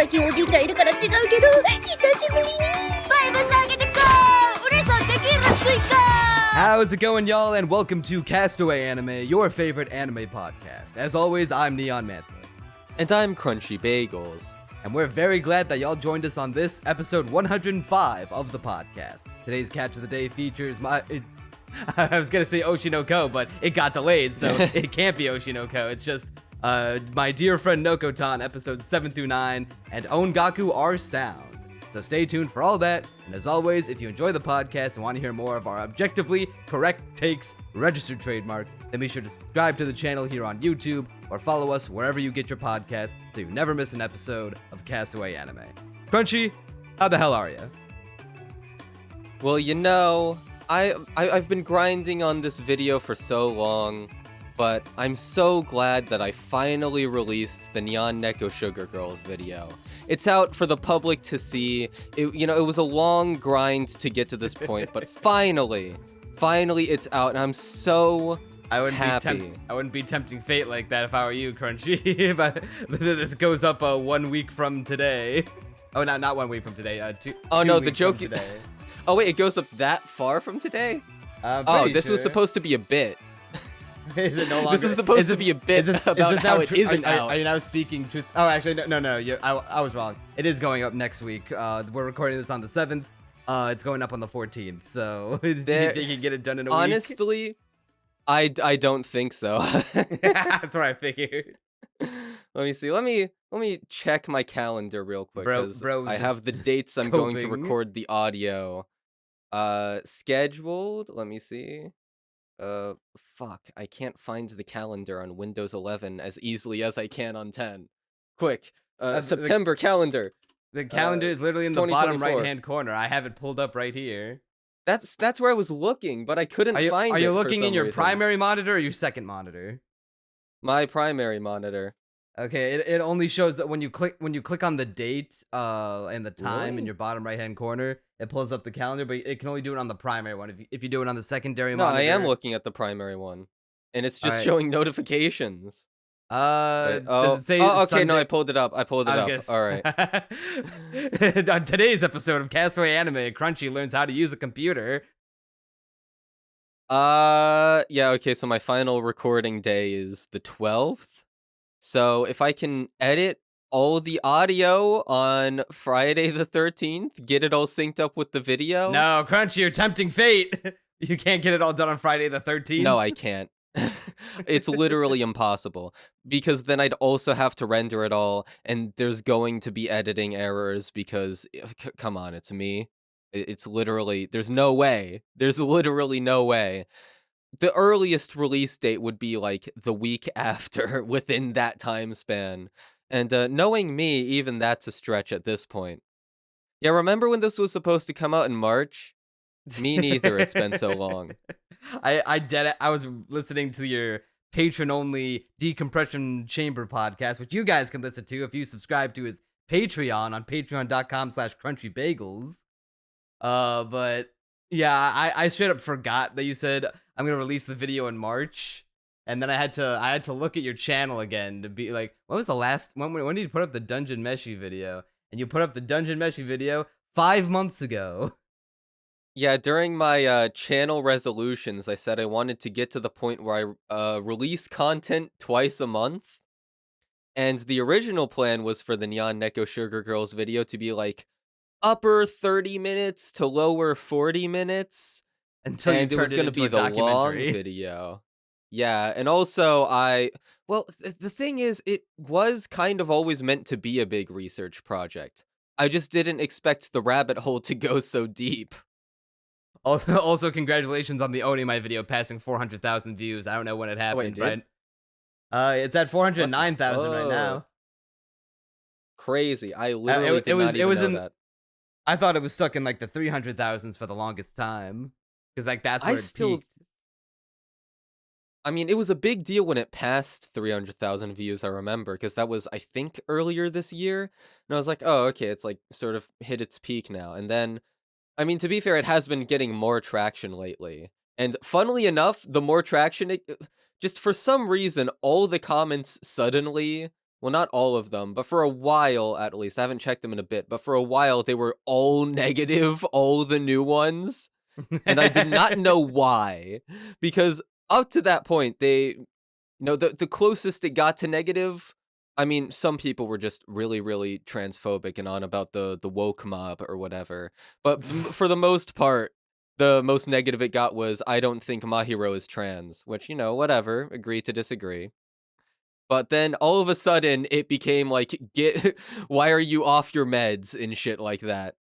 最近おじいちゃんいるから違うけど久しぶりにバイブスあげてこう嬉しそうできるスイカ How's it going, y'all, and welcome to Castaway Anime, your favorite anime podcast. As always, I'm Neon Manta. And I'm Crunchybagels. And we're very glad that y'all joined us on this episode 105 of the podcast. Today's Catch of the Day features I was gonna say Oshinoko, but it got delayed, so it can't be Oshinoko. It's just My Deer Friend Nokotan, episodes 7 through 9, and Ongaku are sound. So stay tuned for all that, and as always, if you enjoy the podcast and want to hear more of our objectively correct takes, registered trademark, then be sure to subscribe to the channel here on YouTube, or follow us wherever you get your podcasts, so you never miss an episode of Castaway Anime. Crunchy, how the hell are you? Well, you know, I've been grinding on this video for so long, but I'm so glad that I finally released the Neon Neko Sugar Girls video. It's out for the public to see. It was a long grind to get to this point, but finally it's out, and I'm so happy. I wouldn't be tempting fate like that if I were you, Crunchy. But this goes up 1 week from today. Oh, not 1 week from today. Two no, weeks the joke from today. Oh wait, it goes up that far from today? This was supposed to be a bit. Is it no longer? This is supposed to be a bit about how it isn't out. Are you now speaking truth? Oh, actually, no. I was wrong. It is going up next week. We're recording this on the 7th. It's going up on the 14th. So you think you can get it done in a week? Honestly, I don't think so. That's what I figured. Let me see. Let me check my calendar real quick, because I have the dates I'm going to record the audio. Scheduled. Let me see. Fuck. I can't find the calendar on Windows 11 as easily as I can on 10. Quick. September calendar. The calendar is literally in the bottom right-hand corner. I have it pulled up right here. That's where I was looking, but I couldn't find it. Are you looking in your reason. primary monitor or your second monitor? My primary monitor. Okay, it only shows that when you click on the date and the time in your bottom right hand corner, it pulls up the calendar, but it can only do it on the primary one. If you do it on the secondary monitor. No, I am looking at the primary one, and it's just showing notifications. Does it say okay, Sunday? no, I pulled it up. All right. On today's episode of Castaway Anime, Crunchy learns how to use a computer. Yeah, okay, so my final recording day is the 12th. So if I can edit all the audio on Friday the 13th, get it all synced up with the video. No, Crunchy, you're tempting fate. You can't get it all done on Friday the 13th. No, I can't. It's literally impossible, because then I'd also have to render it all, and there's going to be editing errors because, come on, it's me. It's literally, there's literally no way. The earliest release date would be like the week after, within that time span. And knowing me, even that's a stretch at this point. Yeah, remember when this was supposed to come out in March? Me neither, it's been so long. I was listening to your patron-only Decompression Chamber podcast, which you guys can listen to if you subscribe to his Patreon on patreon.com/crunchybagels. But yeah, I straight up forgot that you said I'm gonna release the video in March, and then I had to look at your channel again to be like, when was the last when did you put up the Dungeon Meshi video? And you put up the Dungeon Meshi video 5 months ago. Yeah, during my channel resolutions, I said I wanted to get to the point where I release content twice a month. And the original plan was for the Neon Neko Sugar Girls video to be like upper 30 minutes to lower 40 minutes. Until and it was going to be the long video. Yeah, and also the thing is, it was kind of always meant to be a big research project. I just didn't expect the rabbit hole to go so deep. Also, congratulations on the Onimai video passing 400,000 views. I don't know when it happened, but it's at 409,000 right now. Crazy! I literally did not even know that. I thought it was stuck in like the 300,000s for the longest time, because like that's where it peaked. I mean, it was a big deal when it passed 300,000 views. I remember, because that was, I think, earlier this year, and I was like, oh, okay, it's like sort of hit its peak now, and then. I mean, to be fair, it has been getting more traction lately. And funnily enough, the more traction, just for some reason, all the comments suddenly well, not all of them, but for a while at least, I haven't checked them in a bit, but for a while they were all negative, all the new ones, and I did not know why, because up to that point, the closest it got to negative, I mean, some people were just really, really transphobic and on about the woke mob or whatever, but for the most part, the most negative it got was, I don't think Mahiro is trans, which, whatever, agree to disagree. But then all of a sudden it became like, why are you off your meds and shit like that.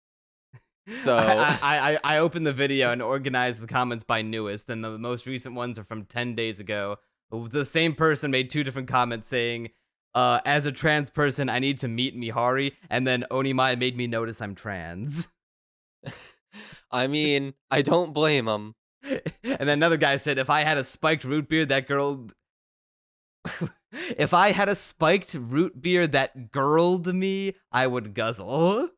So I opened the video and organized the comments by newest, and the most recent ones are from 10 days ago. The same person made 2 different comments saying, as a trans person, I need to meet Mihari, and then Onimai made me notice I'm trans. I mean, I don't blame him. And then another guy said, if I had a spiked root beer, that girl... if I had a spiked root beer that girled me, I would guzzle.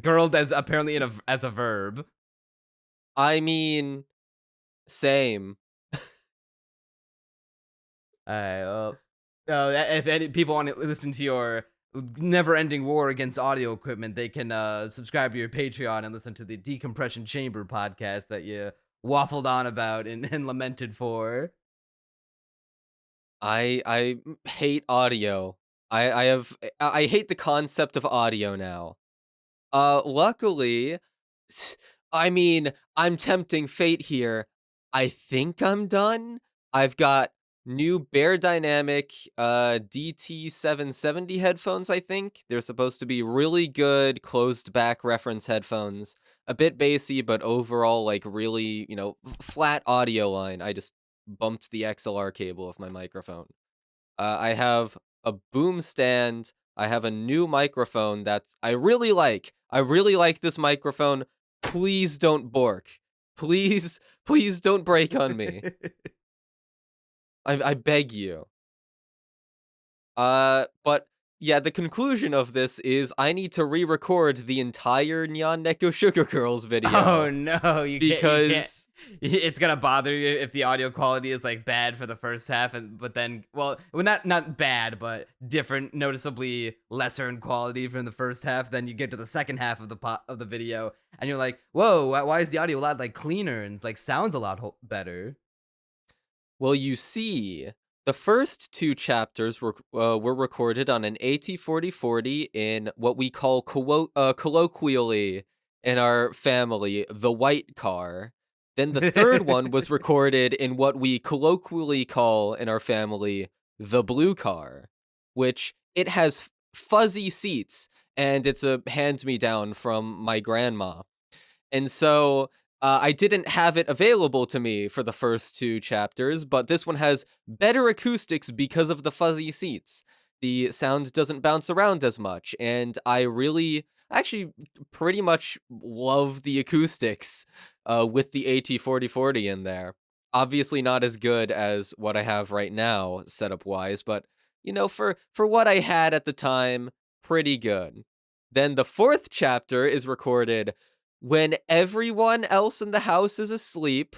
Girled as apparently as a verb. I mean, same. If any people want to listen to your never-ending war against audio equipment, they can subscribe to your Patreon and listen to the Decompression Chamber podcast that you waffled on about and lamented for. I hate audio. I hate the concept of audio now. Luckily, I mean, I'm tempting fate here. I think I'm done. I've got new Bear Dynamic DT770 headphones, I think. They're supposed to be really good closed back reference headphones. A bit bassy, but overall, like, really, flat audio line. I just bumped the XLR cable of my microphone. I have a boom stand. I have a new microphone that I really like. I really like this microphone. Please don't bork. Please don't break on me. I beg you. But yeah, the conclusion of this is I need to re-record the entire Nyan Neko Sugar Girls video. Oh no, you because can't. It's gonna bother you if the audio quality is like bad for the first half, but then not bad, but different, noticeably lesser in quality from the first half. Then you get to the second half of the video, and you're like, whoa, why is the audio a lot like cleaner and like sounds a lot better? Well, you see, the first 2 chapters were recorded on an AT4040 in what we call colloquially in our family the white car. Then the third one was recorded in what we colloquially call in our family the blue car, which it has fuzzy seats, and it's a hand-me-down from my grandma. And so I didn't have it available to me for the first 2 chapters, but this one has better acoustics because of the fuzzy seats. The sound doesn't bounce around as much, and I actually pretty much love the acoustics with the AT4040 in there. Obviously not as good as what I have right now, setup-wise, but, for what I had at the time, pretty good. Then the 4th chapter is recorded when everyone else in the house is asleep,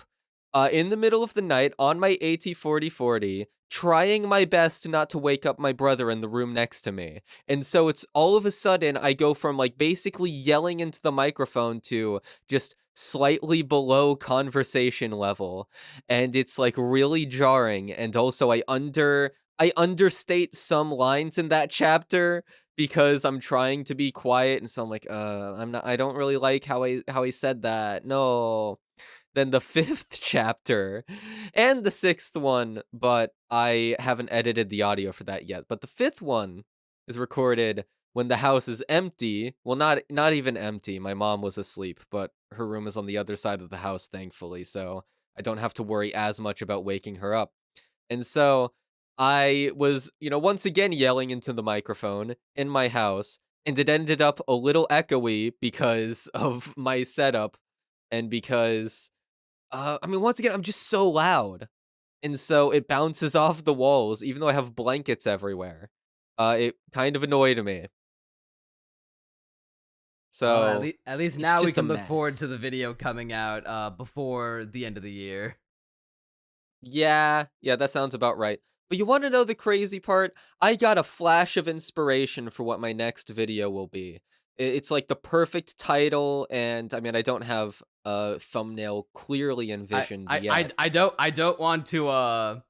in the middle of the night on my AT4040, trying my best not to wake up my brother in the room next to me. And so it's all of a sudden I go from like basically yelling into the microphone to just slightly below conversation level. And it's like really jarring. And also I understate some lines in that chapter because I'm trying to be quiet, and so I'm like, I don't really like how he said that. No. Then the 5th chapter and the 6th one, but I haven't edited the audio for that yet. But the 5th one is recorded when the house is empty. Well, not even empty. My mom was asleep, but her room is on the other side of the house, thankfully, so I don't have to worry as much about waking her up. And so I was, once again yelling into the microphone in my house, and it ended up a little echoey because of my setup and because, once again, I'm just so loud. And so it bounces off the walls, even though I have blankets everywhere. It kind of annoyed me. So at least now we can look forward to the video coming out before the end of the year. Yeah, that sounds about right. But you want to know the crazy part? I got a flash of inspiration for what my next video will be. It's like the perfect title, and I mean, I don't have a thumbnail clearly envisioned yet. I don't want to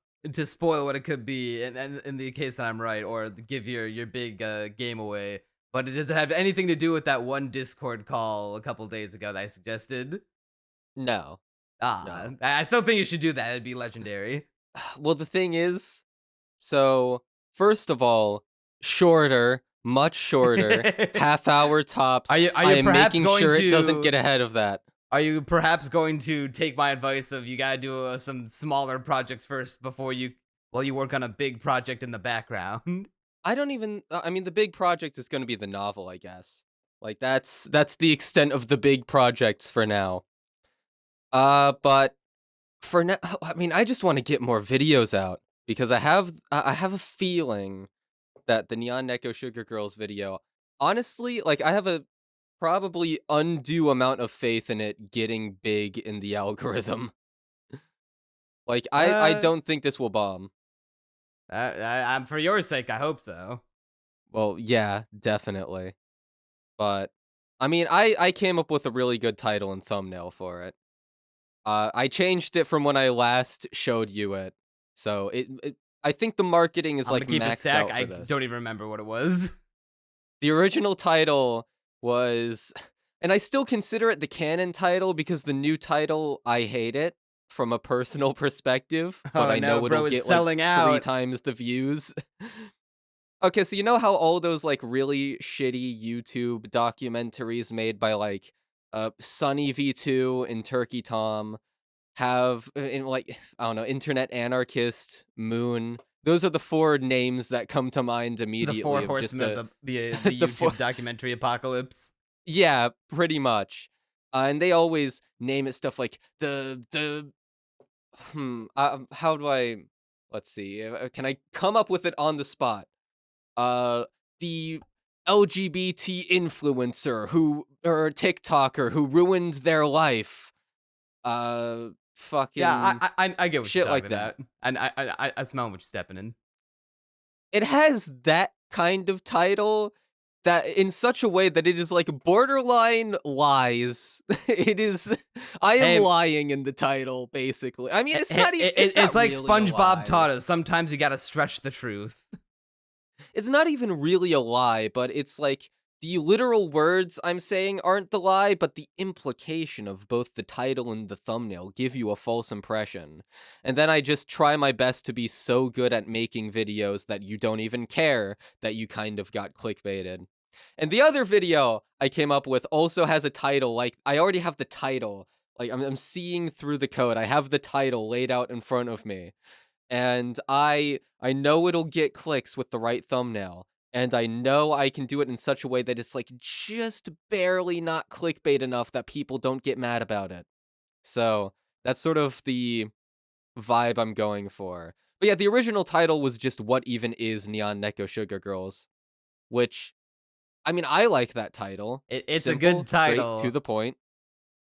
spoil what it could be, and in the case that I'm right, or give your big game away. But does it have anything to do with that one Discord call a couple days ago that I suggested? No, Ah, no. I still think you should do that. It'd be legendary. Well, the thing is, so first of all, shorter, much shorter, half hour tops. Are I you am perhaps making going sure to it doesn't get ahead of that. Are you perhaps going to take my advice of you gotta do some smaller projects first before you while you work on a big project in the background? I don't even. I mean, the big project is going to be the novel, I guess. Like that's the extent of the big projects for now. But for now, I mean, I just want to get more videos out because I have a feeling that the Neon Neko Sugar Girls video, honestly, like I have a probably undue amount of faith in it getting big in the algorithm. Like I Uh, don't think this will bomb. I'm for your sake. I hope so. Well, yeah, definitely. But I mean, I came up with a really good title and thumbnail for it. I changed it from when I last showed you it. So I think the marketing is I'm gonna like keep a maxed stack. out I for don't this. even remember what it was. The original title was, and I still consider it the canon title because the new title, I hate it from a personal perspective, but Oh I no, know it'll bro is get like selling 3 times the views. Okay, so you know how all those like really shitty YouTube documentaries made by like Sunny V2 and Turkey Tom have in like I don't know, Internet Anarchist, Moon. Those are the four names that come to mind The four immediately of just horsemen of a the the four. YouTube documentary apocalypse. Yeah, pretty much. And they always name it stuff like how do I, let's see, can I come up with it on the spot? Uh, the LGBT influencer who or TikToker who ruined their life. Yeah, Fucking I get what you're shit like talking that. about, and I smell what you're stepping in. It has that kind of title that in such a way that it is like borderline lies. It is I am Hey, lying in the title basically. I mean, it's it's not like really a SpongeBob lie. taught us. Sometimes you gotta stretch the truth. It's not even really a lie, but it's like the literal words I'm saying aren't the lie, but the implication of both the title and the thumbnail give you a false impression. And then I just try my best to be so good at making videos that you don't even care that you kind of got clickbaited. And the other video I came up with also has a title. Like, I already have the title. Like, I'm seeing through the code. I have the title laid out in front of me, and I know it'll get clicks with the right thumbnail, and I know I can do it in such a way that it's like just barely not clickbait enough that people don't get mad about it. So that's sort of the vibe I'm going for. But yeah, the original title was just What Even Is Neon Neko Sugar Girls, which, I mean, I like that title. It's a Simple, good straight to title. the point.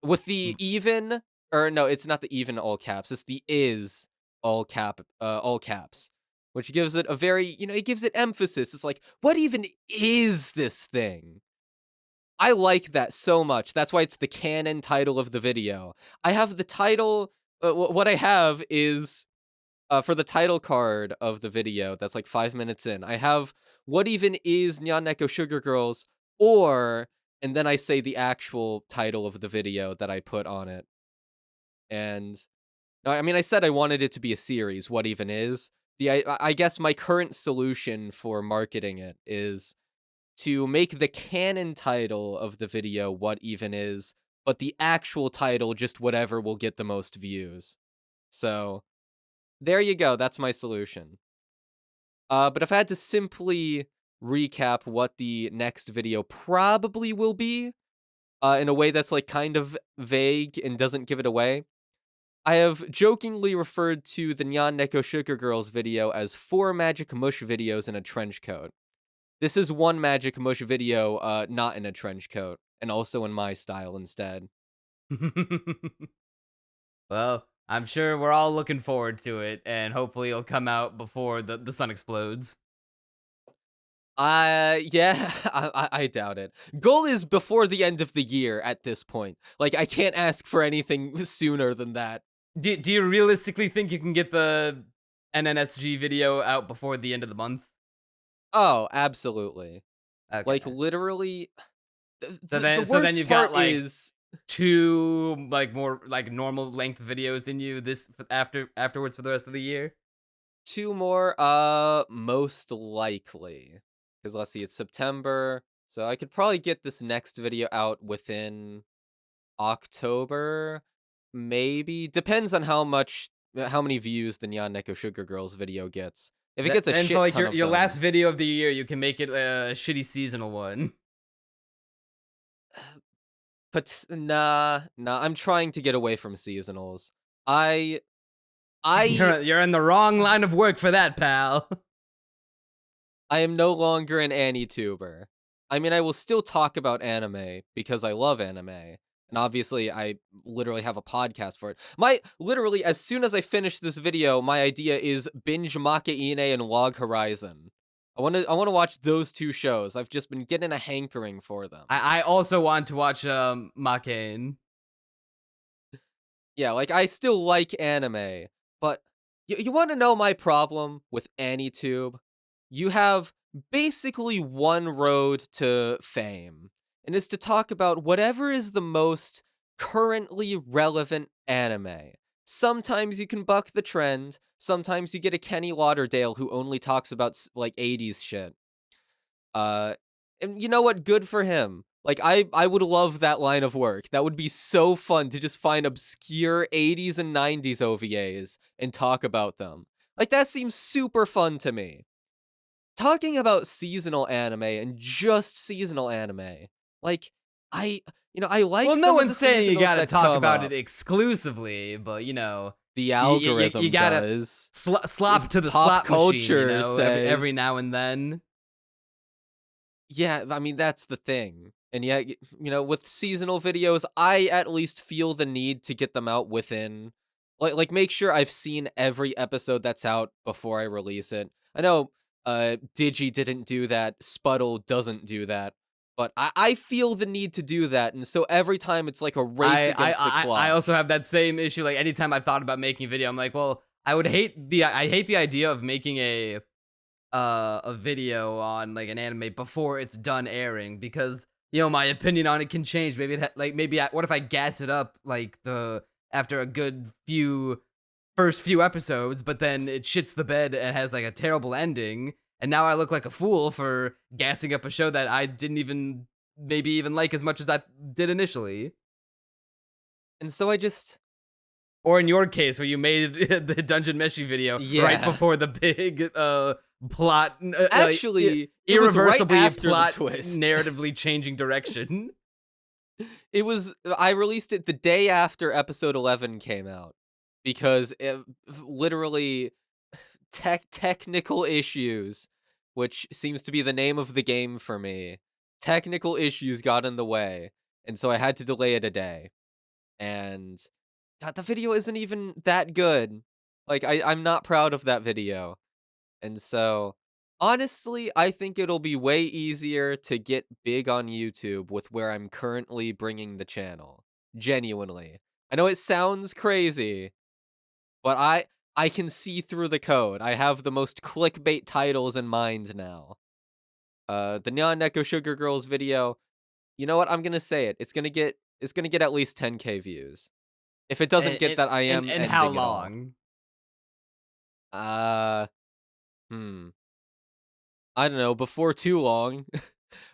With the even, or no, it's not the even all caps. It's the is all caps, which gives it a very, it gives it emphasis. It's like, what even is this thing? I like that so much. That's why it's the canon title of the video. I have the title. What I have is for the title card of the video. That's like 5 minutes in. I have what even is Nyan Neko Sugar Girls, or and then I say the actual title of the video that I put on it. And I mean, I said I wanted it to be a series. What even is? I guess my current solution for marketing it is to make the canon title of the video what even is, but the actual title just whatever will get the most views. So there you go. That's my solution. But if I had to simply recap what the next video probably will be, in a way that's like kind of vague and doesn't give it away, I have jokingly referred to the Nyan Neko Sugar Girls video as 4 Magic Mush videos in a trench coat. This is 1 Magic Mush video, not in a trench coat, and also in my style instead. Well, I'm sure we're all looking forward to it, and hopefully it'll come out before the sun explodes. Yeah, I doubt it. Goal is before the end of the year at this point. Like, I can't ask for anything sooner than that. Do you realistically think you can get the NNSG video out before the end of the month? Oh, absolutely. Okay. Like, literally, So the then worst you've part got like is 2 like more like normal length videos in you afterwards for the rest of the year. 2 more, most likely. Because let's see, it's September, so I could probably get this next video out within October, maybe. Depends on how many views the Nyan Neko Sugar Girls video gets. If it gets a And for shit like ton of your last them, video of the year, you can make it a shitty seasonal one. but nah, I'm trying to get away from seasonals. I I You're in the wrong line of work for that, pal. I am no longer an AniTuber. I mean, I will still talk about anime because I love anime. And obviously, I literally have a podcast for it. Literally, as soon as I finish this video, my idea is binge Makaine and Log Horizon. I want to watch those 2 shows. I've just been getting a hankering for them. I also want to watch Makane. Yeah, like, I still like anime, but you want to know my problem with AniTube? You have basically one road to fame, and it's to talk about whatever is the most currently relevant anime. Sometimes you can buck the trend, sometimes you get a Kenny Lauderdale who only talks about, like, 80s shit. Uh, and you know what? Good for him. Like, I would love that line of work. That would be so fun to just find obscure 80s and 90s OVAs and talk about them. Like, that seems super fun to me. Talking about seasonal anime and just seasonal anime, like, I like Well, no some of the one's saying you seasonals gotta that talk come about up. it exclusively, but The you algorithm gotta does. slop to the Pop slot machine, culture says. every now and then. Yeah, I mean, that's the thing. And yeah, with seasonal videos, I at least feel the need to get them out within, make sure I've seen every episode that's out before I release it. I know, Digi didn't do that, Spuddle doesn't do that, but I feel the need to do that, and so every time it's like a race against the clock. I also have that same issue. Like anytime I thought about making a video, I'm like, well, I hate the idea of making a video on like an anime before it's done airing, because my opinion on it can change. Maybe what if I gas it up like the after a good first few episodes, but then it shits the bed and has like a terrible ending, and now I look like a fool for gassing up a show that I didn't even maybe even like as much as I did initially. And so I just, Or in your case, where you made the Dungeon Meshi video right Yeah. before the big plot, actually, it was right irreversibly after plot the twist. narratively changing direction. I released it the day after episode 11 came out, because literally technical issues, which seems to be the name of the game for me. Technical issues got in the way, and so I had to delay it a day. And God, the video isn't even that good. Like, I'm not proud of that video. And so, honestly, I think it'll be way easier to get big on YouTube with where I'm currently bringing the channel. Genuinely. I know it sounds crazy, but I can see through the code. I have the most clickbait titles in mind now. The Nyan Neko Sugar Girls video, you know what? I'm gonna say it. It's gonna get at least 10K views. If it doesn't get that, I am and ending how it all. long? I don't know, before too long.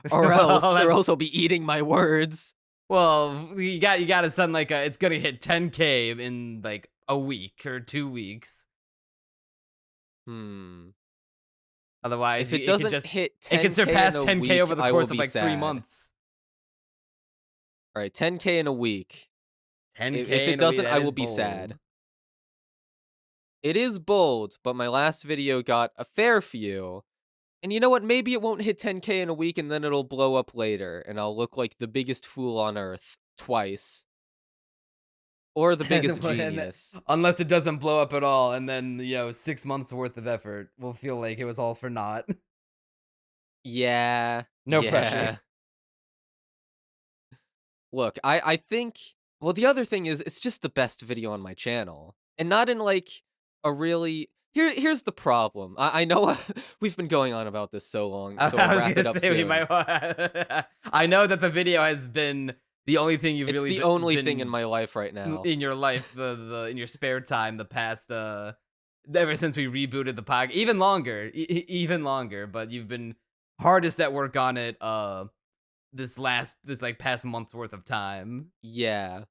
or else I'll be eating my words. Well, you got to sound like it's gonna hit 10K in like a week or 2 weeks. Otherwise, If it doesn't hit 10K it can surpass in a 10K week, over the I course will of be like 3 sad. months. All right, 10K in a week. 10K. If it in a week, doesn't, that I is will be bold. sad. It is bold, but my last video got a fair few. And you know what? Maybe it won't hit 10K in a week, and then it'll blow up later, and I'll look like the biggest fool on earth twice. Or the biggest And then- genius. unless it doesn't blow up at all, and then 6 months worth of effort will feel like it was all for naught. Yeah. No yeah. pressure. Look, I think, well, the other thing is, it's just the best video on my channel. And not in, like, a really... Here's the problem. I know we've been going on about this so long, so we'll I was wrap it gonna up say we soon. might. I know that the video has been the only thing you've It's really. the only been thing in my life right now. in your life, the in your spare time, the past ever since we rebooted the podcast, even longer, even longer. But you've been hardest at work on it. This like past month's worth of time. Yeah.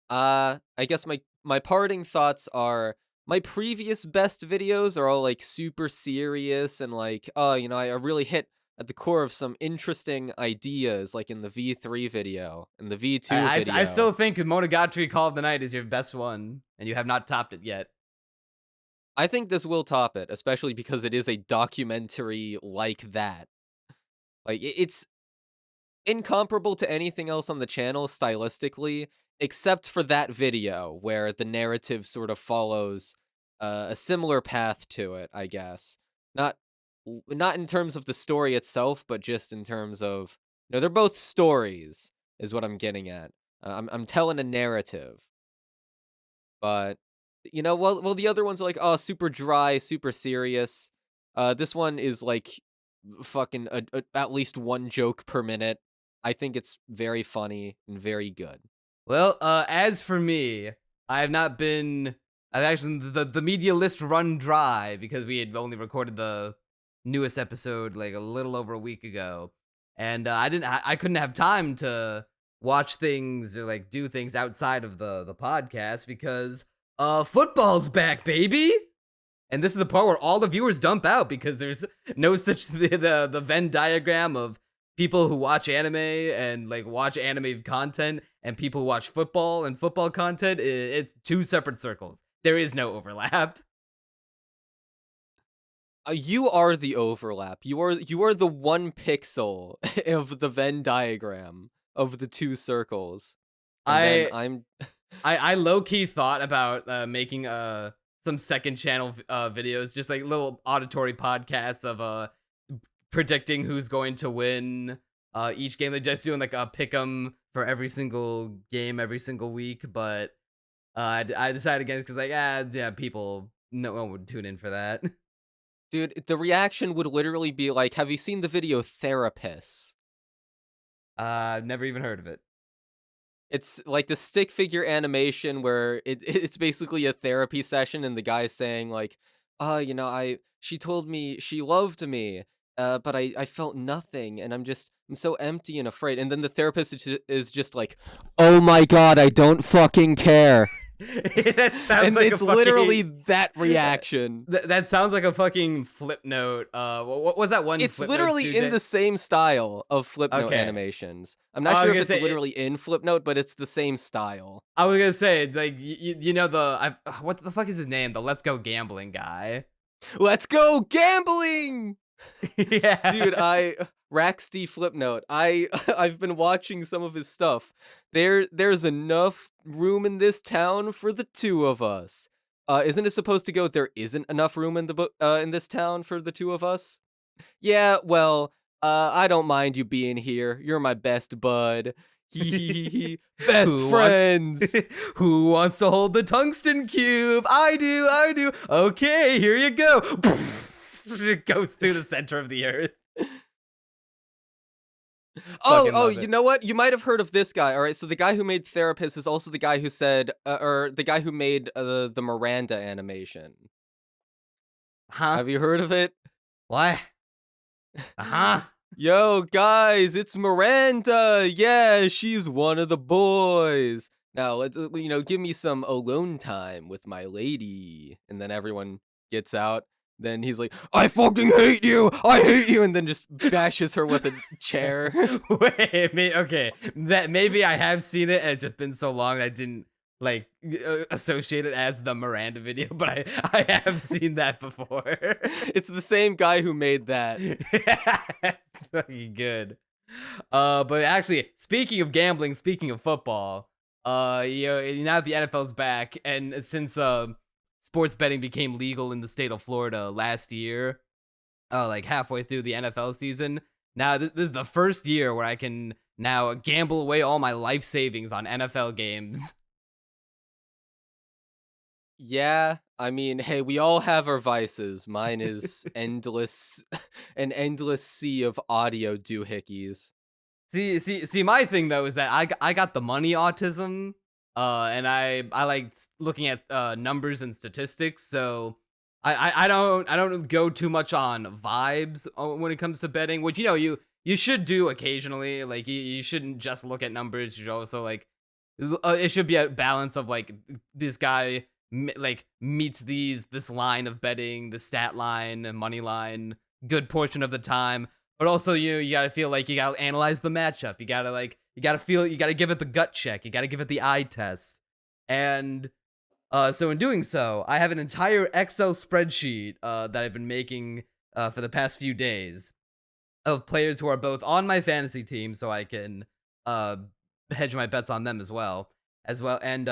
I guess my parting thoughts are, my previous best videos are all like super serious and like, oh, I really hit at the core of some interesting ideas, like in the V3 video and the V2 video. I still think Monogatari Call of the Night is your best one, and you have not topped it yet. I think this will top it, especially because it is a documentary like that. Like, it's incomparable to anything else on the channel stylistically, except for that video where the narrative sort of follows a similar path to it, I guess. Not in terms of the story itself, but just in terms of, they're both stories, is what I'm getting at. I'm telling a narrative. But, well, the other ones are like, oh, super dry, super serious. This one is like fucking at least one joke per minute. I think it's very funny and very good. Well, as for me, I have not been. I've actually the media list run dry because we had only recorded the newest episode like a little over a week ago, and I couldn't have time to watch things or like do things outside of the podcast because football's back, baby. And this is the part where all the viewers dump out because there's no such the Venn diagram of people who watch anime and like watch anime content and people who watch football and football content. It's two separate circles. There is no overlap. You are the overlap. You are the one pixel of the Venn diagram of the two circles. And I low key thought about making some second channel videos, just like little auditory podcasts of predicting who's going to win each game. They're just doing like a pick 'em for every single game every single week, but I decided against because like yeah, people no one would tune in for that. Dude, the reaction would literally be like, have you seen the video Therapists? I've never even heard of it. It's like the stick figure animation where it's basically a therapy session and the guy's saying like, she told me she loved me, but I felt nothing and I'm so empty and afraid. And then the therapist is just like, oh my god, I don't fucking care. That sounds And like it's a fucking, literally that reaction. that sounds like a fucking flip note. What was that one? It's Flip Note literally in Tuesday? the same style of Flipnote Okay. animations. I'm not I was sure if gonna it's say, literally in Flipnote, but it's the same style. I was gonna say like you know what the fuck is his name? The Let's Go Gambling guy. Let's go gambling! Yeah, Dude, Raxty Flipnote. I've been watching some of his stuff. There's enough room in this town for the two of us. Isn't it supposed to go, there isn't enough room in in this town for the two of us? Yeah, well, I don't mind you being here. You're my best bud. Best Who friends. Who wants to hold the tungsten cube? I do. Okay, here you go. It goes through the center of the earth. Fucking Oh, love you it. know what? You might have heard of this guy. All right, so the guy who made Therapist is also the guy who said, or the guy who made the Miranda animation. Huh? Have you heard of it? What? Uh-huh. Yo, guys, it's Miranda. Yeah, she's one of the boys. Now, let's, give me some alone time with my lady. And then everyone gets out. Then he's like, I fucking hate you! I hate you! And then just bashes her with a chair. Wait, okay. That maybe I have seen it and it's just been so long that I didn't like associate it as the Miranda video, but I have seen that before. It's the same guy who made that. It's fucking good. But actually, speaking of gambling, speaking of football, Now the NFL's back, and since sports betting became legal in the state of Florida last year, like halfway through the NFL season, now this is the first year where I can now gamble away all my life savings on NFL games. Yeah, I mean, hey, we all have our vices. Mine is endless, an endless sea of audio doohickeys. See. My thing though is that I got the money autism, and I like looking at numbers and statistics. So I don't go too much on vibes when it comes to betting, which you should do occasionally. Like you shouldn't just look at numbers. You should also like it should be a balance of like this guy like meets this line of betting, the stat line, and money line, good portion of the time. But also, you gotta feel like you gotta analyze the matchup. You gotta give it the gut check. You gotta give it the eye test. And so in doing so, I have an entire Excel spreadsheet that I've been making for the past few days of players who are both on my fantasy team, so I can uh hedge my bets on them as well, and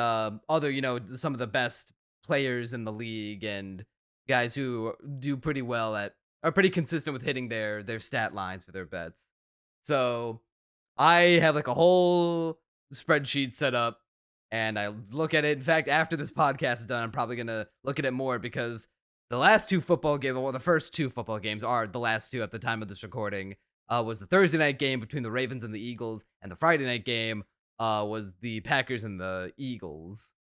other some of the best players in the league and guys who do pretty well at are pretty consistent with hitting their stat lines for their bets. So I have like a whole spreadsheet set up, and I look at it. In fact, after this podcast is done, I'm probably gonna look at it more because the last two football games, well, the first two football games are the last two at the time of this recording. Was the Thursday night game between the Ravens and the Eagles, and the Friday night game was the Packers and the Eagles.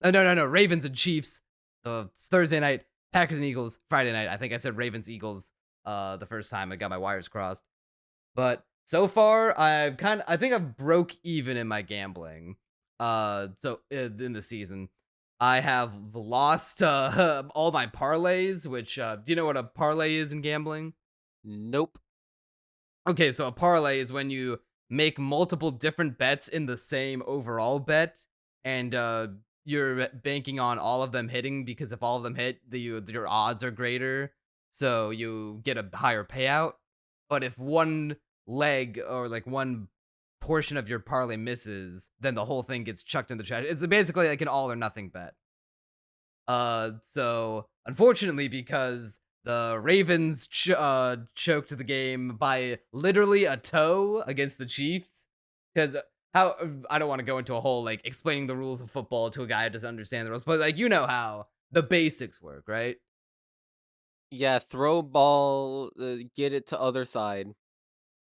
No, Ravens and Chiefs. Thursday night, Packers and Eagles. Friday night, I think I said Ravens Eagles. The first time I got my wires crossed. But so far, I think I've broke even in my gambling. In the season, I have lost all my parlays. Which do you know what a parlay is in gambling? Nope. Okay, so a parlay is when you make multiple different bets in the same overall bet, and you're banking on all of them hitting because if all of them hit, your odds are greater, so you get a higher payout. But if one leg or like one portion of your parlay misses, then the whole thing gets chucked in the trash. It's basically like an all or nothing bet. So unfortunately, because the Ravens choked the game by literally a toe against the Chiefs, because how I don't want to go into a whole like explaining the rules of football to a guy who doesn't understand the rules, but like how the basics work, right? Yeah, throw ball, get it to other side.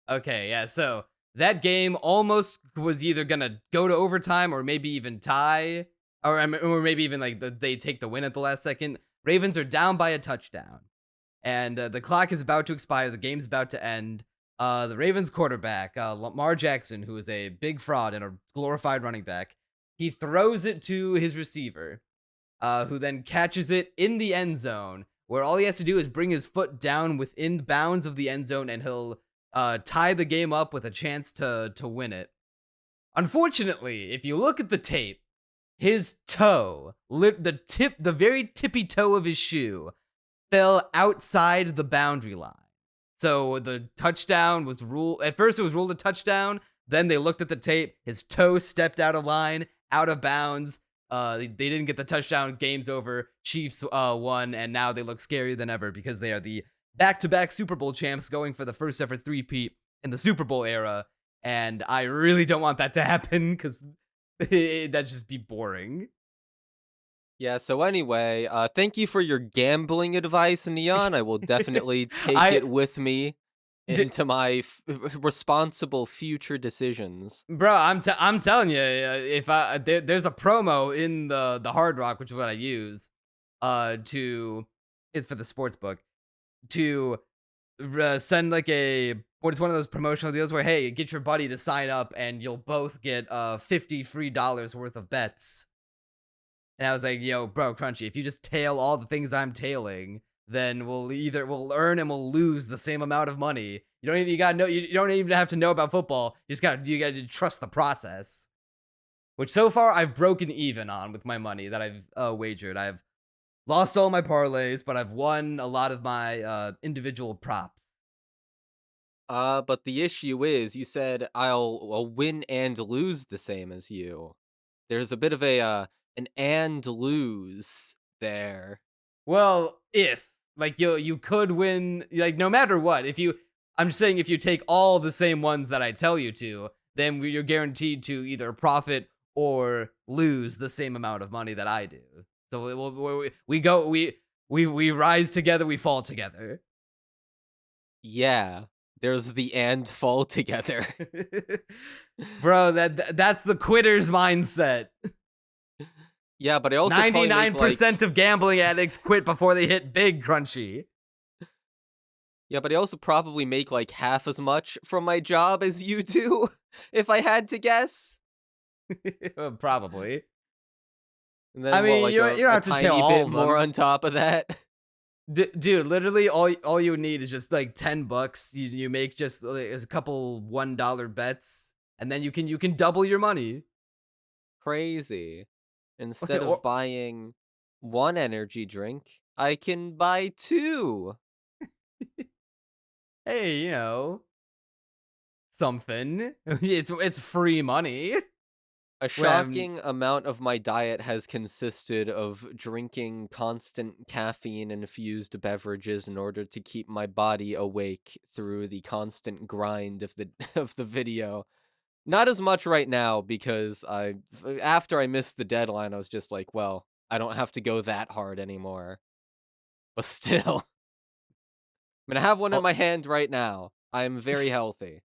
Okay, yeah. So that game almost was either gonna go to overtime or maybe even tie, or maybe even like they take the win at the last second. Ravens are down by a touchdown, and the clock is about to expire. The game's about to end. The Ravens quarterback, Lamar Jackson, who is a big fraud and a glorified running back, he throws it to his receiver, who then catches it in the end zone, where all he has to do is bring his foot down within bounds of the end zone, and he'll tie the game up with a chance to win it. Unfortunately, if you look at the tape, his toe, the very tippy toe of his shoe, fell outside the boundary line. So the touchdown was ruled. At first, it was ruled a touchdown. Then they looked at the tape. His toe stepped out of line, out of bounds. They didn't get the touchdown. Game's over. Chiefs won, and now they look scarier than ever because they are the back-to-back Super Bowl champs, going for the first ever three-peat in the Super Bowl era. And I really don't want that to happen because that'd just be boring. Yeah, so anyway, thank you for your gambling advice, Neon. I will definitely take I it with me d- into my responsible future decisions. Bro, I'm telling you, if there's a promo in the Hard Rock, which is what I use, to it's for the sports book to send like what is one of those promotional deals where hey, get your buddy to sign up and you'll both get $50 free worth of bets. And I was like, yo, bro, Crunchy, if you just tail all the things I'm tailing, then we'll earn and we'll lose the same amount of money. You don't even have to know about football. You gotta trust the process. Which so far I've broken even on with my money that I've wagered. I've lost all my parlays, but I've won a lot of my individual props. But the issue is, you said I'll win and lose the same as you. there's a bit of a an and lose there. Well, if like you could win, like no matter what. If you, I'm just saying, if you take all the same ones that I tell you to, then you're guaranteed to either profit or lose the same amount of money that I do. So we rise together, we fall together. Yeah, there's the and fall together. Bro, that's the quitter's mindset. Yeah, but I also probably make, 99% of gambling addicts quit before they hit big, Crunchy. yeah, but I also probably make like half as much from my job as you do, if I had to guess. Probably. And then I mean, like you don't have to tiny tell all bit of more them. on top of that. Dude, literally all you need is just like $10. You make just like, a couple $1 bets, and then you can double your money. Crazy. Instead or- of buying one energy drink, I can buy two. Hey, something. It's free money. A shocking amount of my diet has consisted of drinking constant caffeine-infused beverages in order to keep my body awake through the constant grind of the of the video. Not as much right now because after I missed the deadline, I was just like, well, I don't have to go that hard anymore. But still, I mean, I have one in Oh. my hand right now. I am very healthy.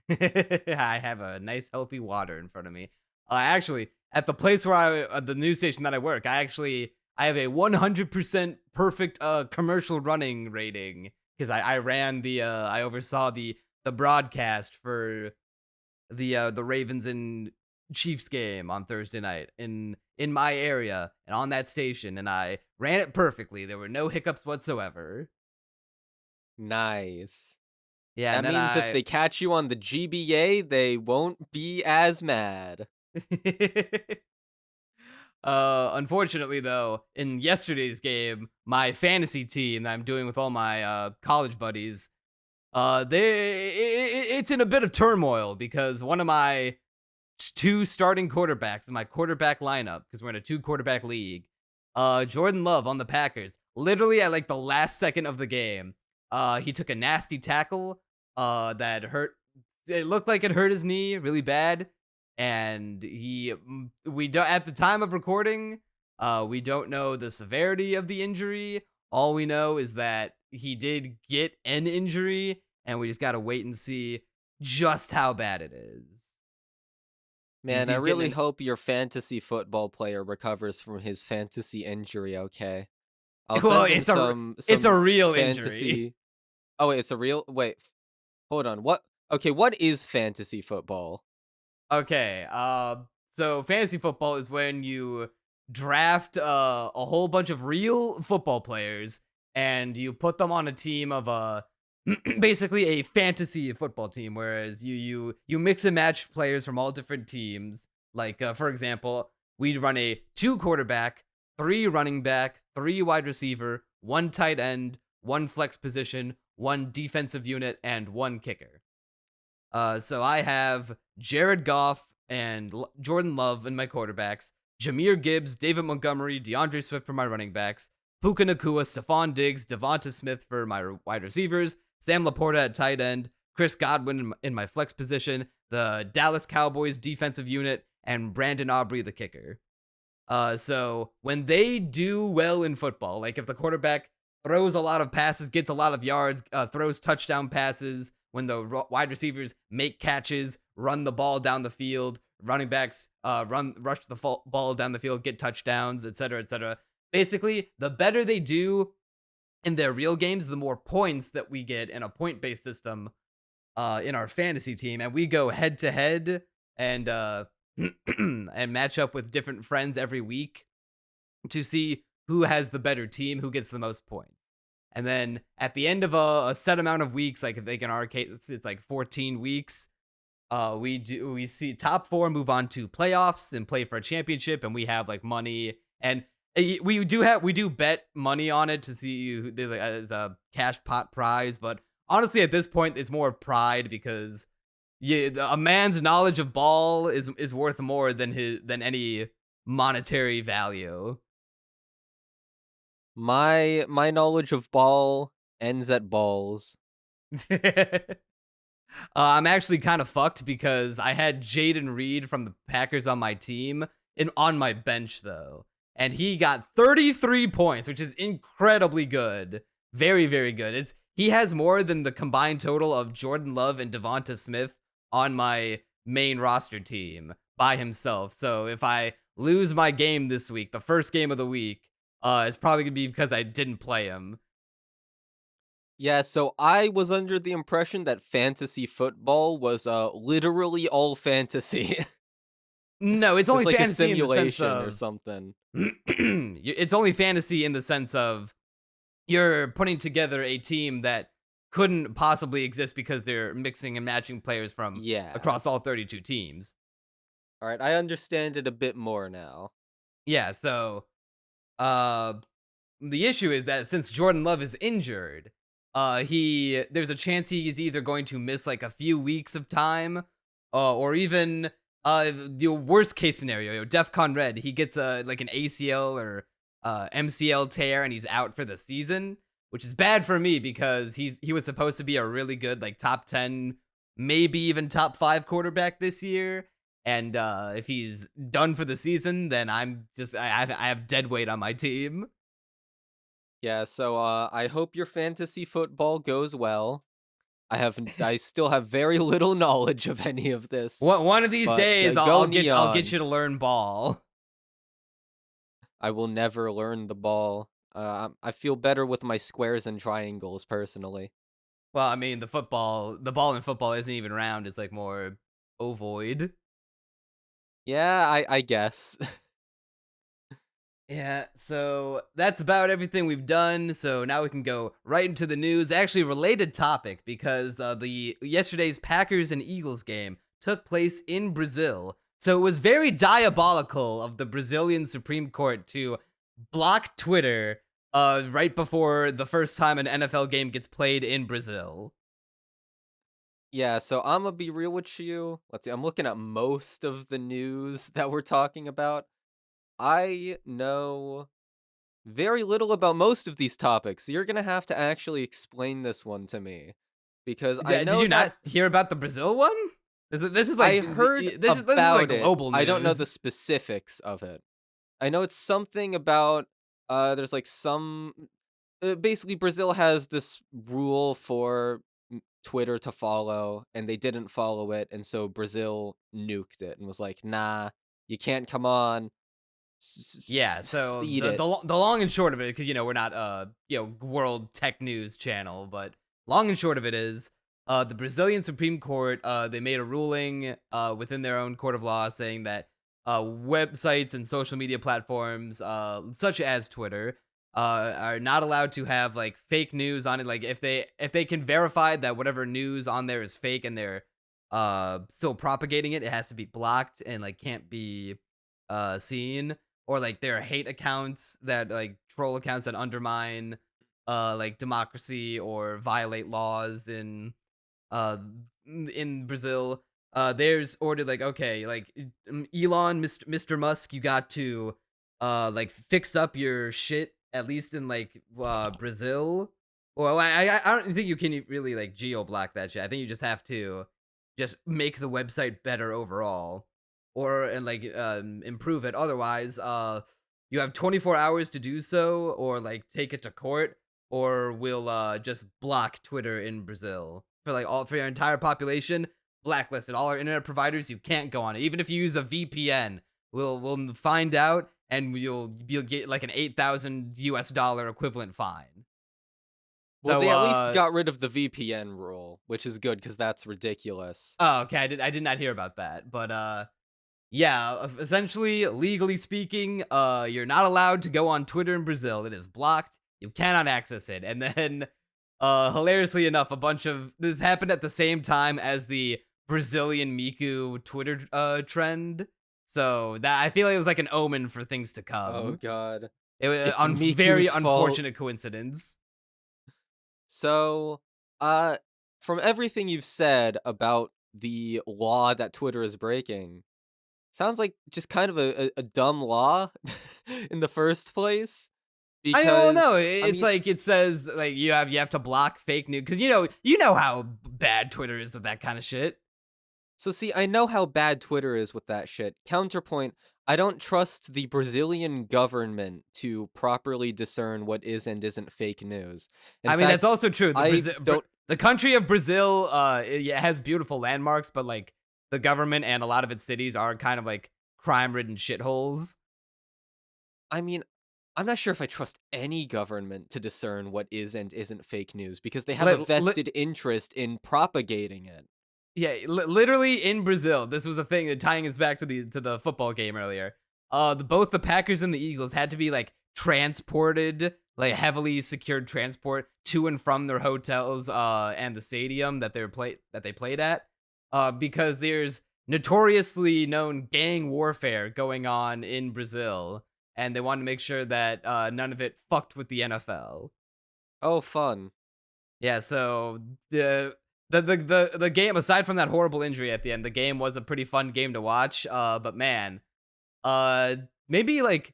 I have a nice healthy water in front of me. Actually, at the place where the news station that I work, I have a 100% perfect commercial running rating because I ran I oversaw the broadcast for the Ravens and Chiefs game on Thursday night in my area and on that station, and I ran it perfectly. There were no hiccups whatsoever. Nice. Yeah, That and means if they catch you on the GBA, they won't be as mad. Unfortunately though, in yesterday's game, my fantasy team that I'm doing with all my college buddies, it's in a bit of turmoil because one of my two starting quarterbacks in my quarterback lineup, because we're in a 2 quarterback league, Jordan Love on the Packers, literally at like the last second of the game, he took a nasty tackle that hurt. It looked like it hurt his knee really bad, and we don't, at the time of recording, we don't know the severity of the injury. All we know is that he did get an injury, and we just gotta wait and see just how bad it is. Man, He's I really getting hope your fantasy football player recovers from his fantasy injury, okay? I'll Well, send him it's a some real fantasy. injury. Oh, wait, it's a real. Wait, hold on. What? Okay, what is fantasy football? Okay, so fantasy football is when you draft a whole bunch of real football players and you put them on a team of basically a fantasy football team, whereas you mix and match players from all different teams. Like for example, we'd run a 2 quarterback, 3 running back, 3 wide receiver, 1 tight end, 1 flex position, 1 defensive unit, and 1 kicker. So I have Jared Goff and Jordan Love in my quarterbacks, Jahmyr Gibbs, David Montgomery, DeAndre Swift for my running backs, Puka Nacua, Stephon Diggs, Devonta Smith for my wide receivers, Sam Laporta at tight end, Chris Godwin in my flex position, the Dallas Cowboys defensive unit, and Brandon Aubrey the kicker. So when they do well in football, like if the quarterback throws a lot of passes, gets a lot of yards, throws touchdown passes, when the wide receivers make catches, run the ball down the field, running backs rush the ball down the field, get touchdowns, etc., etc. Basically, the better they do in their real games, the more points that we get in a point-based system in our fantasy team, and we go head to head and and match up with different friends every week to see who has the better team, who gets the most points. And then at the end of a set amount of weeks, like if they can our case, it's like 14 weeks. We see top 4 move on to playoffs and play for a championship, and we have like money, and we do bet money on it to see who as a cash pot prize. But honestly, at this point, it's more pride because a man's knowledge of ball is worth more than any monetary value. My knowledge of ball ends at balls. I'm actually kind of fucked because I had Jaden Reed from the Packers on my team and on my bench though, and he got 33 points, which is incredibly good, very very good. He has more than the combined total of Jordan Love and Devonta Smith on my main roster team by himself. So if I lose my game this week, the first game of the week, it's probably gonna be because I didn't play him. Yeah, so I was under the impression that fantasy football was literally all fantasy. No, it's only It's like a fantasy in the sense simulation or of something. it's only fantasy in the sense of you're putting together a team that couldn't possibly exist because they're mixing and matching players from Yeah. across all 32 teams. All right, I understand it a bit more now. Yeah, so the issue is that since Jordan Love is injured, there's a chance he is either going to miss like a few weeks of time, or even the worst case scenario, DEFCON Red, he gets like an ACL or MCL tear and he's out for the season, which is bad for me because he was supposed to be a really good like top 10, maybe even top 5 quarterback this year. And if he's done for the season, then I have dead weight on my team. Yeah, so I hope your fantasy football goes well. I still have very little knowledge of any of this. One of these But, days, go I'll get Neon. you to learn ball. I will never learn the ball. I feel better with my squares and triangles personally. Well, I mean, the ball in football isn't even round. It's like more ovoid. Yeah, I guess. Yeah, so that's about everything we've done. So now we can go right into the news. Actually, related topic because the yesterday's Packers and Eagles game took place in Brazil. So it was very diabolical of the Brazilian Supreme Court to block Twitter right before the first time an NFL game gets played in Brazil. Yeah, so I'm gonna be real with you. Let's see, I'm looking at most of the news that we're talking about. I know very little about most of these topics, so you're gonna have to actually explain this one to me. Because I know Did you that not hear about the Brazil one? This is like I heard this is like it. global news. I don't know the specifics of it. I know it's something about there's like some basically Brazil has this rule for Twitter to follow and they didn't follow it, and so Brazil nuked it and was like, "Nah, you can't come on." Yeah, so Eat the it. the long and short of it, because we're not world tech news channel, but long and short of it is the Brazilian Supreme Court they made a ruling within their own court of law saying that websites and social media platforms such as Twitter are not allowed to have like fake news on it. Like if they can verify that whatever news on there is fake and they're still propagating it, it has to be blocked and like can't be seen. Or like there are hate accounts that like troll accounts that undermine like democracy or violate laws uh in Brazil. There's ordered like, okay, like Elon, Mr. Musk, you got to like fix up your shit at least in like Brazil. Well, I don't think you can really like geo block that shit. I think you just have to just make the website better overall, or and like improve it. Otherwise, you have 24 hours to do so, or like take it to court, or we'll just block Twitter in Brazil for your entire population. Blacklisted all our internet providers. You can't go on it, even if you use a VPN. We'll find out, and you'll get like an $8,000 equivalent fine. Well, So, they at least got rid of the VPN rule, which is good because that's ridiculous. Oh, okay. I did not hear about that, but yeah, essentially, legally speaking, you're not allowed to go on Twitter in Brazil. It is blocked. You cannot access it. And then, hilariously enough, a bunch of this happened at the same time as the Brazilian Miku Twitter trend. So that I feel like it was like an omen for things to come. Oh god. It was It's a very Miku's fault. unfortunate coincidence. So, from everything you've said about the law that Twitter is breaking. Sounds like just kind of a dumb law in the first place. I don't Because, know. I It's mean, like it says like you have to block fake news because you know how bad Twitter is with that kind of shit. so see, I know how bad Twitter is with that shit. Counterpoint, I don't trust the Brazilian government to properly discern what is and isn't fake news. In I mean, that's fact, also true. I don't. The country of Brazil, it has beautiful landmarks, but like the government and a lot of its cities are kind of like crime-ridden shitholes. I mean, I'm not sure if I trust any government to discern what is and isn't fake news because they have a Li- li- vested interest in propagating it. Yeah, literally in Brazil, this was a thing that tying us back to the football game earlier. Both the Packers and the Eagles had to be like transported, like heavily secured transport to and from their hotels, and the stadium that they played at, because there's notoriously known gang warfare going on in Brazil, and they wanted to make sure that none of it fucked with the NFL. Oh, fun. Yeah, so the game, aside from that horrible injury at the end, the game was a pretty fun game to watch. But man, uh, maybe like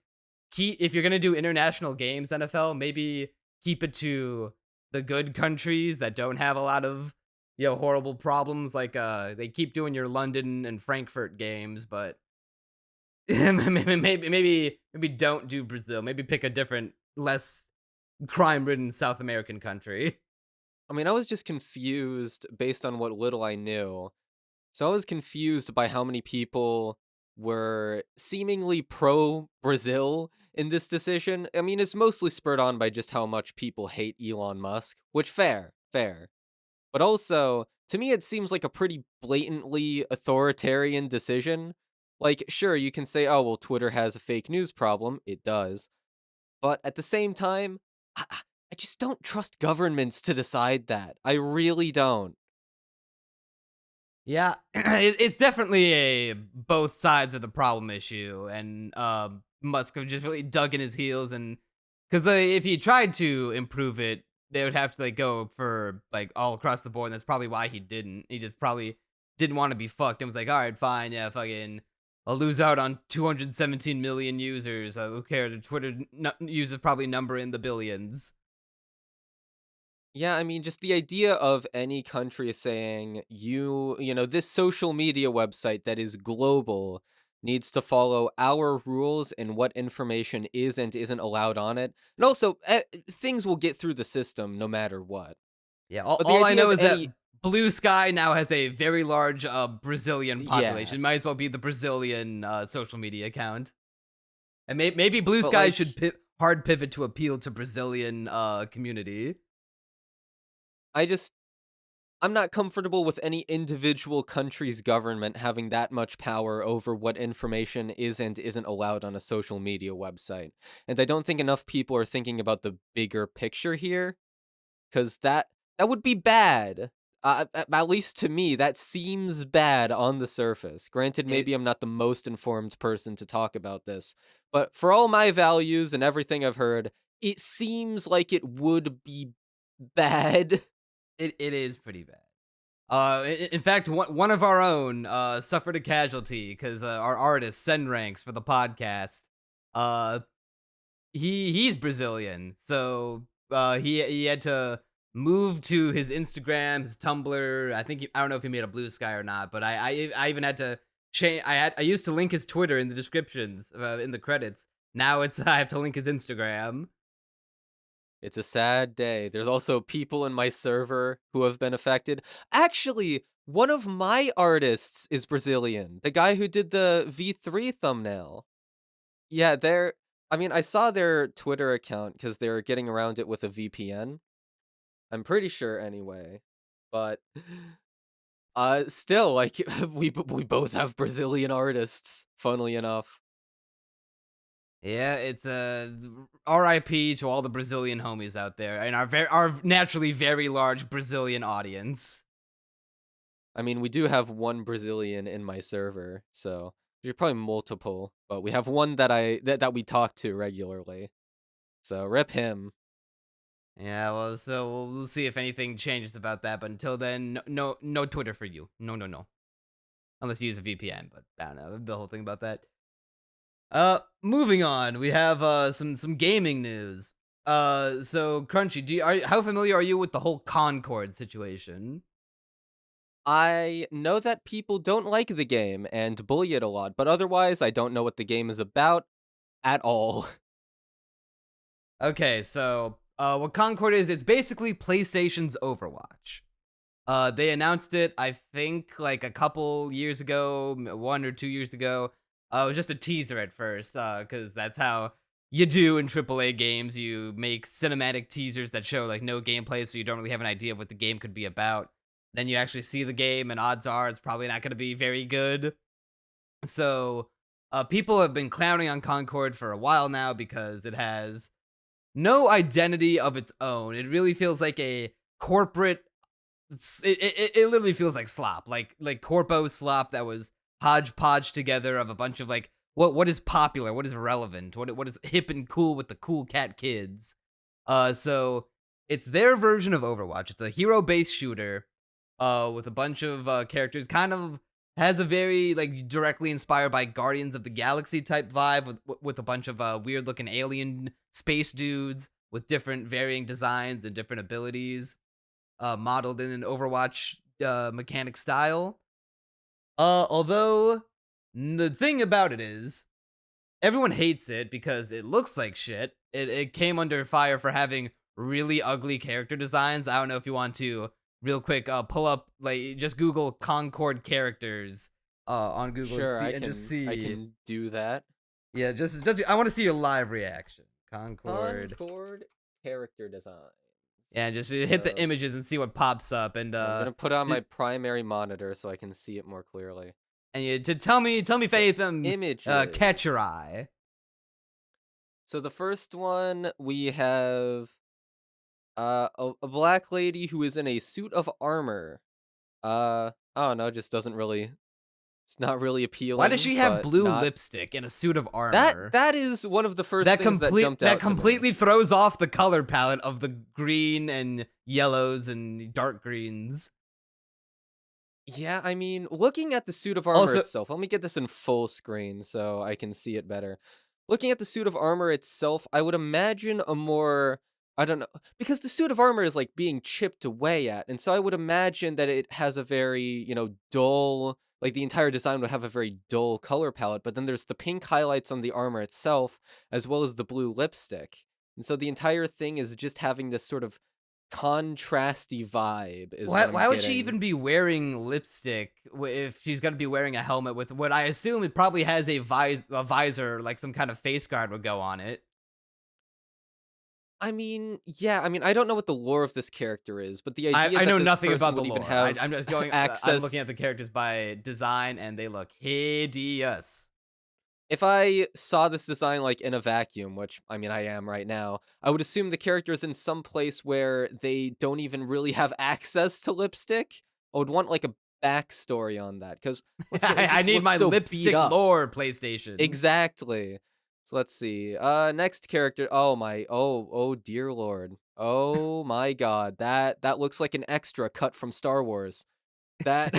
keep if you're gonna do international games, NFL, maybe keep it to the good countries that don't have a lot of horrible problems. Like they keep doing your London and Frankfurt games, but maybe don't do Brazil. Maybe pick a different, less crime-ridden South American country. I mean, I was just confused based on what little I knew. So I was confused by how many people were seemingly pro Brazil in this decision. I mean, it's mostly spurred on by just how much people hate Elon Musk, which fair. But also, to me, it seems like a pretty blatantly authoritarian decision. Like, sure, you can say, oh, well, Twitter has a fake news problem. It does. But at the same time, I just don't trust governments to decide that. I really don't. Yeah, it's definitely a both sides of the problem issue, and Musk have just really dug in his heels, and because if he tried to improve it, they would have to like go for like all across the board, and that's probably why he didn't. He just probably didn't want to be fucked, and was like, all right, fine, yeah, fucking, I'll lose out on 217 million users. Who cares? Twitter users probably number in the billions. Yeah, I mean, just the idea of any country saying this social media website that is global needs to follow our rules and what information is and isn't allowed on it. And also, things will get through the system no matter what. Yeah, But the all I idea know of is that any, Blue Sky now has a very large Brazilian yeah, population. Might as well be the Brazilian social media account. And maybe Blue but Sky like, should hard pivot to appeal to Brazilian community. I just, I'm not comfortable with any individual country's government having that much power over what information is and isn't allowed on a social media website. And I don't think enough people are thinking about the bigger picture here, because that would be bad. At least to me, that seems bad on the surface. Granted, It maybe I'm not the most informed person to talk about this, but for all my values and everything I've heard, it seems like it would be bad. it is pretty bad. In fact, one of our own suffered a casualty because our artist Senranks for the podcast. Uh, he's Brazilian, so he had to move to his Instagram, his Tumblr. I don't know if he made a Blue Sky or not, but I even had to change. I used to link his Twitter in the descriptions, in the credits. Now it's I have to link his Instagram. It's a sad day. There's also people in my server who have been affected. Actually, one of my artists is Brazilian. The guy who did the V3 thumbnail. Yeah, I mean, I saw their Twitter account because they were getting around it with a VPN. I'm pretty sure anyway. But still, like, we both have Brazilian artists, funnily enough. Yeah, it's R.I.P. to all the Brazilian homies out there and our naturally very large Brazilian audience. I mean, we do have one Brazilian in my server, so there's probably multiple, but we have one that we talk to regularly. So rip him. Yeah, well, so we'll see if anything changes about that. But until then, no Twitter for you. No. Unless you use a VPN, but I don't know the whole thing about that. Moving on, we have some gaming news. So Crunchy, how familiar are you with the whole Concord situation? I know that people don't like the game and bully it a lot, but otherwise, I don't know what the game is about at all. Okay, so what Concord is, it's basically PlayStation's Overwatch. They announced it, I think, like a couple years ago, 1 or 2 years ago. It was just a teaser at first, because that's how you do in AAA games. You make cinematic teasers that show like no gameplay, so you don't really have an idea of what the game could be about. Then you actually see the game, and odds are it's probably not going to be very good. So, people have been clowning on Concord for a while now because it has no identity of its own. It really feels like a corporate it literally feels like slop, like corpo slop that was hodgepodge together of a bunch of like what is popular, what is relevant, what is hip and cool with the cool cat kids. So it's their version of Overwatch. It's a hero-based shooter, with a bunch of characters. Kind of has a very like directly inspired by Guardians of the Galaxy type vibe with a bunch of weird looking alien space dudes with different varying designs and different abilities, modeled in an Overwatch mechanic style. Although the thing about it is, everyone hates it because it looks like shit. It came under fire for having really ugly character designs. I don't know if you want to real quick pull up like just Google Concord characters on Google and Sure, see and just I see. can do that. Yeah, just I want to see your live reaction. Concord. Concord character design. Yeah, just hit the So, images and see what pops up. And I'm gonna put it on d- my primary monitor so I can see it more clearly. and you to tell me if any of them catch your Images. eye. So the first one we have a black lady who is in a suit of armor. I don't know, just doesn't really. It's not really Why does appealing, she have but blue not lipstick and a suit of that. armor? That is one of the first things that jumped out to me. Completely throws off the color palette of the green and yellows and dark greens. Yeah, I mean, looking at the suit of armor Also, itself, let me get this in full screen so I can see it better. Looking at the suit of armor itself, I would imagine a more, I don't know, because the suit of armor is like being chipped away at, and so I would imagine that it has a very, dull, like the entire design would have a very dull color palette, but then there's the pink highlights on the armor itself, as well as the blue lipstick. And so the entire thing is just having this sort of contrasty vibe is what I'm why would she getting. even be wearing lipstick if she's gonna be wearing a helmet with what I assume it probably has a visor, like some kind of face guard would go on it. I mean, yeah, I mean, I don't know what the lore of this character is, but the idea I that know this nothing person about the would even lore. have I'm just going. I'm access. looking at the characters by design, and they look hideous. If I saw this design like in a vacuum, which I mean I am right now, I would assume the character is in some place where they don't even really have access to lipstick. I would want like a backstory on that because once again, it I just need looks my so beat lipstick up. lore, PlayStation. Exactly. So let's see. Next character. Oh my. Oh dear lord. Oh my god. That looks like an extra cut from Star Wars. That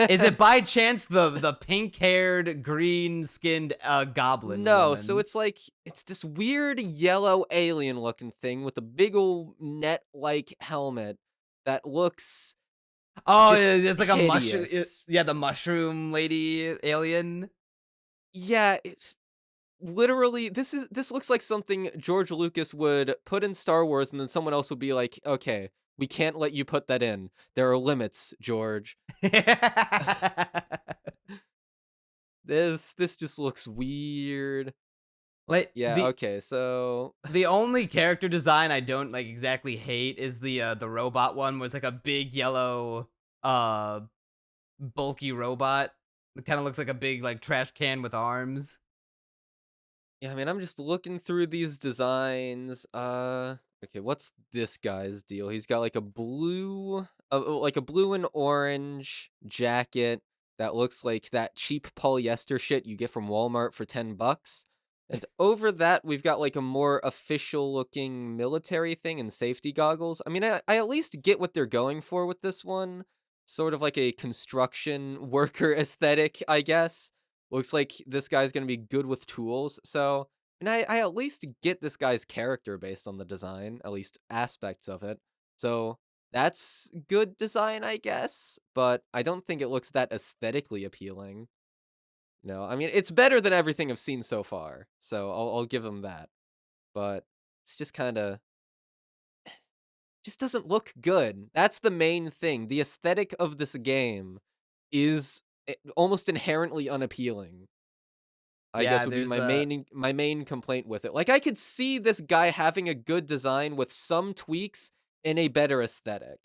Is it by chance the pink haired, green skinned goblin No, so woman? it's like it's this weird yellow alien looking thing with a big old net like helmet that looks Oh, just it's like a mushroom. hideous. Yeah, the mushroom lady alien. Yeah, literally this looks like something George Lucas would put in Star Wars and then someone else would be like, "Okay, we can't let you put that in. There are limits, George." This just looks weird. Like Yeah, okay. So the only character design I don't like exactly hate is the robot one, where it's like a big yellow uh bulky robot. It kind of looks like a big like trash can with arms. yeah, I mean, I'm just looking through these designs. Okay, what's this guy's deal? He's got like a blue and orange jacket that looks like that cheap polyester shit you get from Walmart for $10. And over that, we've got like a more official looking military thing and safety goggles. I mean, I at least get what they're going for with this one. Sort of like a construction worker aesthetic, I guess. Looks like this guy's going to be good with tools. So, and I at least get this guy's character based on the design, at least aspects of it. So that's good design, I guess. But I don't think it looks that aesthetically appealing. No, I mean, it's better than everything I've seen so far, so I'll give him that. But it's just kind of just doesn't look good. That's the main thing. The aesthetic of this game is almost inherently unappealing. I Yeah, guess would be there's my main complaint with it. Like I could see this guy having a good design with some tweaks and a better aesthetic.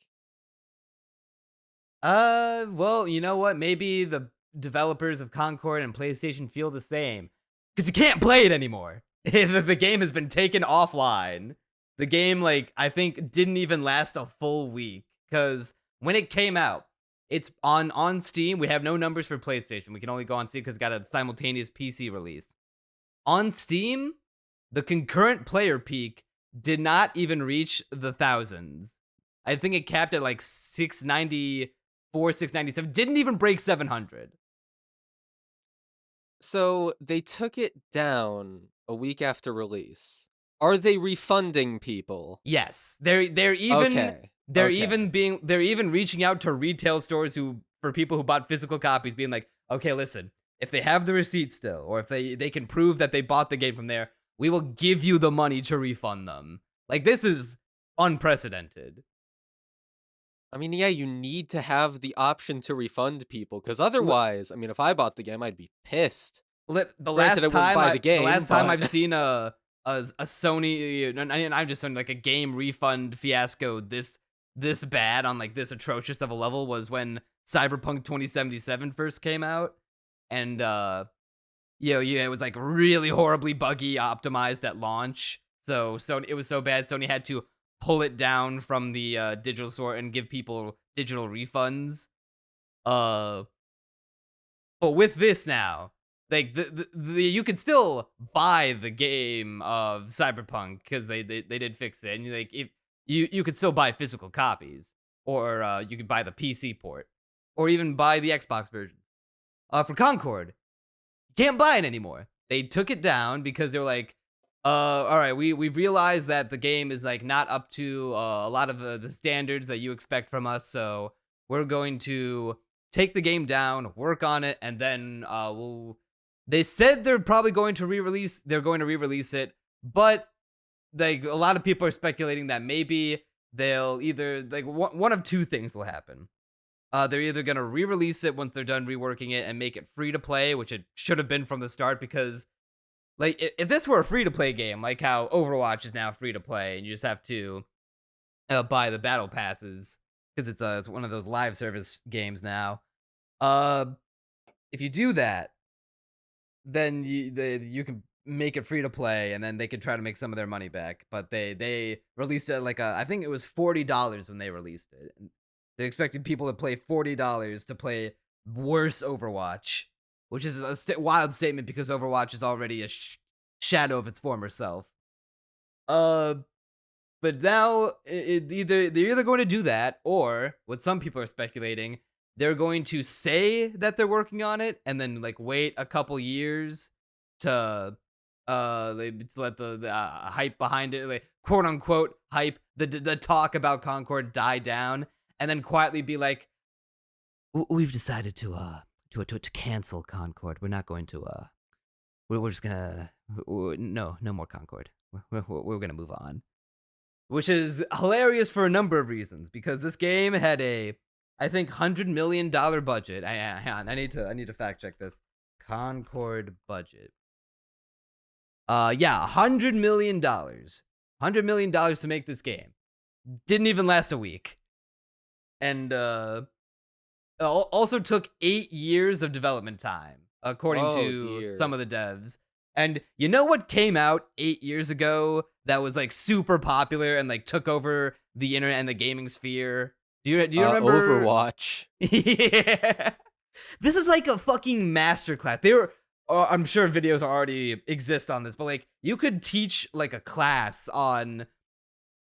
well, you know what? Maybe the developers of Concord and PlayStation feel the same because you can't play it anymore. The game has been taken offline. The game, like, I think didn't even last a full week because when it came out, it's on Steam. We have no numbers for PlayStation. We can only go on Steam because it got a simultaneous PC release. On Steam, the concurrent player peak did not even reach the thousands. I think it capped at like 694, 697. Didn't even break 700. So they took it down a week after release. Are they refunding people? Yes, they're even Okay. they're okay. even reaching out to retail stores for people who bought physical copies, being like, okay, listen, if they have the receipt still, or if they can prove that they bought the game from there, we will give you the money to refund them. Like, this is unprecedented. I mean, yeah, you need to have the option to refund people because otherwise, I mean, if I bought the game, I'd be pissed. The Granted, last I wouldn't time buy the game, the last time but- I've seen a Sony, and I'm just saying, like, a game refund fiasco this bad on like this atrocious of a level was when Cyberpunk 2077 first came out, and it was like really horribly buggy optimized at launch. So it was so bad Sony had to pull it down from the digital store and give people digital refunds. But with this now, like the you can still buy the game of Cyberpunk because they did fix it, and like if you could still buy physical copies, or you could buy the PC port, or even buy the Xbox version. For Concord, you can't buy it anymore. They took it down because they were like, all right, we've realized that the game is like not up to a lot of the standards that you expect from us, so we're going to take the game down, work on it, and then we'll. They said they're probably going to re-release. They're going to re-release it, but like a lot of people are speculating that maybe they'll either like one of two things will happen. They're either gonna re-release it once they're done reworking it and make it free to play, which it should have been from the start, because like if this were a free to play game, like how Overwatch is now free to play, and you just have to buy the battle passes because it's one of those live service games now. If you do that, then you can make it free to play, and then they can try to make some of their money back. But they released it like I think it was $40 when they released it. And they expected people to play $40 to play worse Overwatch, which is a wild statement because Overwatch is already a shadow of its former self. But now they're either going to do that, or what some people are speculating, they're going to say that they're working on it and then like wait a couple years to let the hype behind it, like quote unquote hype, the talk about Concord die down, and then quietly be like, we've decided to cancel Concord. We're not going to we're just gonna no more Concord. We're gonna move on, which is hilarious for a number of reasons, because this game had I think $100 million budget. Hang on, I need to fact check this. Concord budget. Yeah, $100 million. $100 million to make this game. Didn't even last a week. And also took 8 years of development time, according to some of the devs. And you know what came out 8 years ago that was like super popular and like took over the internet and the gaming sphere? Do you remember Overwatch? Yeah. This is like a fucking masterclass. I'm sure videos already exist on this, but like you could teach like a class on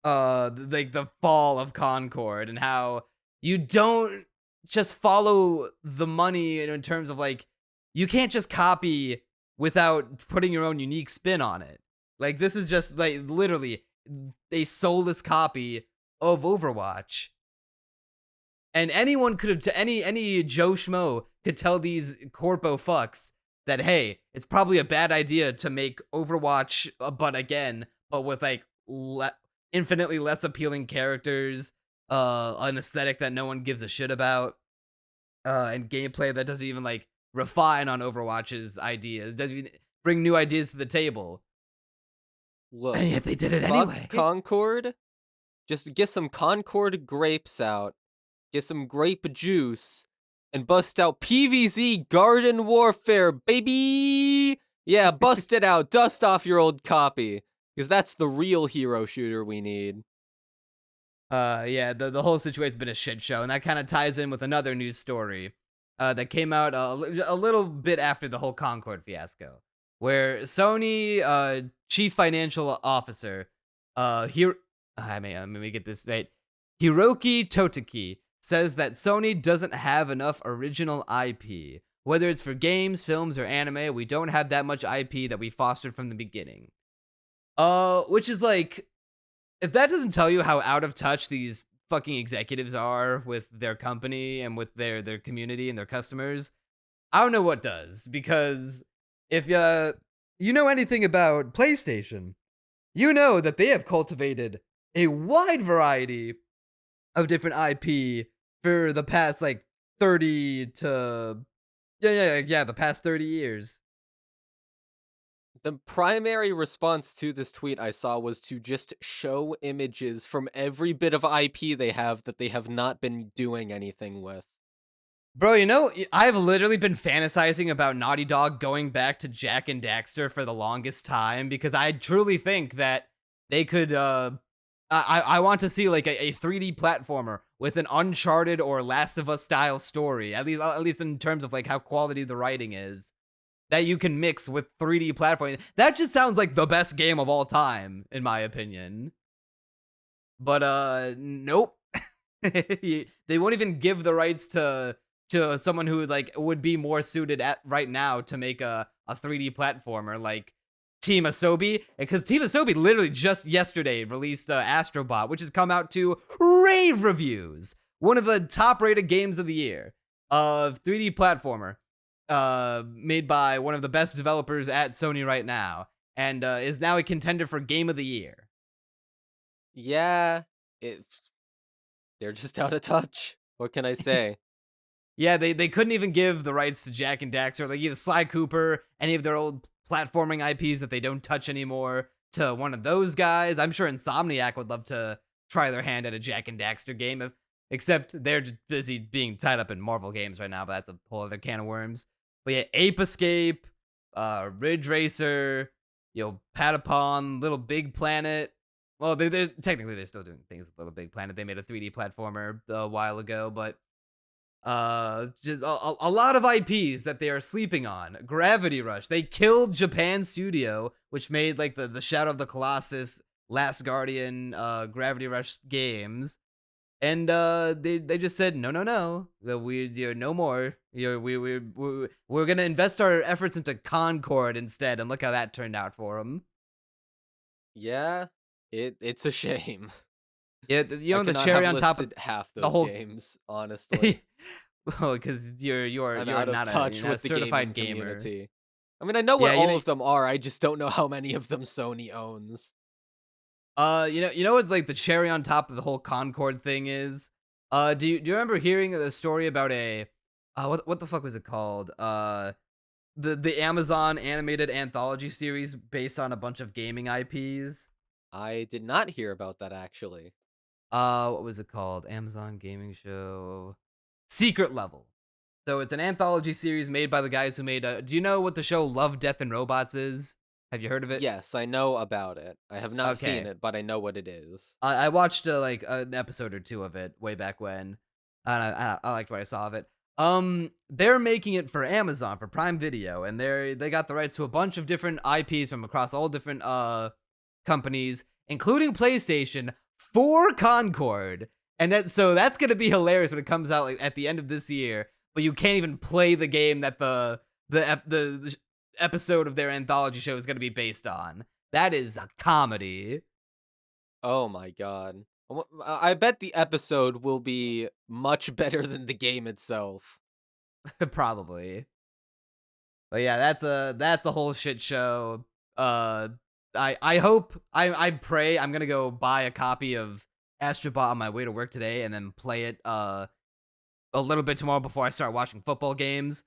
like the fall of Concord and how you don't just follow the money in terms of like you can't just copy without putting your own unique spin on it. Like this is just like literally a soulless copy of Overwatch. And anyone could have any Joe Schmo could tell these corpo fucks that hey, it's probably a bad idea to make Overwatch but with like infinitely less appealing characters, an aesthetic that no one gives a shit about, and gameplay that doesn't even like refine on Overwatch's ideas, doesn't even bring new ideas to the table. Look, And yet they did it fuck anyway. Concord. Just get some Concord grapes out, get some grape juice, and bust out PvZ Garden Warfare, baby! Yeah, bust it out, dust off your old copy, because that's the real hero shooter we need. Yeah, the whole situation's been a shit show, and that kind of ties in with another news story that came out a little bit after the whole Concord fiasco, where Sony chief financial officer here let me get this right. Hiroki Toteki says that Sony doesn't have enough original IP. Whether it's for games, films, or anime, we don't have that much IP that we fostered from the beginning. Which is like, if that doesn't tell you how out of touch these fucking executives are with their company and with their community and their customers, I don't know what does. Because if you know anything about PlayStation, you know that they have cultivated a wide variety of different IP for the past like 30 to the past 30 years. The primary response to this tweet I saw was to just show images from every bit of IP they have that they have not been doing anything with. Bro, you know, I've literally been fantasizing about Naughty Dog going back to Jak and Daxter for the longest time because I truly think that they could I want to see like a 3D platformer with an Uncharted or Last of Us style story, at least in terms of like how quality the writing is, that you can mix with 3D platforming. That just sounds like the best game of all time, in my opinion. But nope. They won't even give the rights to someone who like would be more suited at right now to make a 3D platformer like Team Asobi, because Team Asobi literally just yesterday released Astrobot, which has come out to rave reviews. One of the top-rated games of the year, of 3D platformer, made by one of the best developers at Sony right now, and is now a contender for Game of the Year. Yeah, they're just out of touch. What can I say? Yeah, they couldn't even give the rights to Jak and Daxter, like either Sly Cooper, any of their old platforming IPs that they don't touch anymore, to one of those guys. I'm sure Insomniac would love to try their hand at a Jak and Daxter game, except they're just busy being tied up in Marvel games right now, but that's a whole other can of worms. But yeah, Ape Escape, Ridge Racer, Patapon, Little Big Planet. Well, they're technically they're still doing things with Little Big Planet. They made a 3D platformer a while ago, but just a lot of IPs that they are sleeping on. Gravity Rush. They killed Japan Studio, which made like the Shadow of the Colossus, Last Guardian, Gravity Rush games. And they just said no, that you're no more. We're gonna invest our efforts into Concord instead, and look how that turned out for them. Yeah, it's a shame. Yeah, the cherry on top of half those the whole games, honestly. Well, because you're out of not touch a with the certified gaming gamer. community. I mean, I know what all of them are. I just don't know how many of them Sony owns. You know what, like the cherry on top of the whole Concord thing is? Do you remember hearing the story about a, what the fuck was it called? The Amazon animated anthology series based on a bunch of gaming IPs. I did not hear about that actually. What was it called? Amazon gaming show, Secret Level. So it's an anthology series made by the guys who made. Do you know what the show Love, Death, and Robots is? Have you heard of it? Yes, I know about it. I have not seen it, but I know what it is. I watched like an episode or two of it way back when, and I liked what I saw of it. They're making it for Amazon, for Prime Video, and they got the rights to a bunch of different IPs from across all different companies, including PlayStation, for Concord. And that's gonna be hilarious when it comes out like at the end of this year. But you can't even play the game that the episode of their anthology show is gonna be based on. That is a comedy. Oh my god. I bet the episode will be much better than the game itself. Probably. But yeah, that's a whole shit show. I hope I pray I'm gonna go buy a copy of Astrobot on my way to work today and then play it a little bit tomorrow before I start watching football games.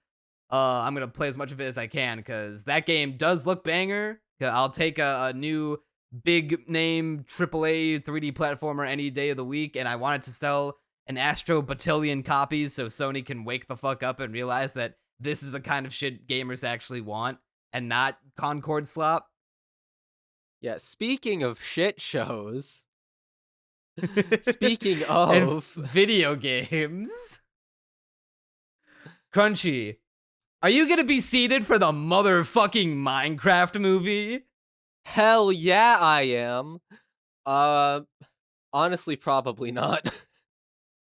I'm gonna play as much of it as I can because that game does look banger. I'll take a new big name AAA 3D platformer any day of the week, and I wanted to sell an Astro Batillion copies so Sony can wake the fuck up and realize that this is the kind of shit gamers actually want and not Concord slop. Yeah, speaking of shit shows, speaking And of video games, Crunchy, are you gonna be seated for the motherfucking Minecraft movie? hell yeah, I am. Honestly, probably not.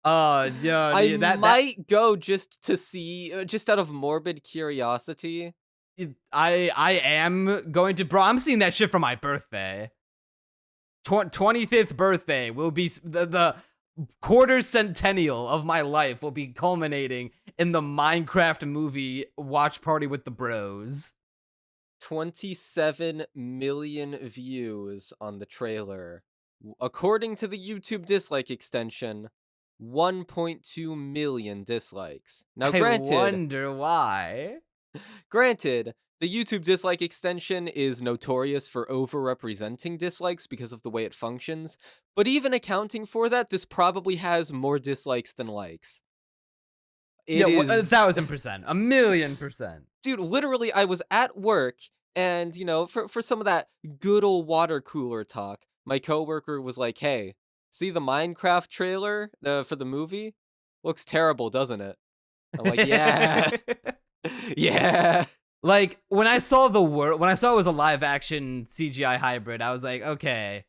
Yeah, I that might go just to see, just out of morbid curiosity. I am going to, bro. I'm seeing that shit for my birthday. 25th birthday will be the quarter centennial of my life will be culminating in the Minecraft movie watch party with the bros. 27 million views on the trailer. According to the YouTube dislike extension, 1.2 million dislikes. Now, I wonder why. Granted, the YouTube dislike extension is notorious for overrepresenting dislikes because of the way it functions, but even accounting for that, this probably has more dislikes than likes. Yeah, 1,000%, 1,000,000%. Dude, literally, I was at work, and, you know, for some of that good old water cooler talk, my coworker was like, hey, see the Minecraft trailer for the movie? Looks terrible, doesn't it? I'm like, yeah. Yeah. Like, when I saw it was a live action CGI hybrid, I was like, okay.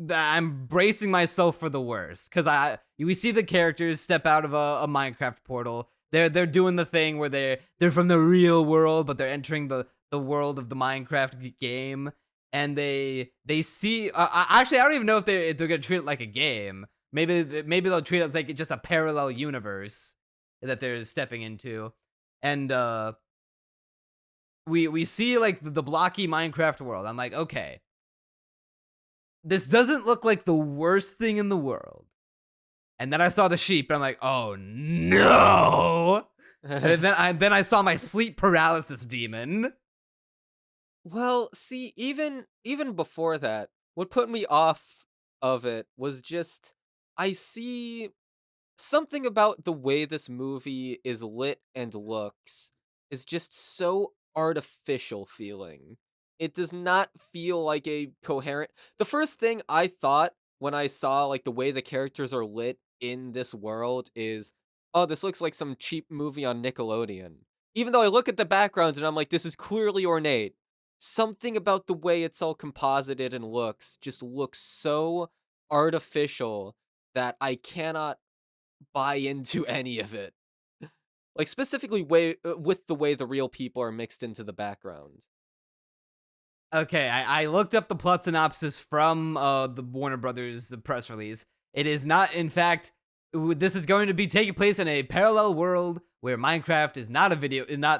I'm bracing myself for the worst. Because we see the characters step out of a Minecraft portal. They're doing the thing where they're from the real world, but they're entering the world of the Minecraft game. And they see actually, I don't even know if they're gonna treat it like a game. Maybe they'll treat it as like just a parallel universe that they're stepping into. And we see like the blocky Minecraft world. I'm like, okay, this doesn't look like the worst thing in the world. And then I saw the sheep, and I'm like, oh no. And then I saw my sleep paralysis demon. Well, see, even before that, what put me off of it was just I see something about the way this movie is lit and looks is just so artificial feeling. It does not feel like a coherent. The first thing I thought when I saw like the way the characters are lit in this world is, oh, this looks like some cheap movie on Nickelodeon. Even though I look at the background and I'm like, this is clearly ornate. Something about the way it's all composited and looks just looks so artificial that I cannot buy into any of it. Like specifically with the way the real people are mixed into the background. Okay, I looked up the plot synopsis from the Warner Brothers press release. It is not, in fact, this is going to be taking place in a parallel world where Minecraft is not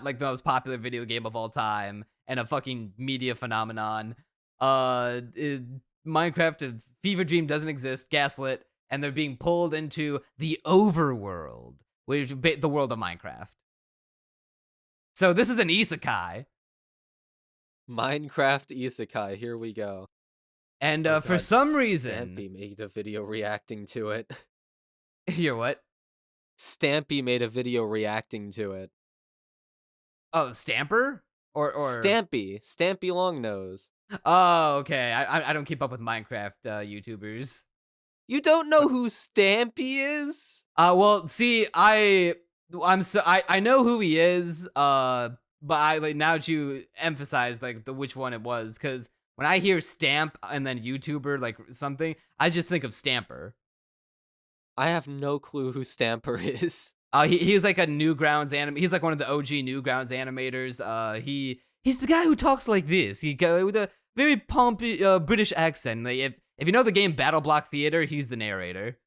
like the most popular video game of all time and a fucking media phenomenon. Minecraft, a fever dream doesn't exist, gaslit, and they're being pulled into the overworld, which is the world of Minecraft. So this is an isekai. Minecraft isekai, here we go. And Oh for God, some reason, Stampy made a video reacting to it. you're what? Stampy made a video reacting to it. Oh, Stamper or Stampy Longnose. Oh, okay. I don't keep up with Minecraft YouTubers. You don't know who Stampy is? Well, see, I know who he is. But I like now that you emphasize like the which one it was, because when I hear Stamp and then YouTuber like something, I just think of Stamper. I have no clue who Stamper is. He's like a Newgrounds anime. He's like one of the OG Newgrounds animators. He's the guy who talks like this. He go with a very pompous British accent. Like, if you know the game Battle Block Theater, he's the narrator.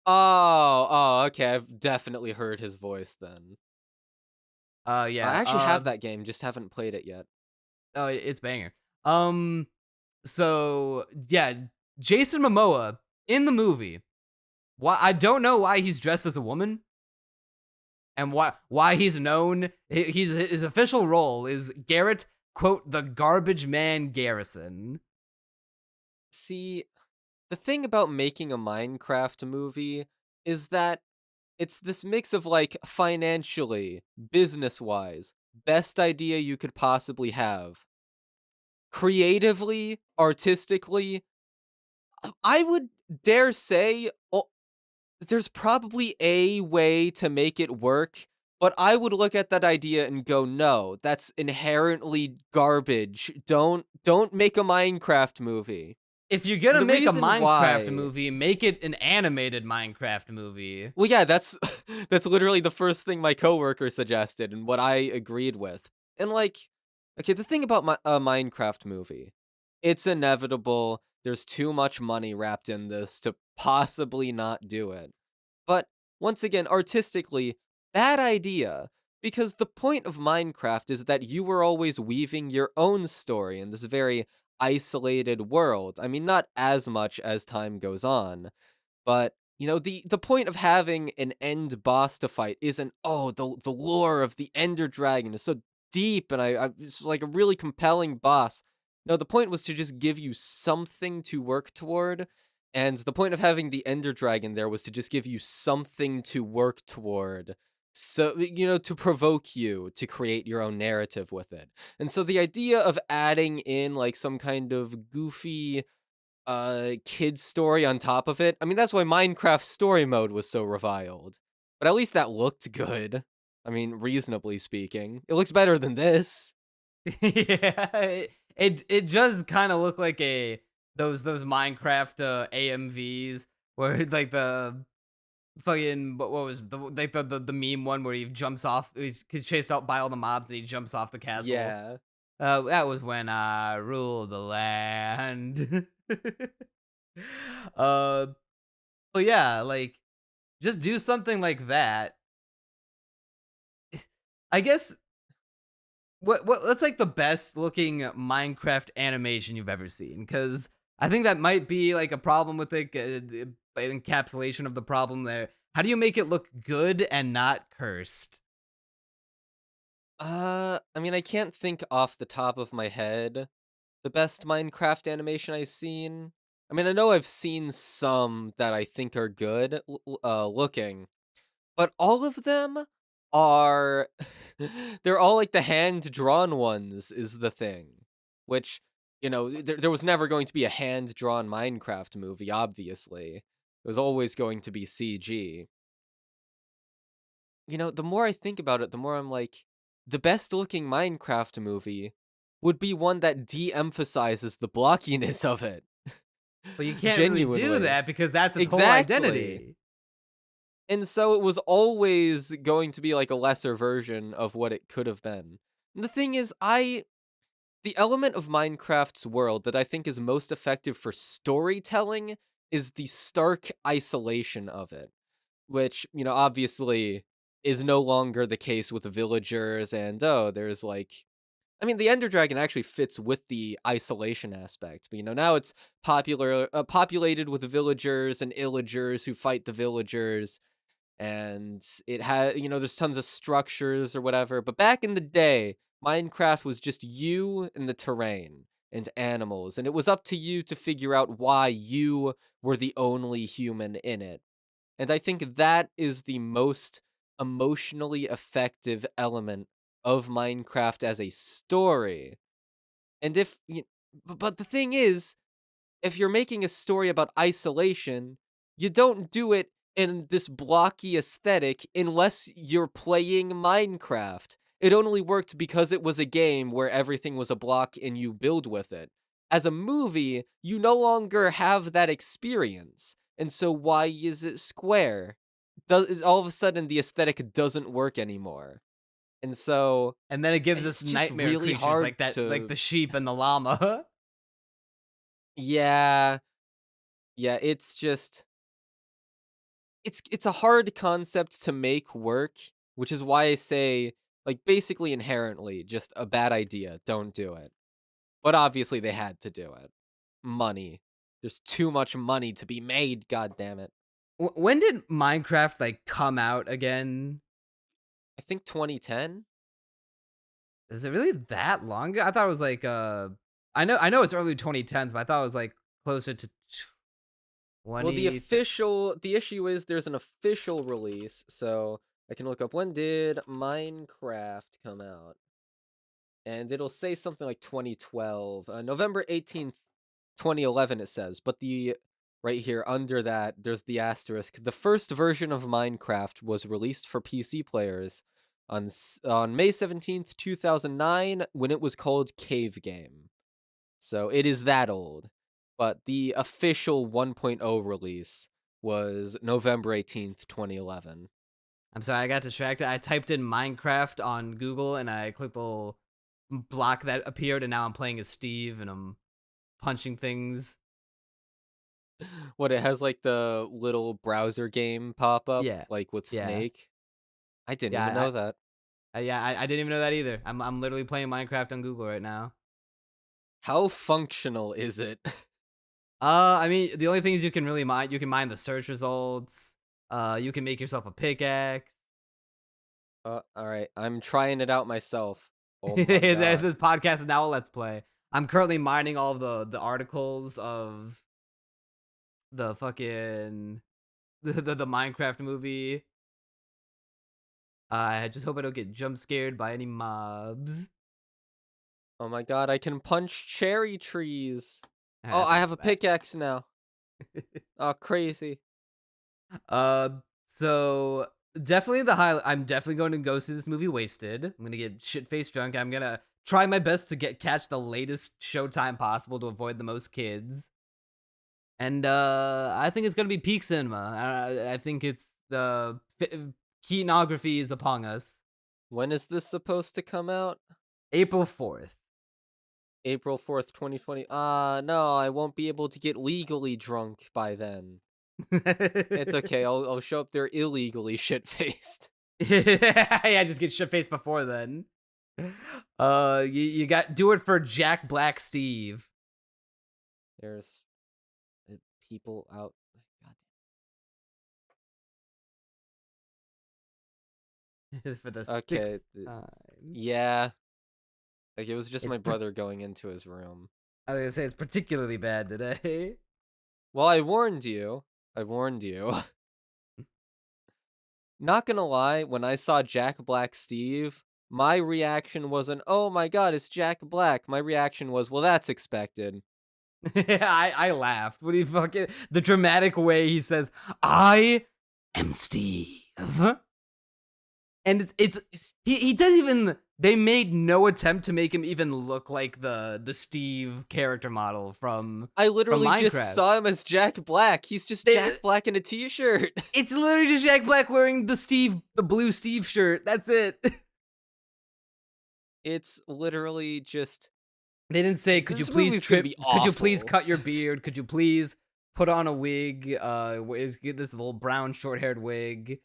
Okay. I've definitely heard his voice then. Yeah. I actually have that game, just haven't played it yet. Oh, it's banger. So yeah, Jason Momoa in the movie. Why I don't know why he's dressed as a woman, and why he's known. His official role is Garrett, quote, the garbage man Garrison. See, the thing about making a Minecraft movie is that it's this mix of like financially, business wise, best idea you could possibly have. Creatively, artistically, I would dare say there's probably a way to make it work, but I would look at that idea and go, "No, that's inherently garbage. Don't make a Minecraft movie." If you're gonna The make a reason Minecraft why movie, make it an animated Minecraft movie. Well, yeah, that's that's literally the first thing my coworker suggested and what I agreed with. And like, okay, the thing about a Minecraft movie, it's inevitable. There's too much money wrapped in this to possibly not do it. But once again, artistically, bad idea. Because the point of Minecraft is that you were always weaving your own story in this very isolated world. I mean, not as much as time goes on, but the point of having an end boss to fight isn't, oh, the lore of the Ender Dragon is so deep and it's like a really compelling boss. No, the point was to just give you something to work toward, and the point of having the Ender Dragon there was to just give you something to work toward. So, to provoke you to create your own narrative with it. And so the idea of adding in like some kind of goofy kid story on top of it. I mean, that's why Minecraft story mode was so reviled. But at least that looked good. I mean, reasonably speaking. It looks better than this. Yeah, it just kind of looked like those Minecraft AMVs where like the fucking what was the like the meme one where he jumps off, he's chased out by all the mobs and he jumps off the castle. Yeah. That was when I ruled the land. uh, but yeah, like just do something like that. I guess what's like the best looking Minecraft animation you've ever seen? Because I think that might be like a problem with it. The encapsulation of the problem there. How do you make it look good and not cursed? I mean, I can't think off the top of my head the best Minecraft animation I've seen. I mean, I know I've seen some that I think are good looking, but all of them are they're all like the hand-drawn ones is the thing. Which, there was never going to be a hand-drawn Minecraft movie, obviously. It was always going to be CG. The more I think about it, the more I'm like, the best looking Minecraft movie would be one that de-emphasizes the blockiness of it. But you can't really do Genuinely. that because that's its whole Exactly. identity. And so it was always going to be like a lesser version of what it could have been. And the thing is, the element of Minecraft's world that I think is most effective for storytelling is the stark isolation of it, which, obviously is no longer the case with the villagers and, there's like, I mean, the Ender Dragon actually fits with the isolation aspect, but now it's populated with villagers and illagers who fight the villagers, and it has, there's tons of structures or whatever. But back in the day, Minecraft was just you and the terrain and animals, and it was up to you to figure out why you were the only human in it. And I think that is the most emotionally effective element of Minecraft as a story. And but the thing is, if you're making a story about isolation, you don't do it in this blocky aesthetic unless you're playing Minecraft. It only worked because it was a game where everything was a block and you build with it. As a movie, you no longer have that experience. And so why is it square? All of a sudden the aesthetic doesn't work anymore. And so And then it gives it's us just nightmare really creatures hard like that, to like the sheep and the llama. yeah, yeah, it's just it's a hard concept to make work, which is why I say like basically inherently just a bad idea. Don't do it. But obviously they had to do it. Money. There's too much money to be made, god damn it. When did Minecraft like come out again? I think 2010? Is it really that long ago? I thought it was like I know it's early 2010s, but I thought it was like closer to 20. Well, the issue is there's an official release, so I can look up when did Minecraft come out. And it'll say something like 2012. November 18th, 2011 it says, but the right here under that there's the asterisk. The first version of Minecraft was released for PC players on May 17th, 2009 when it was called Cave Game. So it is that old. But the official 1.0 release was November 18th, 2011. I'm sorry, I got distracted. I typed in Minecraft on Google and I clicked the little block that appeared, and now I'm playing as Steve and I'm punching things. What, it has like the little browser game pop up, Yeah, like with yeah, Snake? I didn't yeah. even know that. I didn't even know that either. I'm literally playing Minecraft on Google right now. How functional is it? I mean, the only things you can really mine, you can mine the search results. You can make yourself a pickaxe. All right, I'm trying it out myself. Oh my This god. podcast is now a let's play. I'm currently mining all of the articles of the fucking the Minecraft movie. I just hope I don't get jump scared by any mobs. Oh my god, I can punch cherry trees. Oh, That's I not have so a bad. pickaxe now. Oh, crazy. Uh, so definitely the highlight. I'm definitely going to go see this movie Wasted. I'm gonna get shit faced drunk. I'm gonna try my best to catch the latest showtime possible to avoid the most kids. And I think it's gonna be peak cinema. I think it's the Kenography is upon us. When is this supposed to come out? April 4th. April 4th, 2020. No, I won't be able to get legally drunk by then. It's okay, I'll show up there illegally shit-faced. Yeah, just get shit faced before then. You got do it for Jack Black Steve. There's people out. God. For the Okay. sixth time. Yeah. Like, it was just It's my brother going into his room. I was gonna say it's particularly bad today. Well, I warned you. Not gonna lie, when I saw Jack Black Steve, my reaction wasn't, oh my god, it's Jack Black. My reaction was, well, that's expected. I laughed. What do you fucking the dramatic way he says, "I am Steve," and he doesn't even. They made no attempt to make him even look like the Steve character model from. I literally from just Minecraft. saw him as Jack Black. He's just Jack Black in a t-shirt. It's literally just Jack Black wearing the blue Steve shirt. That's it. It's literally just. They didn't say, "Could you This please movie's gonna trim? be Could you please awful." cut your beard? Could you please put on a wig? Get this little brown short-haired wig.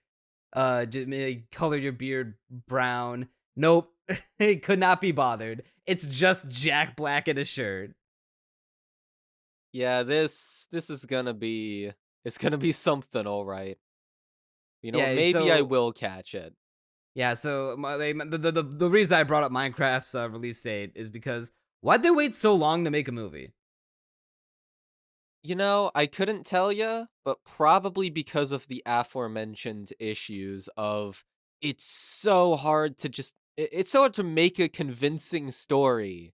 Just color your beard brown." Nope, it could not be bothered. It's just Jack Black in a shirt. Yeah, this is gonna be. It's gonna be something, all right. You know, Yeah, maybe I so will catch it. yeah, so the reason I brought up Minecraft's release date is because why'd they wait so long to make a movie? You know, I couldn't tell you, but probably because of the aforementioned issues of it's so hard to just it's so hard to make a convincing story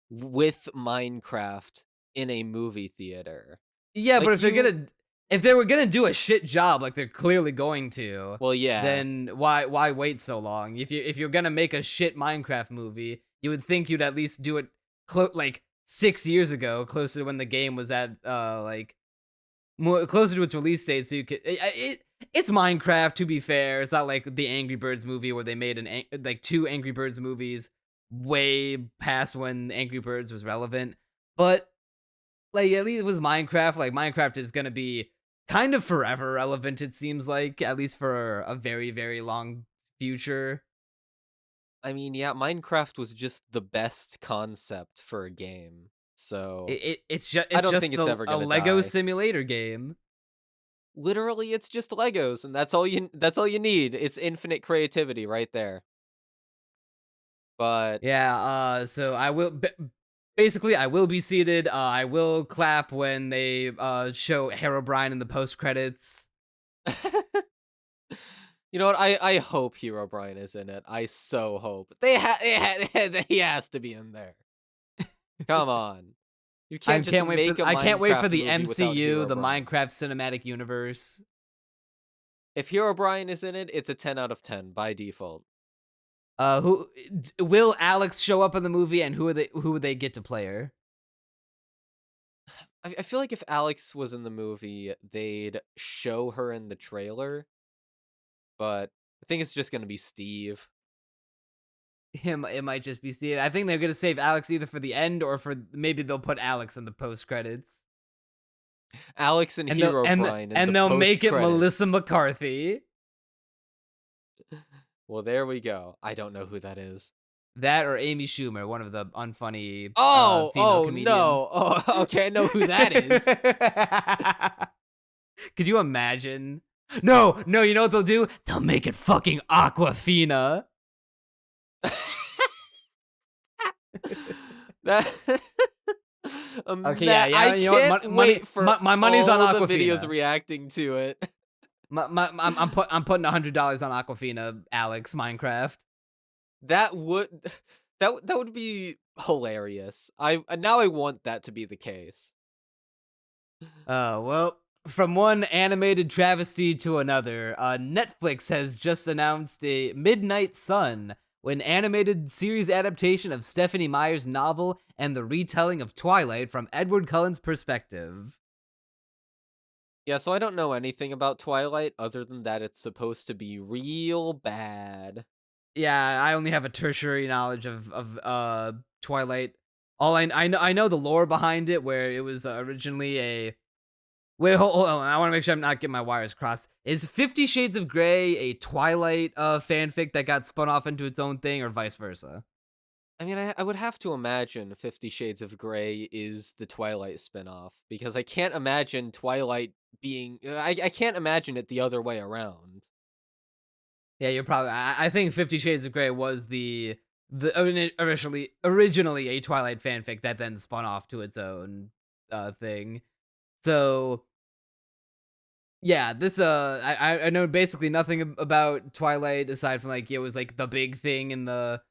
with Minecraft in a movie theater. Yeah, but Like if they're gonna if they were gonna do a shit job like they're clearly going to, Well, yeah. then why wait so long? If you're gonna make a shit Minecraft movie, you would think you'd at least do it like 6 years ago, closer to when the game was at like more closer to its release date, so you could. It's Minecraft. To be fair, it's not like the Angry Birds movie where they made like 2 Angry Birds movies way past when Angry Birds was relevant. But like at least with Minecraft, like Minecraft is gonna be kind of forever relevant. It seems like, at least for a very very long future. I mean, yeah, Minecraft was just the best concept for a game. So It's just I don't think it's ever a gonna Lego die. simulator game. Literally, it's just Legos, and that's all you need. It's infinite creativity right there. But Yeah, so I will basically I will be seated. I will clap when they show Herobrine in the post credits. you know what? I hope Herobrine is in it. I so hope he has to be in there. Come on, you I can't just can't wait make for a I can't wait for Minecraft the movie without MCU, the Herobrine. Minecraft Cinematic Universe. If Herobrine is in it, it's a 10 out of 10 by default. Who will Alex show up in the movie, and who would they get to play her? I feel like if Alex was in the movie, they'd show her in the trailer. But I think it's just gonna be Steve. It might just be Steve. I think they're gonna save Alex either for the end, or for maybe they'll put Alex in the post credits. Alex and And Herobrine in the they'll make it post-credits. Melissa McCarthy. Well, there we go. I don't know who that is. That or Amy Schumer, one of the unfunny Oh, female comedians. no. Oh, okay, I know who that is. Could you imagine? No, you know what they'll do? They'll make it fucking Aquafina. That. Okay, yeah, I you know what? can't wait for my money's on all the Aquafina. videos reacting to it. I'm putting $100 on Aquafina, Alex, Minecraft. That would be hilarious. Now I want that to be the case. Well, from one animated travesty to another, Netflix has just announced a Midnight Sun, an animated series adaptation of Stephanie Meyer's novel and the retelling of Twilight from Edward Cullen's perspective. Yeah, so I don't know anything about Twilight other than that it's supposed to be real bad. Yeah, I only have a tertiary knowledge of Twilight. All I know the lore behind it, where it was originally a. Wait, hold on. I want to make sure I'm not getting my wires crossed. Is 50 Shades of Grey a Twilight fanfic that got spun off into its own thing, or vice versa? I mean, I would have to imagine 50 Shades of Grey is the Twilight spinoff, because I can't imagine Twilight being... I can't imagine it the other way around. Yeah, you're probably... I think 50 Shades of Grey was the originally a Twilight fanfic that then spun off to its own thing. So... Yeah, this I know basically nothing about Twilight aside from like it was like the big thing in the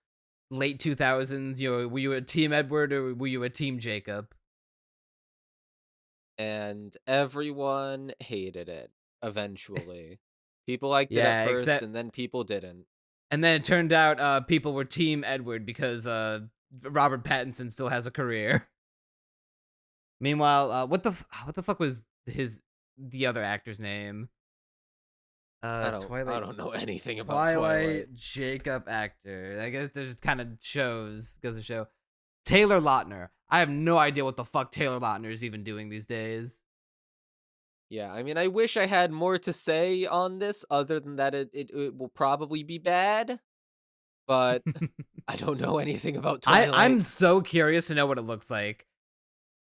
late 2000s. You know, were you a Team Edward or were you a Team Jacob? And everyone hated it eventually. People liked it Yeah, at first, except- and then people didn't. And then it turned out people were Team Edward because Robert Pattinson still has a career. Meanwhile, what the fuck was the other actor's name? I don't know anything about Twilight. Jacob actor. I guess there's just kind of goes to show. Taylor Lautner. I have no idea what the fuck Taylor Lautner is even doing these days. Yeah, I mean, I wish I had more to say on this other than that it will probably be bad. But I don't know anything about Twilight. I'm so curious to know what it looks like.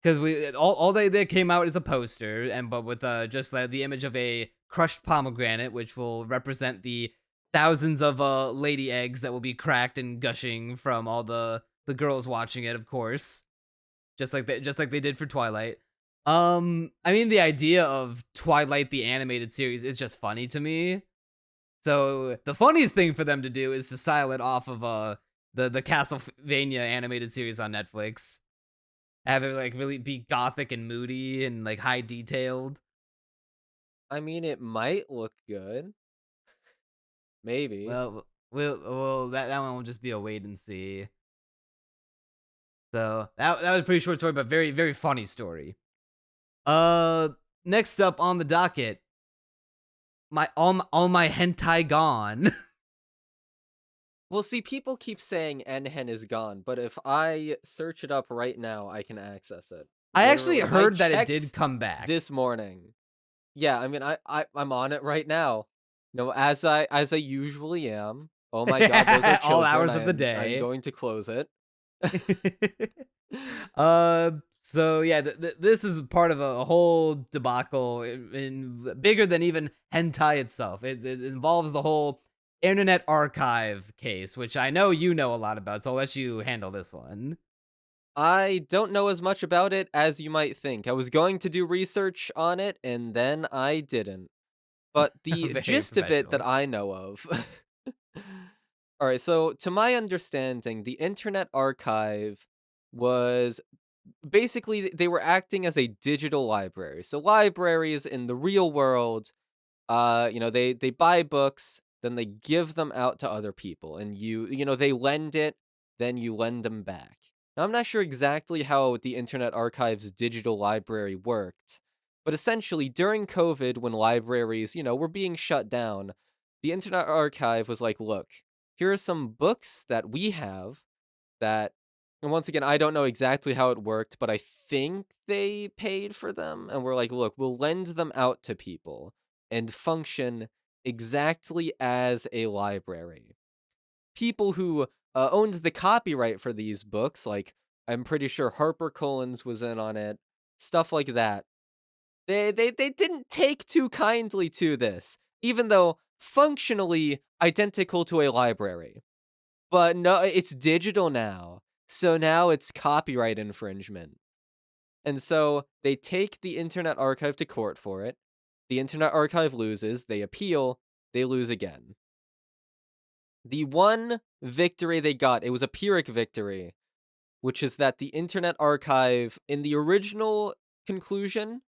Because all they came out is a poster, but with just the image of a crushed pomegranate, which will represent the thousands of lady eggs that will be cracked and gushing from all the girls watching it, of course, just like they did for Twilight. I mean, the idea of Twilight the animated series is just funny to me. So the funniest thing for them to do is to style it off of the Castlevania animated series on Netflix. Have it like really be gothic and moody and like high detailed. I mean, it might look good. Maybe. Well, that one will just be a wait and see. So that was a pretty short story, but very very funny story. Uh, Next up on the docket, all my hentai gone. Well, see, people keep saying nhen is gone, but if I search it up right now, I can access it. I actually Literally, I heard that it checked did come back. this morning. Yeah, I mean, I'm on it right now. As I usually am. Oh my god, those are All children. hours of the I'm day. going to close it. So yeah, this is part of a whole debacle bigger than even hentai itself. It involves the whole Internet Archive case, which I know you know a lot about, so I'll let you handle this one. I don't know as much about it as you might think. I was going to do research on it, and then I didn't. But the Very gist of it that professional. I know of. Alright, so to my understanding, the Internet Archive was basically they were acting as a digital library. So libraries in the real world, they buy books, then they give them out to other people, and they lend it, then you lend them back. Now, I'm not sure exactly how the Internet Archive's digital library worked, but essentially during COVID, when libraries, were being shut down, the Internet Archive was like, look, here are some books that we have that, and once again, I don't know exactly how it worked, but I think they paid for them, and we're like, look, we'll lend them out to people and function exactly as a library. People who owned the copyright for these books, like I'm pretty sure HarperCollins was in on it, stuff like that. They didn't take too kindly to this, even though functionally identical to a library. But no, it's digital now. So now it's copyright infringement. And so they take the Internet Archive to court for it. The Internet Archive loses, they appeal, they lose again. The one victory they got, it was a Pyrrhic victory, which is that the Internet Archive, in the original conclusion,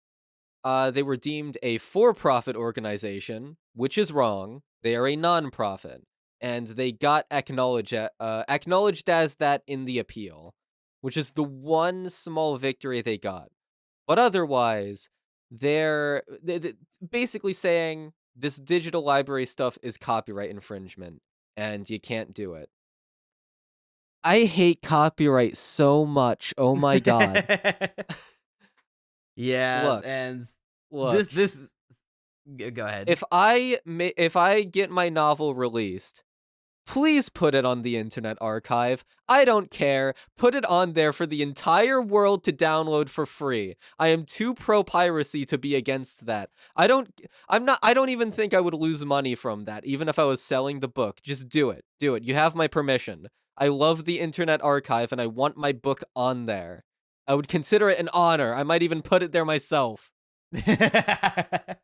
they were deemed a for-profit organization, which is wrong. They are a non-profit, and they got acknowledged as that in the appeal, which is the one small victory they got. But otherwise, they're basically saying this digital library stuff is copyright infringement, and you can't do it. I hate copyright so much. Oh my god. Yeah, Look, and look. this is go ahead. If I get my novel released, please put it on the Internet Archive. I don't care. Put it on there for the entire world to download for free. I am too pro piracy to be against that. I don't even think I would lose money from that, even if I was selling the book. Just do it. Do it. You have my permission. I love the Internet Archive and I want my book on there. I would consider it an honor. I might even put it there myself. Yeah,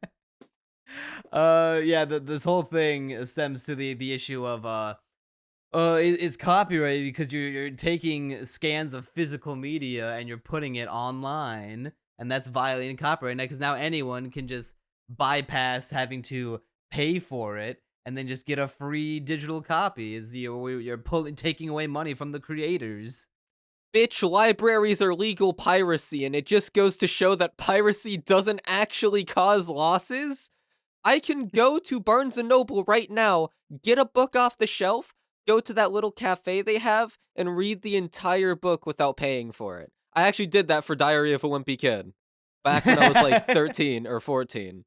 this whole thing stems to the issue of it's copyrighted because you're taking scans of physical media and you're putting it online, and that's violating copyright. Because now anyone can just bypass having to pay for it and then just get a free digital copy. You're taking away money from the creators. Bitch, libraries are legal piracy, and it just goes to show that piracy doesn't actually cause losses. I can go to Barnes & Noble right now, get a book off the shelf, go to that little cafe they have, and read the entire book without paying for it. I actually did that for Diary of a Wimpy Kid, back when I was like 13 or 14.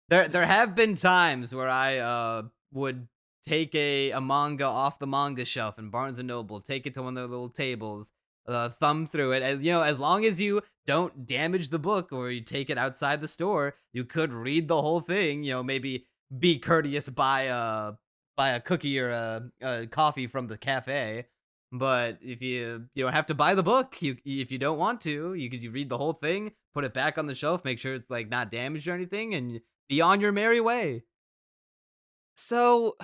There have been times where I would take a manga off the manga shelf in Barnes and Noble, take it to one of their little tables, thumb through it. As long as you don't damage the book or you take it outside the store, you could read the whole thing. Maybe be courteous, buy a cookie or a coffee from the cafe. But if you don't have to buy the book, if you don't want to, you read the whole thing, put it back on the shelf, make sure it's like not damaged or anything, and be on your merry way. So,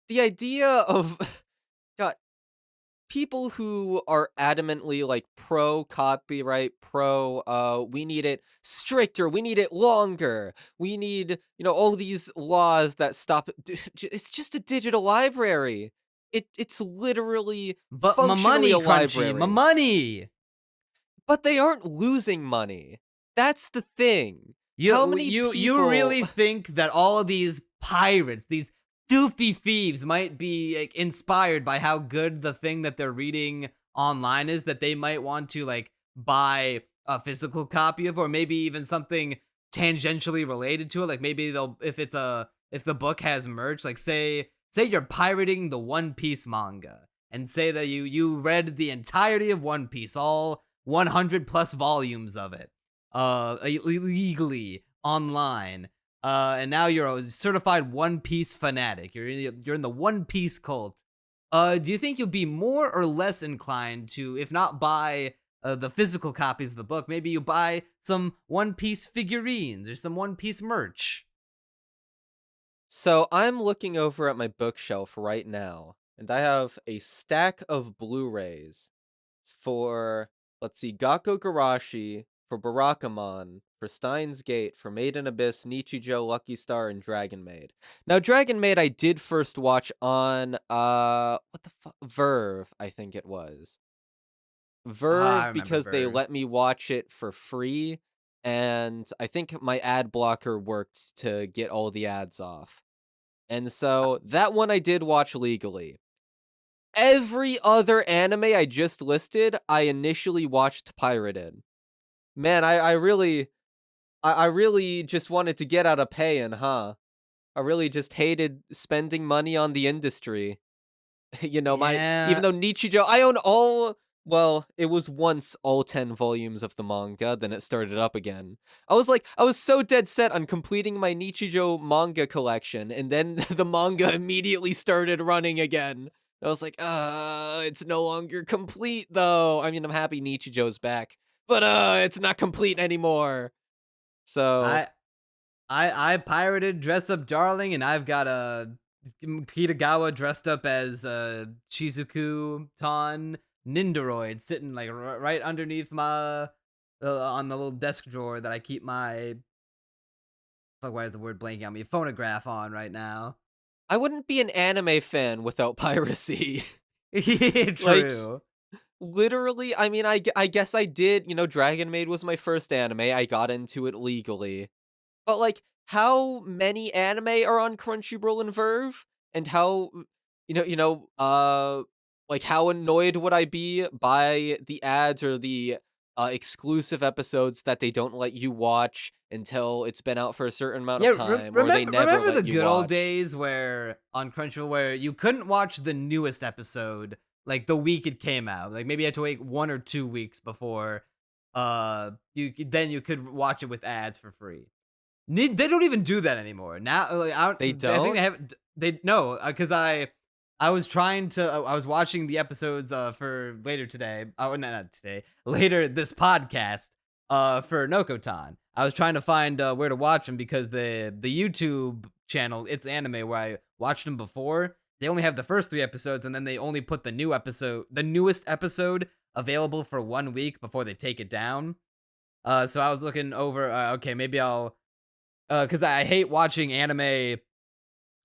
the idea of... God, people who are adamantly like pro copyright, pro we need it stricter, we need it longer, we need, all these laws that stop it's just a digital library. It's literally But my functionally money, a Crunchy, my library. money. But they aren't losing money. That's the thing. How many You people really think that all of these pirates, these doofy thieves, might be like inspired by how good the thing that they're reading online is, that they might want to like buy a physical copy of, or maybe even something tangentially related to it? Like maybe they'll, if the book has merch, like say you're pirating the One Piece manga, and say that you read the entirety of One Piece, all 100 plus volumes of it, illegally online, and now you're a certified One Piece fanatic. You're in the One Piece cult. Do you think you'll be more or less inclined to, if not buy the physical copies of the book, maybe you buy some One Piece figurines or some One Piece merch? So I'm looking over at my bookshelf right now, and I have a stack of Blu-rays for, let's see, Gakko Garashi, for Barakamon, for Steins Gate, for Made in Abyss, Nichijou, Lucky Star, and Dragon Maid. Now, Dragon Maid I did first watch on, what the fuck? Verve, I think it was. I Verve, remember because they Verve. let me watch it for free, and I think my ad blocker worked to get all the ads off. And so that one I did watch legally. Every other anime I just listed, I initially watched pirated. Man, I really just wanted to get out of paying, huh? I really just hated spending money on the industry. Even Yeah. though Nichijou, I own it was once all 10 volumes of the manga, then it started up again. I was so dead set on completing my Nichijou manga collection, and then the manga immediately started running again. I was like, it's no longer complete though. I mean, I'm happy Nichijou's back, but it's not complete anymore. So, I pirated Dress Up Darling, and I've got a Kitagawa dressed up as Shizuku Tan Nindoroid sitting like right underneath my on the little desk drawer that I keep my, fuck, why is the word blanking on me, phonograph on right now. I wouldn't be an anime fan without piracy. Like, True. literally, I mean, I guess I did, Dragon Maid was my first anime. I got into it legally. But, like, how many anime are on Crunchyroll and Verve? And how, like, how annoyed would I be by the ads or the exclusive episodes that they don't let you watch until it's been out for a certain amount Yeah, of time, or they never remember the let you good old watch. days where on Crunchyroll where you couldn't watch the newest episode like the week it came out. Like maybe you had to wait 1 or 2 weeks before you could watch it with ads for free. They don't even do that anymore. Now like, They I think don't? they have they no, cuz I was trying to I was watching the episodes for later today. Oh, no, not today. Later this podcast for Nokotan. I was trying to find where to watch them because the YouTube channel, It's Anime, where I watched them before, they only have the first 3 episodes, and then they only put the newest episode available for 1 week before they take it down. So I was looking over. Okay, maybe I'll because I hate watching anime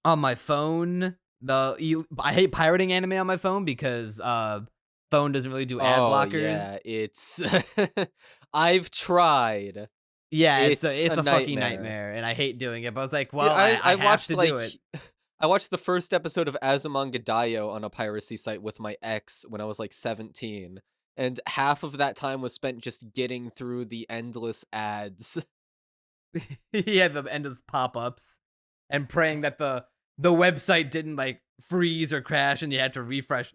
on my phone. I hate pirating anime on my phone because phone doesn't really do ad Oh, blockers. yeah, it's I've tried. Yeah, it's It's a a fucking nightmare. nightmare, and I hate doing it. But I was like, Dude, well, I have watched, to like, do it. I watched the first episode of Azumanga Daioh on a piracy site with my ex when I was, like, 17, and half of that time was spent just getting through the endless ads. He had the endless pop-ups and praying that the website didn't like freeze or crash, and you had to refresh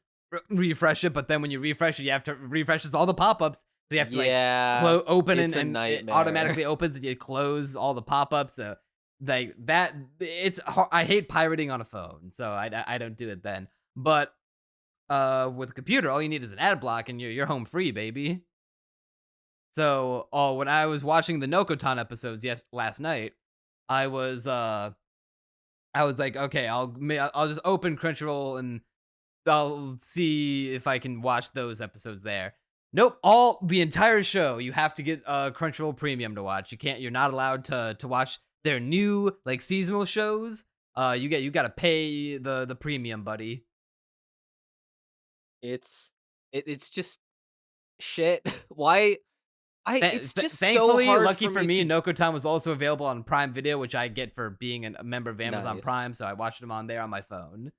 it. But then when you refresh it, you have to refresh all the pop-ups. So you have to Yeah, open it's a and it nightmare. automatically opens, and you close all the pop-ups. So like that, I hate pirating on a phone, so I don't do it then. But with a computer, all you need is an ad block, and you're home free, baby. So, when I was watching the Nokotan episodes last night, I was like, okay, I'll just open Crunchyroll and I'll see if I can watch those episodes there. Nope, the entire show you have to get Crunchyroll Premium to watch. You're not allowed to watch their new like seasonal shows. You got to pay the premium, buddy. It's just shit. Why? It's just Thankfully, so hard lucky for me, to... Nokotan was also available on Prime Video, which I get for being a member of Amazon Nice. Prime, so I watched them on there on my phone.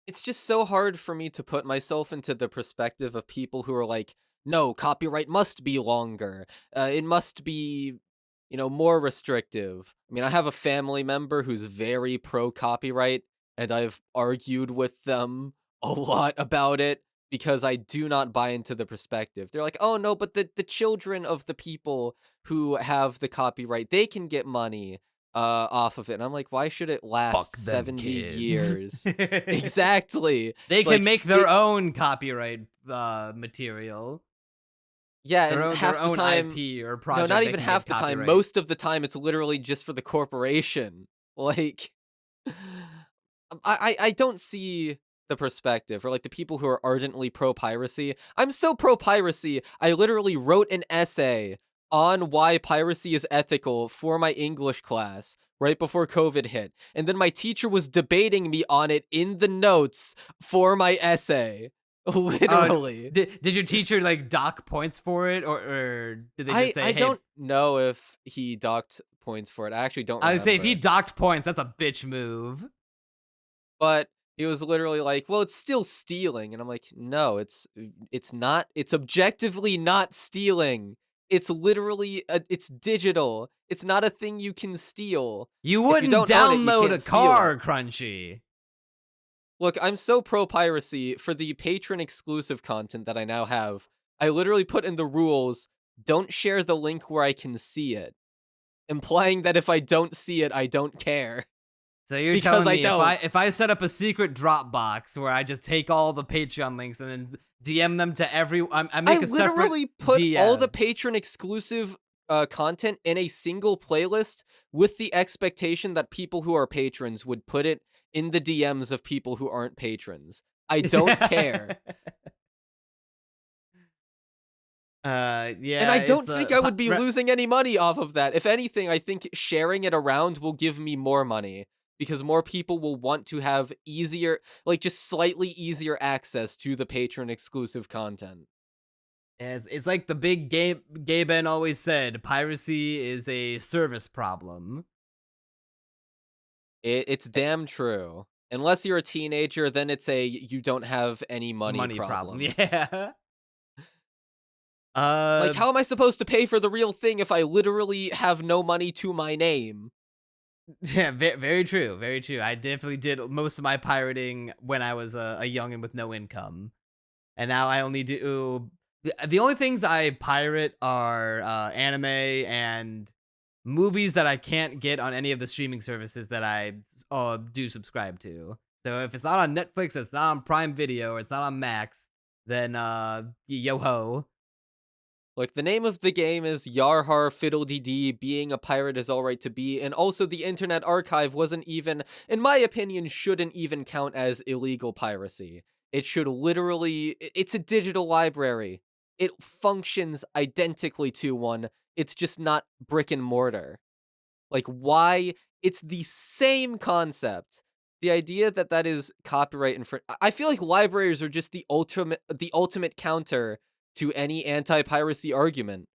It's just so hard for me to put myself into the perspective of people who are like, no, copyright must be longer. It must be, more restrictive. I mean, I have a family member who's very pro copyright, and I've argued with them a lot about it because I do not buy into the perspective. They're like, oh no, but the children of the people who have the copyright, they can get money off of it. And I'm like, why should it last Fuck them 70 kids. years? Exactly. They It's can like, make their own copyright material. yeah, Their and own, half their the own time, IP or no, project. not they even can half get the time. copyright. Most of the time, it's literally just for the corporation. Like, I don't see the perspective, or like the people who are ardently pro piracy. I'm so pro piracy. I literally wrote an essay on why piracy is ethical for my English class right before COVID hit, and then my teacher was debating me on it in the notes for my essay. Literally. Did your teacher like dock points for it, or did they just say, I hey, don't know if he docked points for it. I actually don't I remember. would say if he docked points, that's a bitch move. But he was literally like, well, it's still stealing. And I'm like, no, it's not. It's objectively not stealing. It's literally, it's digital. It's not a thing you can steal. You If wouldn't don't own it, you download a can't steal car, it. Crunchy. Look, I'm so pro piracy for the patron exclusive content that I now have. I literally put in the rules, don't share the link where I can see it, implying that if I don't see it, I don't care. So you're Because telling me I don't. if I set up a secret Dropbox where I just take all the Patreon links and then DM them to everyone, I make I a separate literally put DM. all the patron exclusive content in a single playlist with the expectation that people who are patrons would put it in the DMs of people who aren't patrons. I don't care. Yeah, And I don't think I would be losing any money off of that. If anything, I think sharing it around will give me more money because more people will want to have easier, like just slightly easier access to the patron exclusive content. It's like the big Gay Ben always said, piracy is a service problem. It's damn true. Unless you're a teenager, then it's a you don't have any money problem. Yeah. Like, how am I supposed to pay for the real thing if I literally have no money to my name? Yeah, very true, very true. I definitely did most of my pirating when I was a youngin' with no income, and now I only do the only things I pirate are anime and movies that I can't get on any of the streaming services that I do subscribe to. So if it's not on Netflix, it's not on Prime Video, or it's not on Max, then yo ho. Like, the name of the game is Yarhar Fiddle-Dee-Dee, being a pirate is alright to be, and also the Internet Archive wasn't even, in my opinion, shouldn't even count as illegal piracy. It should literally, it's a digital library. It functions identically to one, it's just not brick and mortar. Like, why? It's the same concept. The idea that that is copyright infringement. I feel like libraries are just the ultimate counter to any anti-piracy argument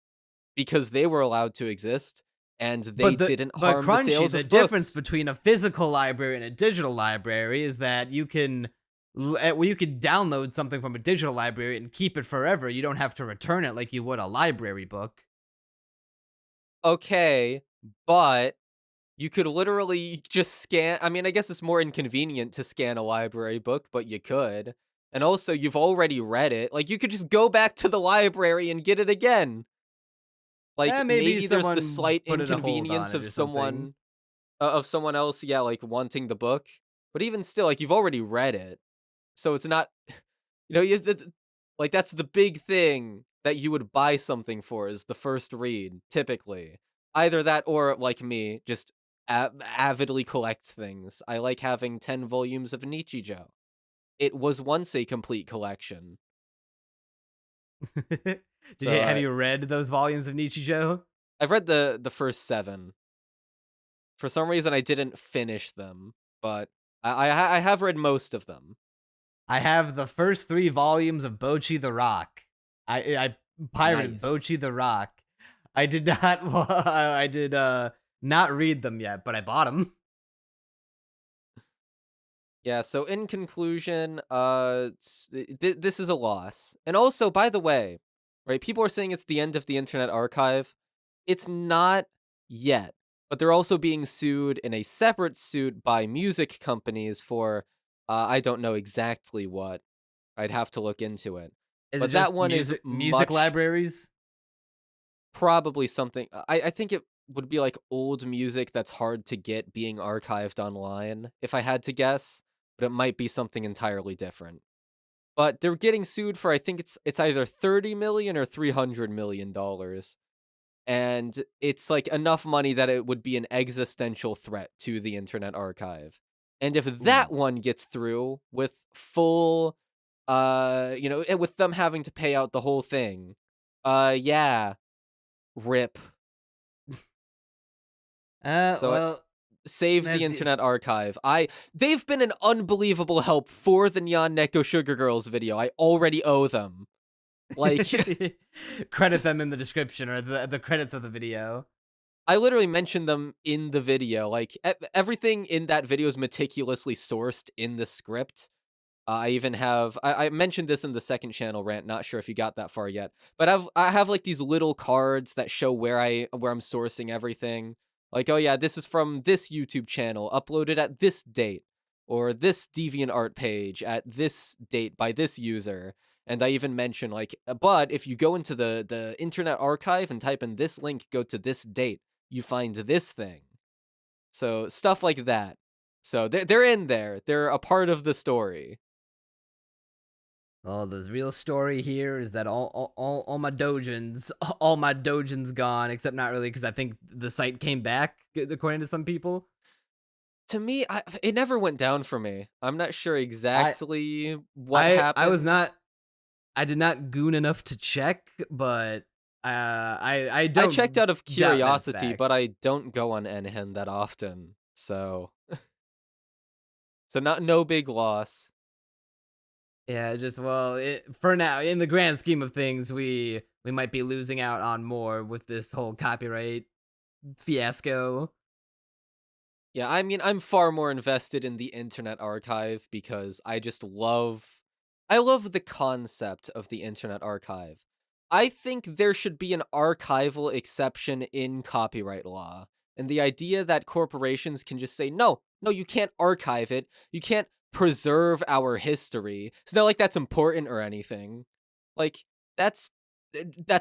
because they were allowed to exist and they didn't harm the sales of books. The difference between a physical library and a digital library is that you can download something from a digital library and keep it forever. You don't have to return it like you would a library book. Okay, but you could literally just scan. I mean, I guess it's more inconvenient to scan a library book, but you could. And also, you've already read it. Like, you could just go back to the library and get it again. Like, maybe there's the slight inconvenience of someone else, yeah, like, wanting the book. But even still, like, you've already read it. So it's not, like, that's the big thing that you would buy something for, is the first read, typically. Either that or, like me, just avidly collect things. I like having 10 volumes of Nichijou. it was once a complete collection. So Have you read those volumes of Nichijou? I've read the first 7. For some reason, I didn't finish them, but I have read most of them. I have the first 3 volumes of Bocchi the Rock. I pirated Nice. Bocchi the Rock. I did not I did not read them yet, but I bought them. Yeah, so in conclusion, this is a loss. And also, by the way, right, people are saying it's the end of the Internet Archive. It's not yet, but they're also being sued in a separate suit by music companies for, I don't know exactly what. I'd have to look into it. Is But it that just one is music much libraries? probably something. I think it would be like old music that's hard to get being archived online, if I had to guess, but it might be something entirely different. But they're getting sued for, I think it's either 30 million or 300 million dollars. And it's like enough money that it would be an existential threat to the Internet Archive. And if that one gets through with full and with them having to pay out the whole thing, yeah, rip. So Well, save the that's Internet Archive. They've been an unbelievable help for the Nyan Neko Sugar Girls video. I already owe them. Like, credit them in the description or the credits of the video. I literally mentioned them in the video. Like, everything in that video is meticulously sourced in the script. I even have I mentioned this in the second channel rant. Not sure if you got that far yet, but I have like these little cards that show where I'm sourcing everything. Like, oh yeah, this is from this YouTube channel, uploaded at this date, or this DeviantArt page at this date by this user. And I even mention like, but if you go into the Internet Archive and type in this link, go to this date, you find this thing. So stuff like that. So they're in there. They're a part of the story. Well, the real story here is that all my dojins gone, except not really, because I think the site came back, according to some people. To me, it never went down for me. I'm not sure exactly what happened. I did not goon enough to check, but I I don't checked out of doubt that it's curiosity, back. but I don't go on nHentai that often, so no big loss. Yeah, just for now, in the grand scheme of things, we might be losing out on more with this whole copyright fiasco. Yeah, I mean, I'm far more invested in the Internet Archive because I love the concept of the Internet Archive. I think there should be an archival exception in copyright law. And the idea that corporations can just say, no, you can't archive it. You can't preserve our history. It's not like that's important or anything. Like, that's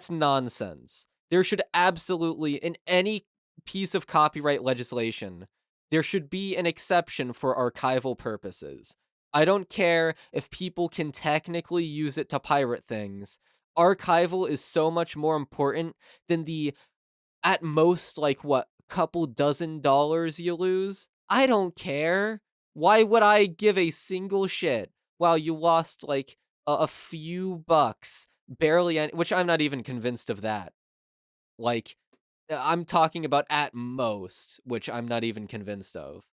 nonsense. There should absolutely, in any piece of copyright legislation, there should be an exception for archival purposes. I don't care if people can technically use it to pirate things. Archival is so much more important than the, at most, like, what, couple $dozen you lose? I don't care. Why would I give a single shit? Wow, you lost, like, a few bucks. Barely any, which I'm not even convinced of that. Like, I'm talking about at most, which I'm not even convinced of.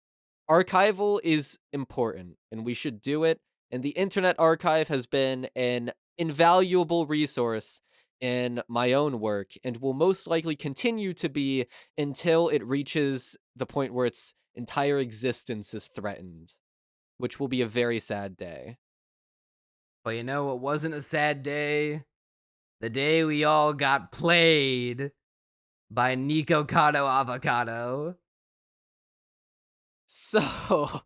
Archival is important, and we should do it, and the Internet Archive has been an invaluable resource in my own work, and will most likely continue to be until it reaches the point where its entire existence is threatened, which will be a very sad day. But you know what wasn't a sad day? The day we all got played by Nikocado Avocado. So,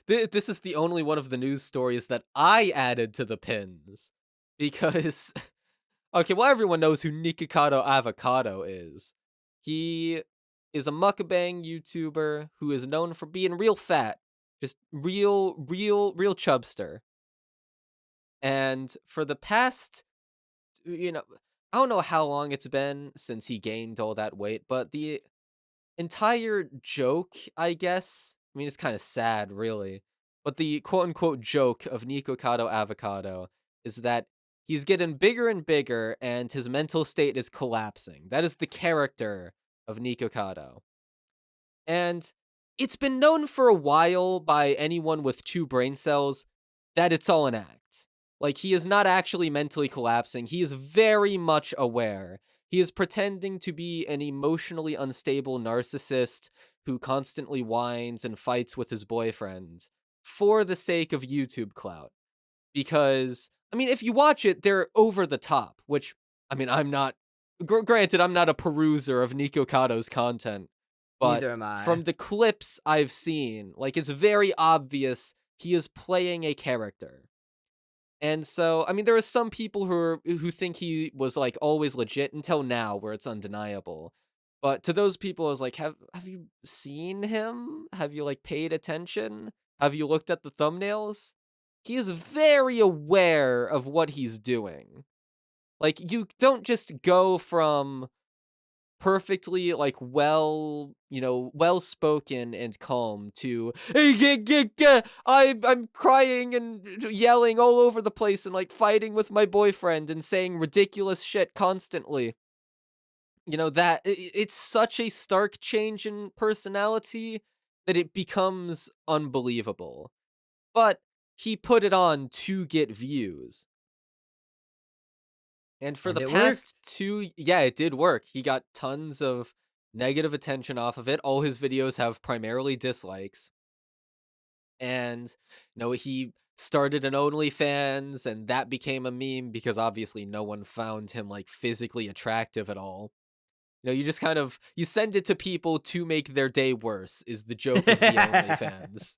this is the only one of the news stories that I added to the pins. Because, okay, well, everyone knows who Nikocado Avocado is. He is a mukbang YouTuber who is known for being real fat. Just real chubster. And for the past, I don't know how long it's been since he gained all that weight, but the entire joke, I guess, I mean, it's kind of sad, really, But the quote-unquote joke of Nikocado Avocado is that he's getting bigger and bigger, and his mental state is collapsing. That is the character of Nikocado. And it's been known for a while by anyone with 2 brain cells that it's all an act. Like, he is not actually mentally collapsing. He is very much aware. He is pretending to be an emotionally unstable narcissist who constantly whines and fights with his boyfriend for the sake of YouTube clout. Because, I mean, if you watch it, they're over the top, which, I mean, I'm not, granted, I'm not a peruser of Nikokado's content, but Neither am I. from the clips I've seen, like, it's very obvious he is playing a character. And so, I mean, there are some people who think he was like always legit until now, where it's undeniable. But to those people, I was like, have you seen him? Have you like paid attention? Have you looked at the thumbnails? He is very aware of what he's doing. Like, you don't just go from perfectly like well spoken and calm to I'm crying and yelling all over the place and like fighting with my boyfriend and saying ridiculous shit constantly. That it's such a stark change in personality that it becomes unbelievable. But he put it on to get views. And for And the it past worked. 2, yeah, it did work. He got tons of negative attention off of it. All his videos have primarily dislikes. And, he started an OnlyFans, and that became a meme because obviously no one found him, like, physically attractive at all. You just kind of, you send it to people to make their day worse, is the joke of the OnlyFans.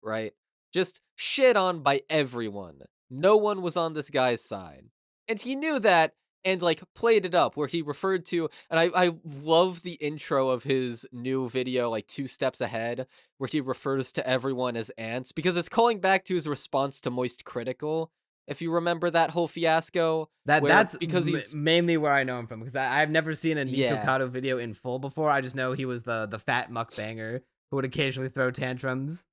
Right? Just shit on by everyone. No one was on this guy's side. And he knew that and like played it up where he referred to, and I love the intro of his new video, like 2 steps ahead, where he refers to everyone as ants because it's calling back to his response to Moist Critical. If you remember that whole fiasco, That's because he's mainly where I know him from, because I've never seen a yeah. Nikocado video in full before. I just know he was the fat mukbanger who would occasionally throw tantrums.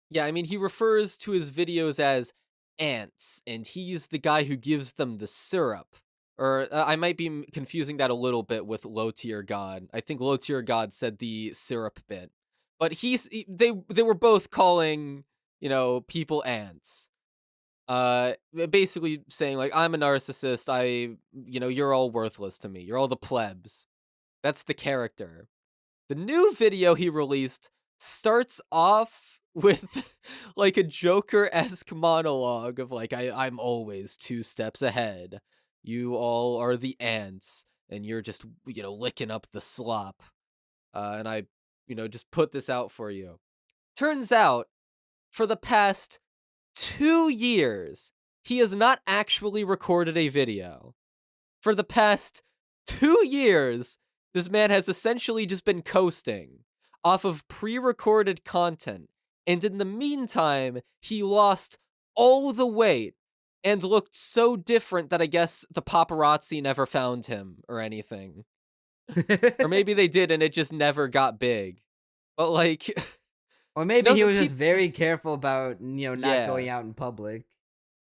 Yeah, I mean, he refers to his videos as ants, and he's the guy who gives them the syrup. Or I might be confusing that a little bit with Low Tier God. I think Low Tier God said the syrup bit. But they were both calling, people ants. Basically saying like, I'm a narcissist, you're all worthless to me. You're all the plebs. That's the character. The new video he released starts off with like a Joker-esque monologue of like, I'm always 2 steps ahead. You all are the ants, and you're just, licking up the slop. And I, just put this out for you. Turns out, for the past 2 years, he has not actually recorded a video. For the past 2 years, this man has essentially just been coasting off of pre-recorded content. And in the meantime, he lost all the weight and looked so different that I guess the paparazzi never found him or anything. Or maybe they did and it just never got big. But like, Or maybe he the was just peop- very careful about, not Yeah. going out in public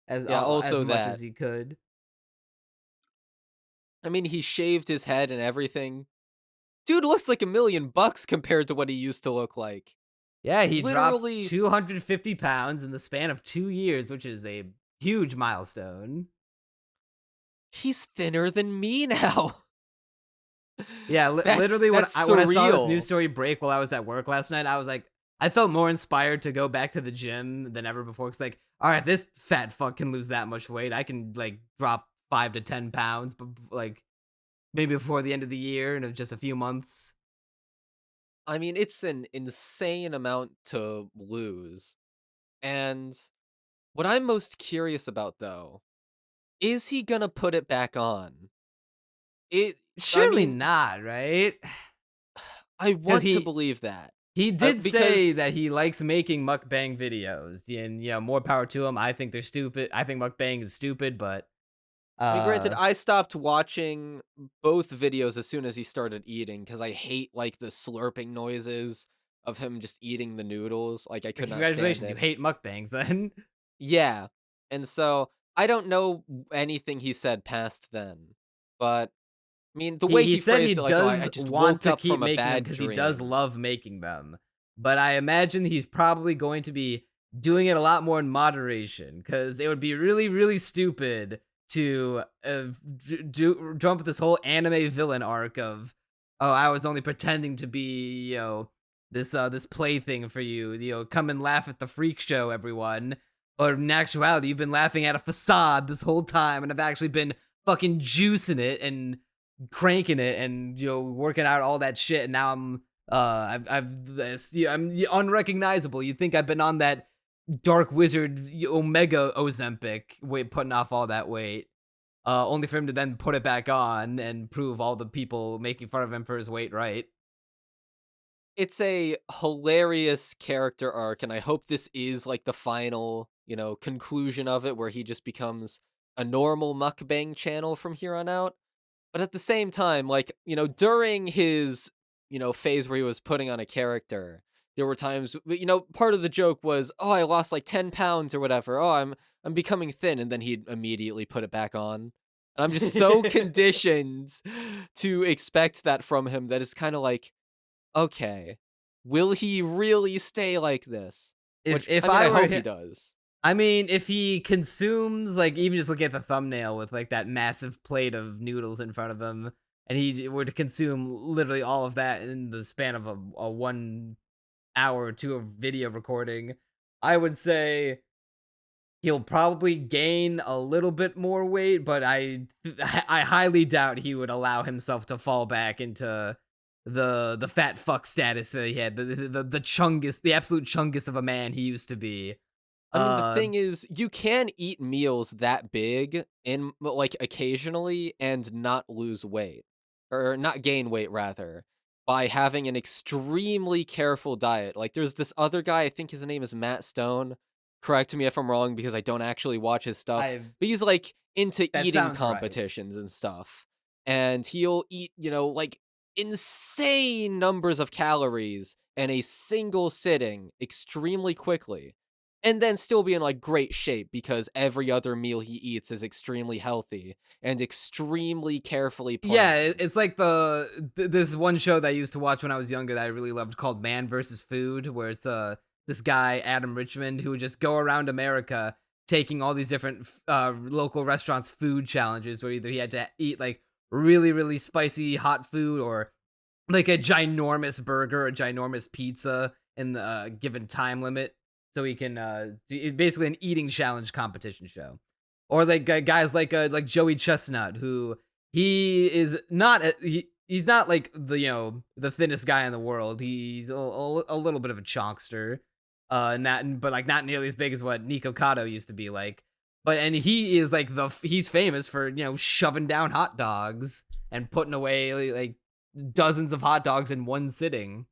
as Also much that. as he could. I mean, he shaved his head and everything. Dude looks like $1 million compared to what he used to look like. Yeah, he Literally, dropped 250 pounds in the span of 2 years, which is a huge milestone. he's thinner than me now. Yeah, literally when that's I saw this surreal. news story break while I was at work last night, I was like, I felt more inspired to go back to the gym than ever before. Cause like, all right, this fat fuck can lose that much weight. I can like drop 5 to 10 pounds, but like maybe before the end of the year in just a few months. I mean, it's an insane amount to lose. And what I'm most curious about, though, is he gonna put it back on? I Surely mean, not, right? I want to he believe that. he did say Because, that he likes making mukbang videos, and more power to him. I think they're stupid. I think mukbang is stupid, but I mean, granted, uh, I stopped watching both videos as soon as he started eating because I hate, like, the slurping noises of him just eating the noodles. Like, I could not stand Congratulations, it. you hate mukbangs then. Yeah. And so I don't know anything he said past then. But I mean, the way He he said he phrased it, like, "Oh, I does just want woke to up keep from a making them bad because he does dream." love making them. But I imagine he's probably going to be doing it a lot more in moderation because it would be really, really stupid to jump with this whole anime villain arc of, oh, I was only pretending to be, this plaything for you. Come and laugh at the freak show, everyone. Or in actuality, you've been laughing at a facade this whole time, and I've actually been fucking juicing it and cranking it and working out all that shit, and now I'm unrecognizable. You think I've been on that dark wizard omega Ozempic weight, putting off all that weight, only for him to then put it back on and prove all the people making fun of him for his weight right. It's a hilarious character arc, and I hope this is like the final, conclusion of it where he just becomes a normal mukbang channel from here on out. But at the same time, like, during his, phase where he was putting on a character, there were times, part of the joke was, "Oh, I lost like 10 pounds or whatever. Oh, I'm becoming thin." And then he'd immediately put it back on. And I'm just so conditioned to expect that from him that it's kind of like, okay, will he really stay like this? if Which, if I mean, I I were hope he him, does. I mean, if he consumes, like, even just looking at the thumbnail with like that massive plate of noodles in front of him, and he were to consume literally all of that in the span of a 1 hour or two of video recording, I would say he'll probably gain a little bit more weight, but I highly doubt he would allow himself to fall back into the fat fuck status that he had, the chungus, the absolute chungus of a man he used to be. I mean, the Uh, thing is, you can eat meals that big in like occasionally and not lose weight or not gain weight rather by having an extremely careful diet. Like there's this other guy, I think his name is Matt Stone. Correct me if I'm wrong because I don't actually watch his stuff, I but he's like into That eating sounds right. competitions and stuff. And he'll eat, like insane numbers of calories in a single sitting extremely quickly and then still be in like great shape because every other meal he eats is extremely healthy and extremely carefully Yeah, planned. it's like there's one show that I used to watch when I was younger that I really loved called Man versus Food, where it's this guy Adam Richmond who would just go around America taking all these different local restaurants food challenges, where either he had to eat like really really spicy hot food or like a ginormous burger, a ginormous pizza in the given time limit, so he can basically an eating challenge competition show. Or like guys like Joey Chestnut, who he is not he's not like the thinnest guy in the world. He's a little bit of a chonkster, not but like not nearly as big as what Nikocado used to be like. But and he is like he's famous for shoving down hot dogs and putting away like dozens of hot dogs in one sitting.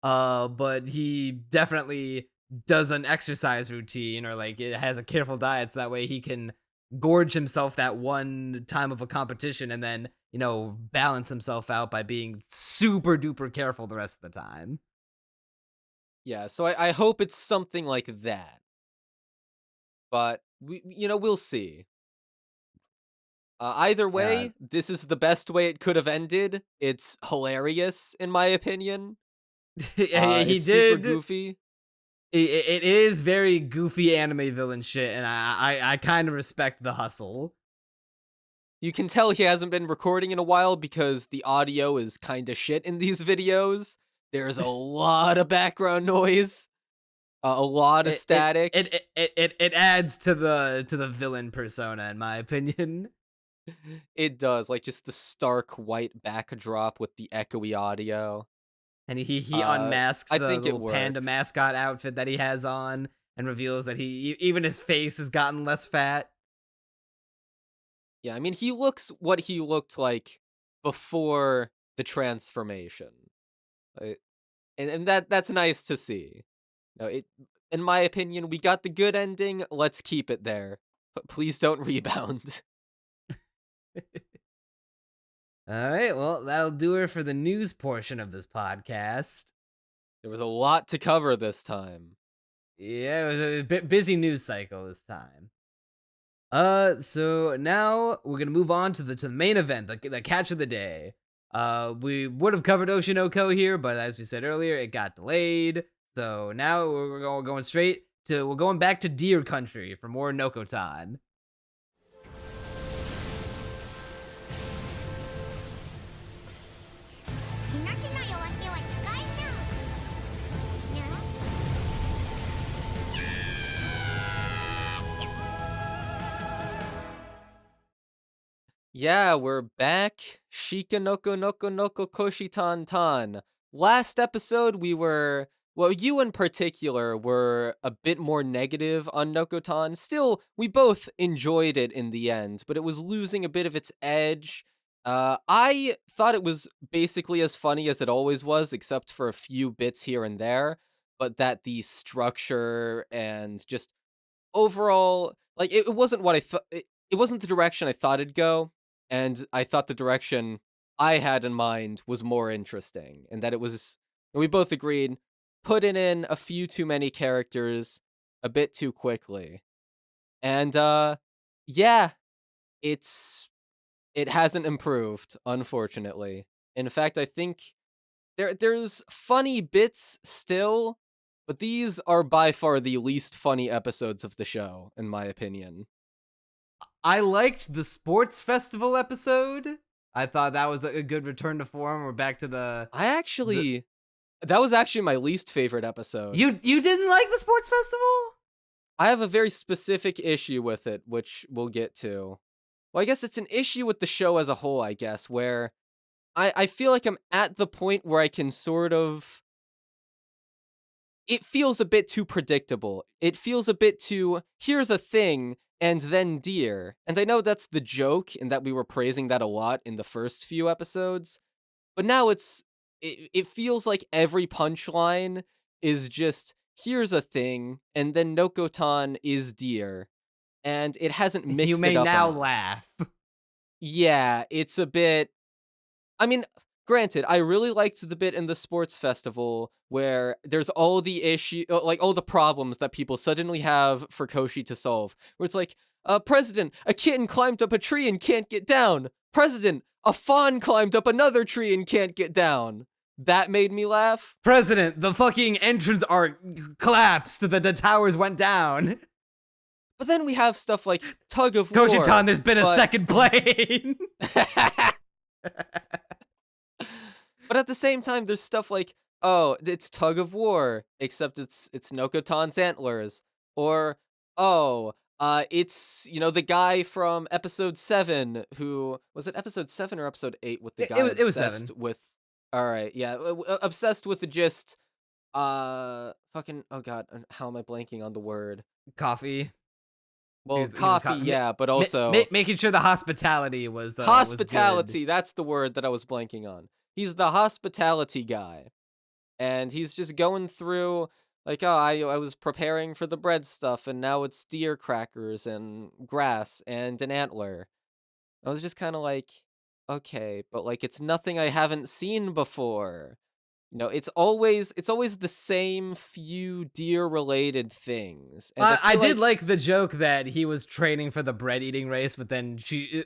But he definitely does an exercise routine or like it has a careful diet so that way he can gorge himself that one time of a competition and then, balance himself out by being super duper careful the rest of the time. Yeah, so I hope it's something like that. But we'll see. Either Yeah. way, this is the best way it could have ended. It's hilarious, in my opinion. He It's super did. goofy. It is very goofy anime villain shit, and I kind of respect the hustle. You can tell he hasn't been recording in a while because the audio is kind of shit in these videos. There's a lot of background noise, a lot of It it static. it adds to the villain persona, in my opinion. It does, like just the stark white backdrop with the echoey audio. And he unmasks I the think it little panda works. mascot outfit that he has on and reveals that even his face has gotten less fat. Yeah, I mean, he looks what he looked like before the transformation. Uh, and that's nice to see. In my opinion, we got the good ending. Let's keep it there. But please don't rebound. All right, well, that'll do her for the news portion of this podcast. There was a lot to cover this time. Yeah, it was a bit busy news cycle this time. So now we're gonna move on to the main event, the catch of the day. We would have covered Oshinoko here, but as we said earlier, it got delayed. So now we're going back to Deer Country for more Nokotan. 東の夜明けは近いにゃにゃ Yeah, we're back. Shika noko noko noko koshi tan tan. Last episode, you in particular were a bit more negative on Nokotan. Still, we both enjoyed it in the end, but it was losing a bit of its edge. I thought it was basically as funny as it always was, except for a few bits here and there, but that the structure and just overall, like, it wasn't what I thought. It wasn't the direction I thought it'd go, and I thought the direction I had in mind was more interesting, and that it was. And we both agreed, putting in a few too many characters a bit too quickly, and yeah, it hasn't improved, unfortunately. In fact, I think there's funny bits still, but these are by far the least funny episodes of the show, in my opinion. I liked the sports festival episode. I thought that was a good return to form. We're back to the. That was actually my least favorite episode. You didn't like the sports festival? I have a very specific issue with it, which we'll get to. Well, I guess it's an issue with the show as a whole, I guess, where I feel like I'm at the point where I can sort of. It feels a bit too predictable. It feels a bit too, here's a thing, and then deer. And I know that's the joke, and that we were praising that a lot in the first few episodes. But now it feels like every punchline is just, here's a thing, and then Nokotan is deer. And it hasn't mixed You may it up now enough. laugh. Yeah, it's a bit. I mean, granted, I really liked the bit in the sports festival where there's all the like all the problems that people suddenly have for Koshi to solve. Where it's like, President, a kitten climbed up a tree and can't get down. President, a fawn climbed up another tree and can't get down. That made me laugh. President, the fucking entrance arc collapsed. The towers went down. But then we have stuff like tug of war. Koshitan, there's been a but- second plane. But at the same time, there's stuff like, oh, it's tug of war, except it's Nokotan's antlers. Or, oh, it's, the guy from episode 7 who, was it episode 7 or episode 8 with the guy it was obsessed 7. with, alright, yeah, obsessed with the just, fucking, oh god, how am I blanking on the word? Coffee. Well, coffee, yeah, but also... making sure the hospitality was hospitality, that's the word that I was blanking on. He's the hospitality guy. And he's just going through, like, oh, I was preparing for the bread stuff, and now it's deer crackers and grass and an antler. I was just kind of like, okay, but, like, it's nothing I haven't seen before. It's always the same few deer-related things. And I did like the joke that he was training for the bread eating race, but then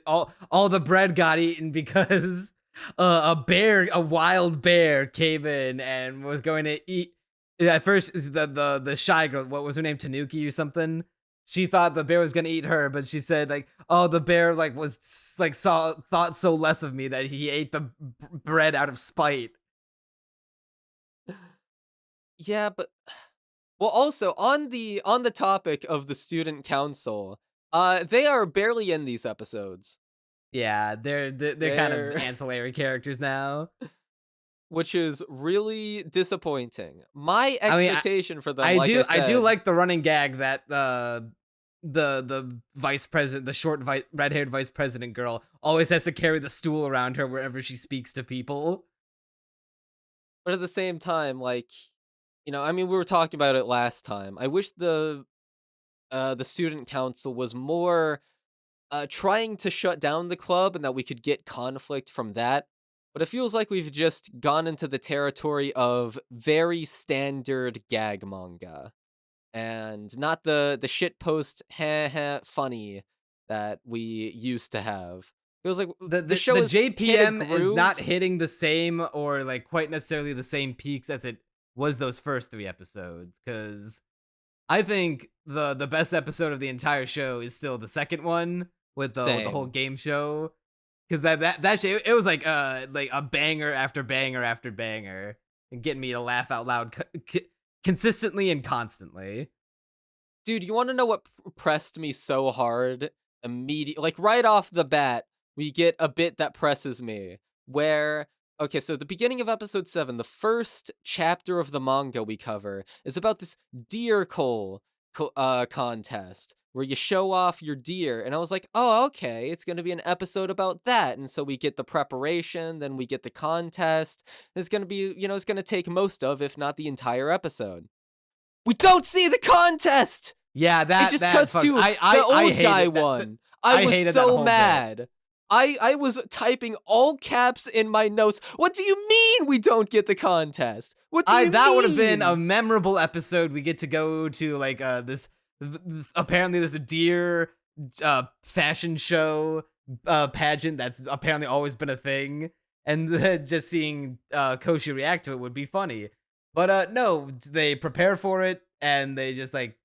all the bread got eaten because a wild bear came in and was going to eat. At first, the shy girl, what was her name, Tanuki or something? She thought the bear was gonna eat her, but she said like, "Oh, the bear thought so less of me that he ate the bread out of spite." Yeah, but well, also on the topic of the student council, they are barely in these episodes. Yeah, they're kind of ancillary characters now, which is really disappointing. My expectation for them, I do like the running gag that the vice president, the short red-haired vice president girl, always has to carry the stool around her wherever she speaks to people. But at the same time, like, we were talking about it last time. I wish the student council was more trying to shut down the club and that we could get conflict from that. but it feels like we've just gone into the territory of very standard gag manga. And not the shitpost funny that we used to have. Feels like the show the is hit a JPM is not groove. hitting the same or like quite necessarily the same peaks as it was those first 3 episodes, because I think the best episode of the entire show is still the second one with the whole Same. game show, because that shit, it was like a banger after banger after banger and getting me to laugh out loud consistently and constantly. Dude, you want to know what pressed me so hard? Like right off the bat, we get a bit that presses me. Where, okay, so the beginning of episode 7, the first chapter of the manga we cover is about this deer contest where you show off your deer. And I was like, oh, okay, it's going to be an episode about that. And so we get the preparation, then we get the contest. It's going to be, it's going to take most of, if not the entire episode. We don't see the contest! Yeah, It just cuts to the old guy won. I was so mad. I was typing all caps in my notes. What do you mean we don't get the contest? What do you mean? That would have been a memorable episode. We get to go to like this apparently this deer fashion show pageant that's apparently always been a thing, and just seeing Koshi react to it would be funny. But no, they prepare for it and they just like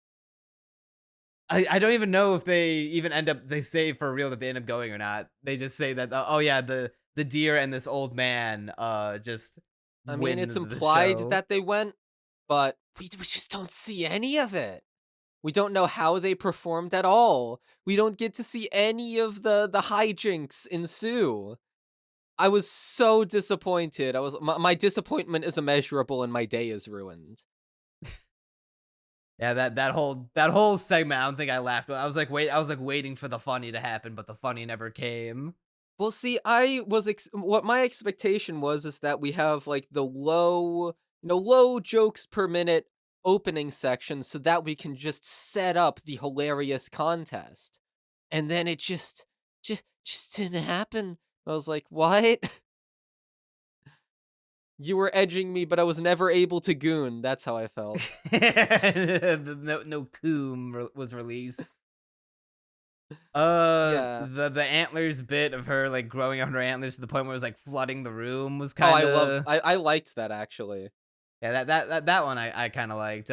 I don't even know if they even they say for real that they end up going or not. They just say that oh yeah, the deer and this old man just I win mean, it's the implied show. that they went, but we just don't see any of it. We don't know how they performed at all. We don't get to see any of the hijinks ensue. I was so disappointed. My disappointment is immeasurable and my day is ruined. Yeah, that whole segment, I don't think I laughed. I was like waiting for the funny to happen, but the funny never came. Well, see, what my expectation was is that we have like the low jokes per minute opening section so that we can just set up the hilarious contest. And then it just didn't happen. I was like, "What?" You were edging me, but I was never able to goon. That's how I felt. no coom was released. Yeah. The antlers bit of her like growing out her antlers to the point where it was like flooding the room was Oh, kind of. I liked that actually. Yeah, that one I kind of liked.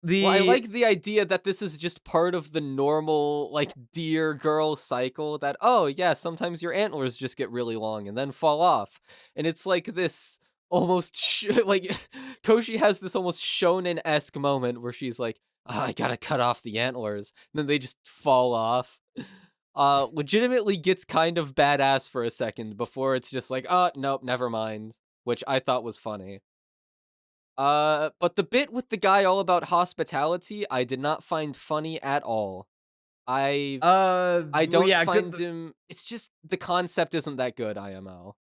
Well, I like the idea that this is just part of the normal, like, deer girl cycle that, oh, yeah, sometimes your antlers just get really long and then fall off. And it's like this almost, like, Koshi has this almost shonen-esque moment where she's like, oh, I gotta cut off the antlers. And then they just fall off. Legitimately gets kind of badass for a second before it's just like, oh, nope, never mind. Which I thought was funny. But the bit with the guy all about hospitality, I did not find funny at all. I don't find him. It's just the concept isn't that good. IMO.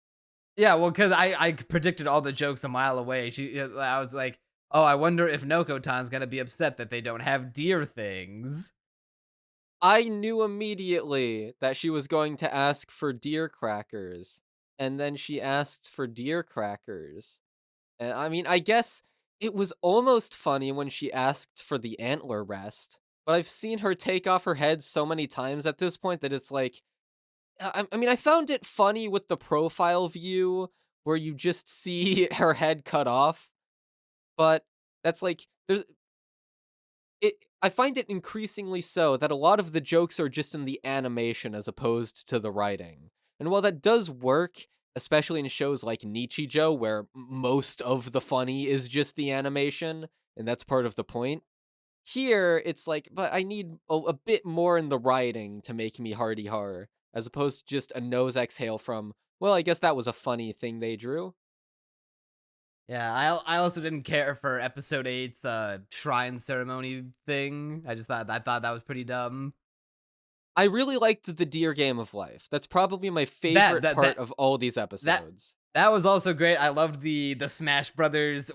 Yeah, well, because I predicted all the jokes a mile away. I was like, oh, I wonder if Nokotan's gonna be upset that they don't have deer things. I knew immediately that she was going to ask for deer crackers, and then she asked for deer crackers. I mean, I guess it was almost funny when she asked for the antler rest, but I've seen her take off her head so many times at this point that it's like, I mean, I found it funny with the profile view where you just see her head cut off, but that's like, I find it increasingly so that a lot of the jokes are just in the animation as opposed to the writing. And while that does work, especially in shows like Nichijou, where most of the funny is just the animation, and that's part of the point. Here, it's like, but I need a bit more in the writing to make me hardy har, as opposed to just a nose exhale from, well, I guess that was a funny thing they drew. Yeah, I also didn't care for episode 8's shrine ceremony thing. I thought that was pretty dumb. I really liked the Deer Game of Life. That's probably my favorite part of all these episodes. That was also great. I loved the Smash Brothers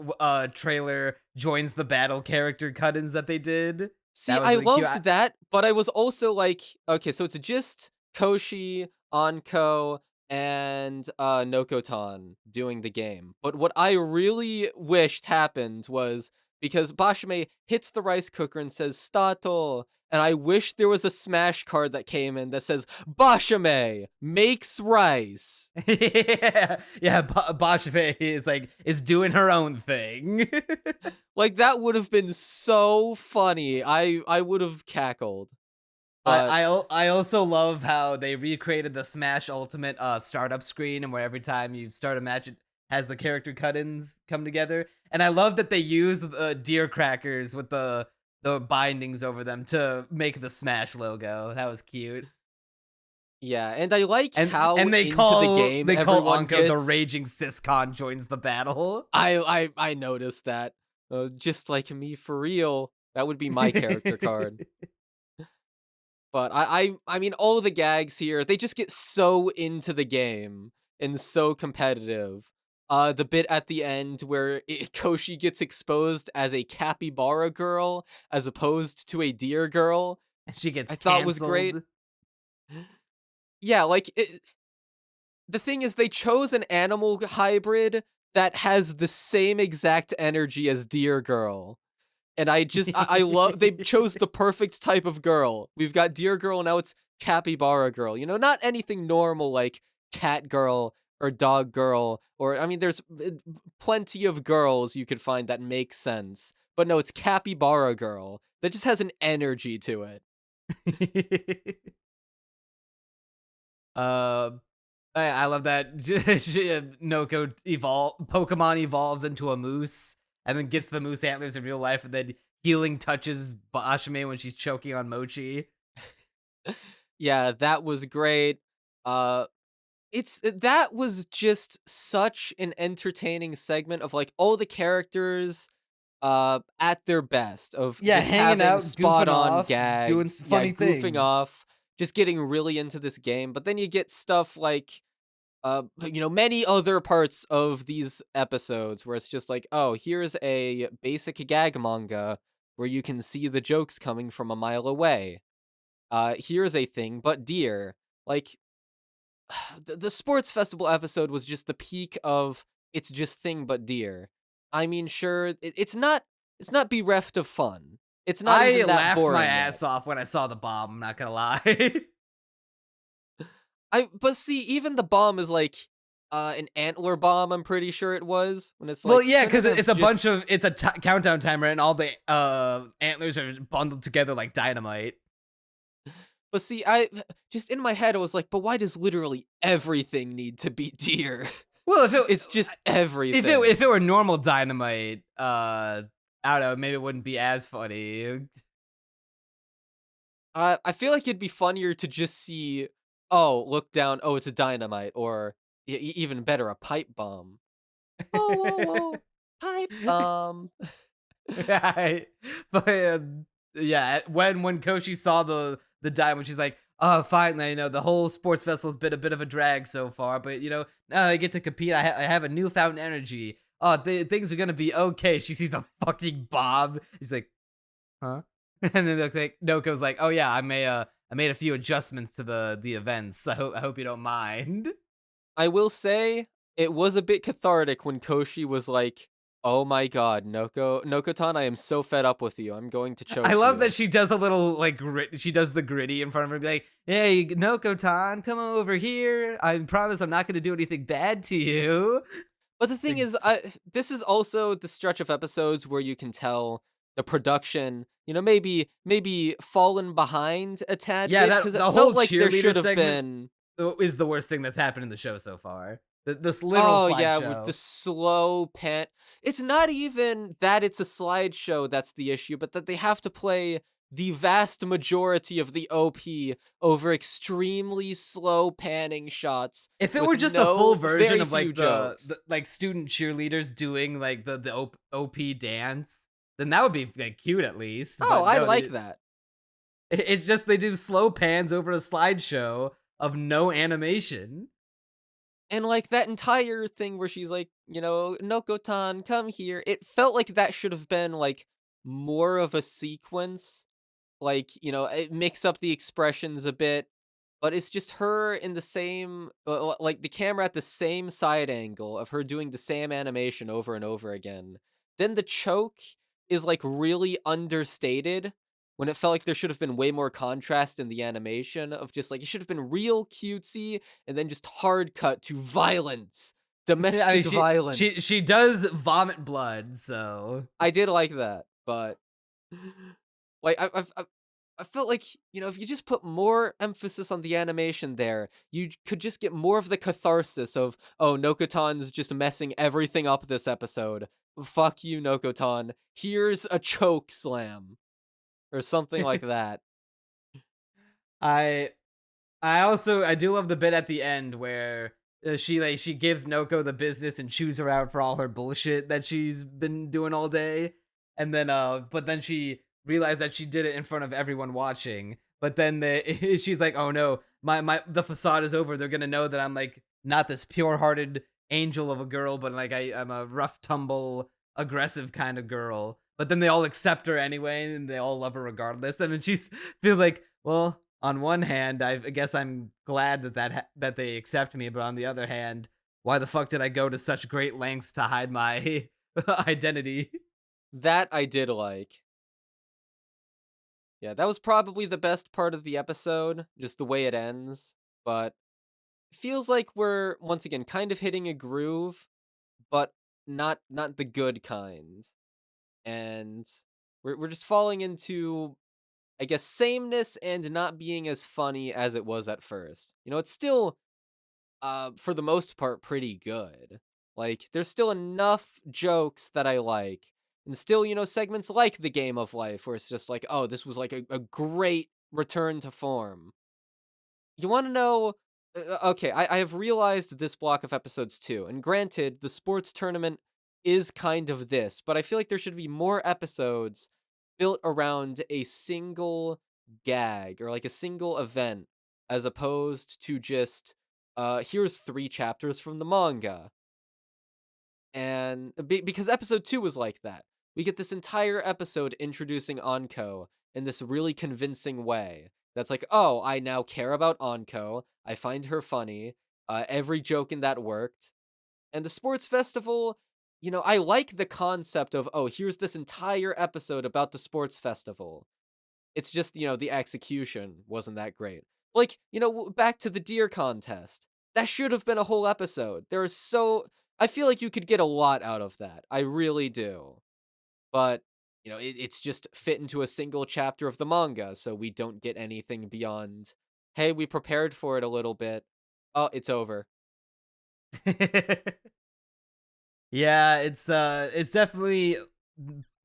trailer joins the battle character cut-ins that they did. See, I loved that, but I was also like, okay, so it's just Koshi, Onko, and Nokotan doing the game. But what I really wished happened was because Bashime hits the rice cooker and says "Stato," and I wish there was a Smash card that came in that says "Bashime makes rice." Yeah, Bashve is doing her own thing. Like that would have been so funny. I would have cackled. But I also love how they recreated the Smash Ultimate startup screen, and where every time you start a match, it has the character cut-ins come together. And I love that they use the deer crackers with the bindings over them to make the Smash logo. That was cute. yeah, and I like And how and into the game they call everyone Onko the gets. raging siscon joins the battle. I noticed that. Just like me for real. That would be my character card. But I mean, all the gags here, they just get so into the game and so competitive. The bit at the end where Koshi gets exposed as a capybara girl as opposed to a deer girl, She gets I thought was great. canceled. Yeah, like the thing is, they chose an animal hybrid that has the same exact energy as deer girl. And I love they chose the perfect type of girl. We've got deer girl, now it's capybara girl. You know, not anything normal like cat girl or dog girl, or I mean there's plenty of girls you could find that make sense. But no, it's capybara girl that just has an energy to it. uh I love that Pokemon evolves into a moose and then gets the moose antlers in real life, and then healing touches Ashime when she's choking on Mochi. Yeah, that was great. Uh that was just such an entertaining segment of like all the characters at their best of Yeah, just hanging having out, spot goofing on off, gags, doing funny goofing things. off, just getting really into this game. But then you get stuff like many other parts of these episodes where it's just like, oh, here's a basic gag manga where you can see the jokes coming from a mile away. Here's a thing but deer. Like the sports festival episode was just the peak of it's just thing but deer. I mean, sure, it's not bereft of fun. It's not I even that laughed boring my yet. ass off when I saw the bomb, I'm not gonna lie. But see, even the bomb is like an antler bomb. I'm pretty sure it was when it's like. Well, yeah, because couldn't it's have a just- bunch of it's a countdown timer, and all the antlers are bundled together like dynamite. But see, I just in my head I was like, but why does literally everything need to be deer? Well, if It's just everything. if it were normal dynamite, I don't know, maybe it wouldn't be as funny. I feel like it'd be funnier to just see, oh, look down, oh, it's a dynamite, or even better, a pipe bomb. Oh, whoa, whoa, pipe bomb. Right. But yeah, when Koshi saw the diamond, she's like, "Oh, finally, the whole sports vessel's been a bit of a drag so far, but now I get to compete. I have a newfound energy. Oh, things are gonna be okay." She sees a fucking bomb. She's like, "Huh?" And then like Noko's like, "Oh yeah, I made a few adjustments to the events. I hope you don't mind." I will say it was a bit cathartic when Koshi was like, "Oh my God, Nokotan, I am so fed up with you. I'm going to choke I love you." that she does a little like she does the gritty in front of her, be like, "Hey, Noko-tan, come over here. I promise I'm not going to do anything bad to you." But the thing Like- is, this is also the stretch of episodes where you can tell the production, maybe fallen behind a tad Yeah, bit that because it the whole felt like there cheerleader should have segment been. is the worst thing that's happened in the show so far. This literal Oh slideshow. yeah, with the slow pan. It's not even that it's a slideshow that's the issue, but that they have to play the vast majority of the OP over extremely slow panning shots. If it with were just a full version very of like few the jokes. like student cheerleaders doing like the OP dance, then that would be like cute at least. Oh, But I no, like that. It's just they do slow pans over a slideshow of no animation. And like that entire thing where she's like, Nokotan, come here. It felt like that should have been like more of a sequence. Like, it mix up the expressions a bit. but it's just her in the same like the camera at the same side angle of her doing the same animation over and over again. Then the choke is like really understated when it felt like there should have been way more contrast in the animation of just like it should have been real cutesy and then just hard cut to violence. I mean, Domestic violence. she does vomit blood, so I did like that, but like I felt like, you know, if you just put more emphasis on the animation there, you could just get more of the catharsis of, oh, Nokotan's just messing everything up this episode. Fuck you, Nokotan. Here's a choke slam or something like that. I I do love the bit at the end where she gives Noko the business and chews her out for all her bullshit that she's been doing all day, and then but then she realized that she did it in front of everyone watching. But then she's like, oh no, my the facade is over. They're gonna know that I'm like not this pure-hearted angel of a girl, but like I'm a rough tumble, aggressive kind of girl. But then they all accept her anyway, and they all love her regardless. And then she's feels like, well, on one hand, I guess I'm glad that they accept me, but on the other hand, why the fuck did I go to such great lengths to hide my identity? That I did like. Yeah, that was probably the best part of the episode, just the way it ends. But it feels like we're once again kind of hitting a groove, but not the good kind. And we're just falling into, I guess, sameness and not being as funny as it was at first. You know, it's still for the most part pretty good. Like there's still enough jokes that I like. And still, you know, segments like the game of life where it's just like, oh, this was like a great return to form. You want to know? Okay, I have realized this block of episodes too. And granted, the sports tournament is kind of this, but I feel like there should be more episodes built around a single gag or like a single event as opposed to just here's 3 chapters from the manga. And because episode 2 was like that. We get this entire episode introducing Onko in this really convincing way. That's like, oh, I now care about Onko. I find her funny. Every joke in that worked. And the sports festival, you know, I like the concept of, oh, here's this entire episode about the sports festival. It's just, you know, the execution wasn't that great. Like, you know, back to the deer contest. That should have been a whole episode. I feel like you could get a lot out of that. I really do. But, you know, it's just fit into a single chapter of the manga, so we don't get anything beyond, hey, we prepared for it a little bit. Oh, it's over. Yeah, it's definitely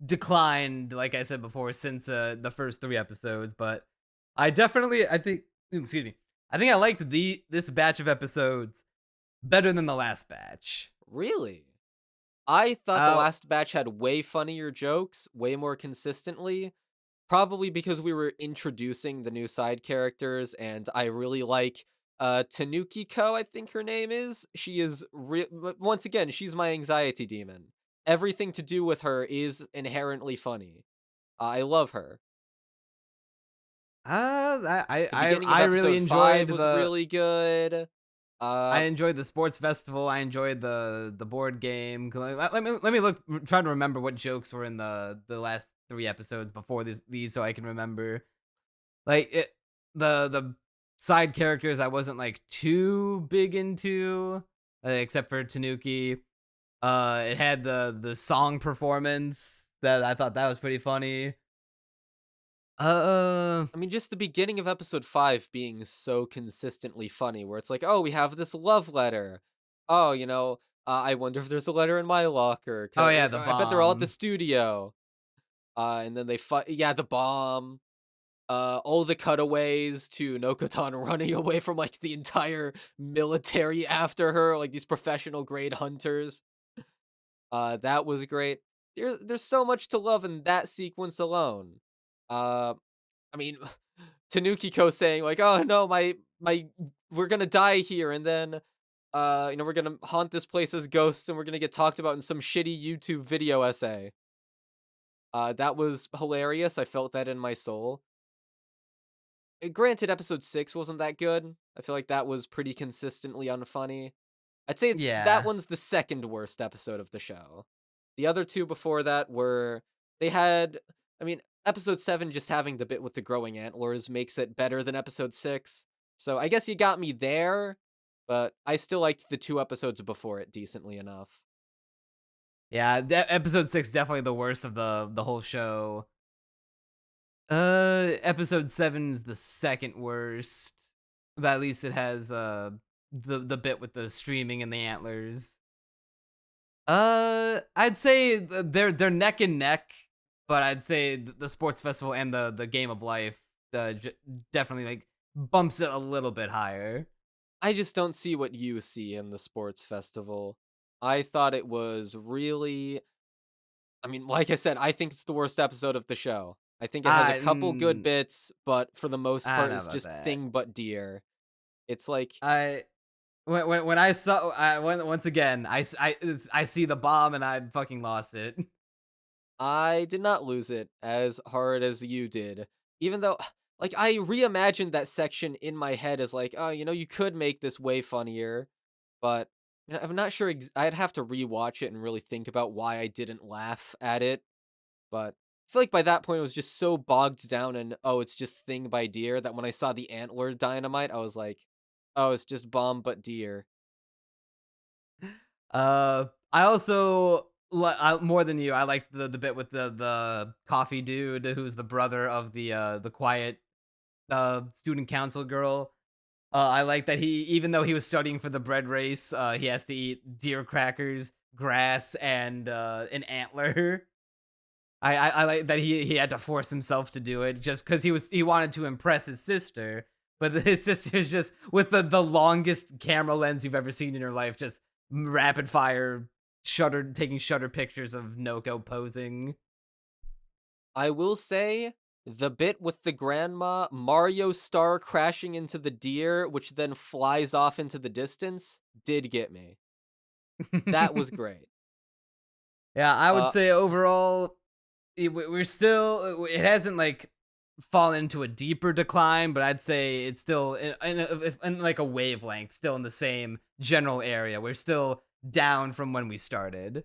declined, like I said before, since the first 3 episodes. But I think, excuse me, I think I liked this batch of episodes better than the last batch. Really? I thought the Uh, last batch had way funnier jokes, way more consistently. Probably because we were introducing the new side characters, and I really like Tanukiko, I think her name is. She is once again, she's my anxiety demon. Everything to do with her is inherently funny. I love her. The beginning of I really episode 5 enjoyed was really good. I enjoyed the sports festival. I enjoyed the board game. Let me look, try to remember what jokes were in the last 3 episodes before these, so I can remember. Like the side characters I wasn't like too big into, except for Tanuki. It had the song performance that I thought that was pretty funny. Uh, I mean, just the beginning of episode 5 being so consistently funny, where it's like, oh, we have this love letter. Oh, you know, I wonder if there's a letter in my locker. oh yeah, the I bet they're all at the bomb. studio. And then they fight. Yeah, the bomb. All the cutaways to Nokotan running away from like the entire military after her, like these professional grade hunters. That was great. There's so much to love in that sequence alone. Uh, I mean, Tanukiko saying like, "Oh no, my we're gonna die here," and then you know, we're gonna haunt this place as ghosts, and we're gonna get talked about in some shitty YouTube video essay. That was hilarious. I felt that in my soul. granted, episode 6 wasn't that good. I feel like that was pretty consistently unfunny. I'd say that Yeah. one's the second worst episode of the show. The other two before that they had, I mean, episode 7 just having the bit with the growing antlers makes it better than episode 6. So I guess you got me there, but I still liked the 2 episodes before it decently enough. Yeah, episode 6 definitely the worst of the whole show. Episode 7's the second worst. But at least it has the bit with the streaming and the antlers. I'd say they're neck and neck, but I'd say the sports festival and the game of life definitely like bumps it a little bit higher. I just don't see what you see in the sports festival. I thought it was really, I mean, like I said, I think it's the worst episode of the show. I think it has a couple good bits, but for the most I part, don't know it's about just that. thing but deer. It's like, I when I saw once again I see the bomb and I fucking lost it. I did not lose it as hard as you did. Even though, like, I reimagined that section in my head as like, oh, you could make this way funnier, but I'm not sure. I'd have to rewatch it and really think about why I didn't laugh at it. But I feel like by that point, it was just so bogged down in, oh, it's just thing by deer, that when I saw the antler dynamite, I was like, oh, it's just bomb but deer. I also more than you. I liked the bit with the coffee dude who's the brother of the quiet student council girl. I like that he, even though he was studying for the bread race, he has to eat deer crackers, grass, and an antler. I like that he had to force himself to do it just because he wanted to impress his sister, but his sister's just with the longest camera lens you've ever seen in your life, just rapid fire taking shutter pictures of Noko posing. I will say the bit with the grandma Mario Star crashing into the deer, which then flies off into the distance, did get me. That was great. Yeah, I would Uh, say overall, we're still. It hasn't like fallen into a deeper decline, but I'd say it's still in like a wavelength, still in the same general area. We're still down from when we started.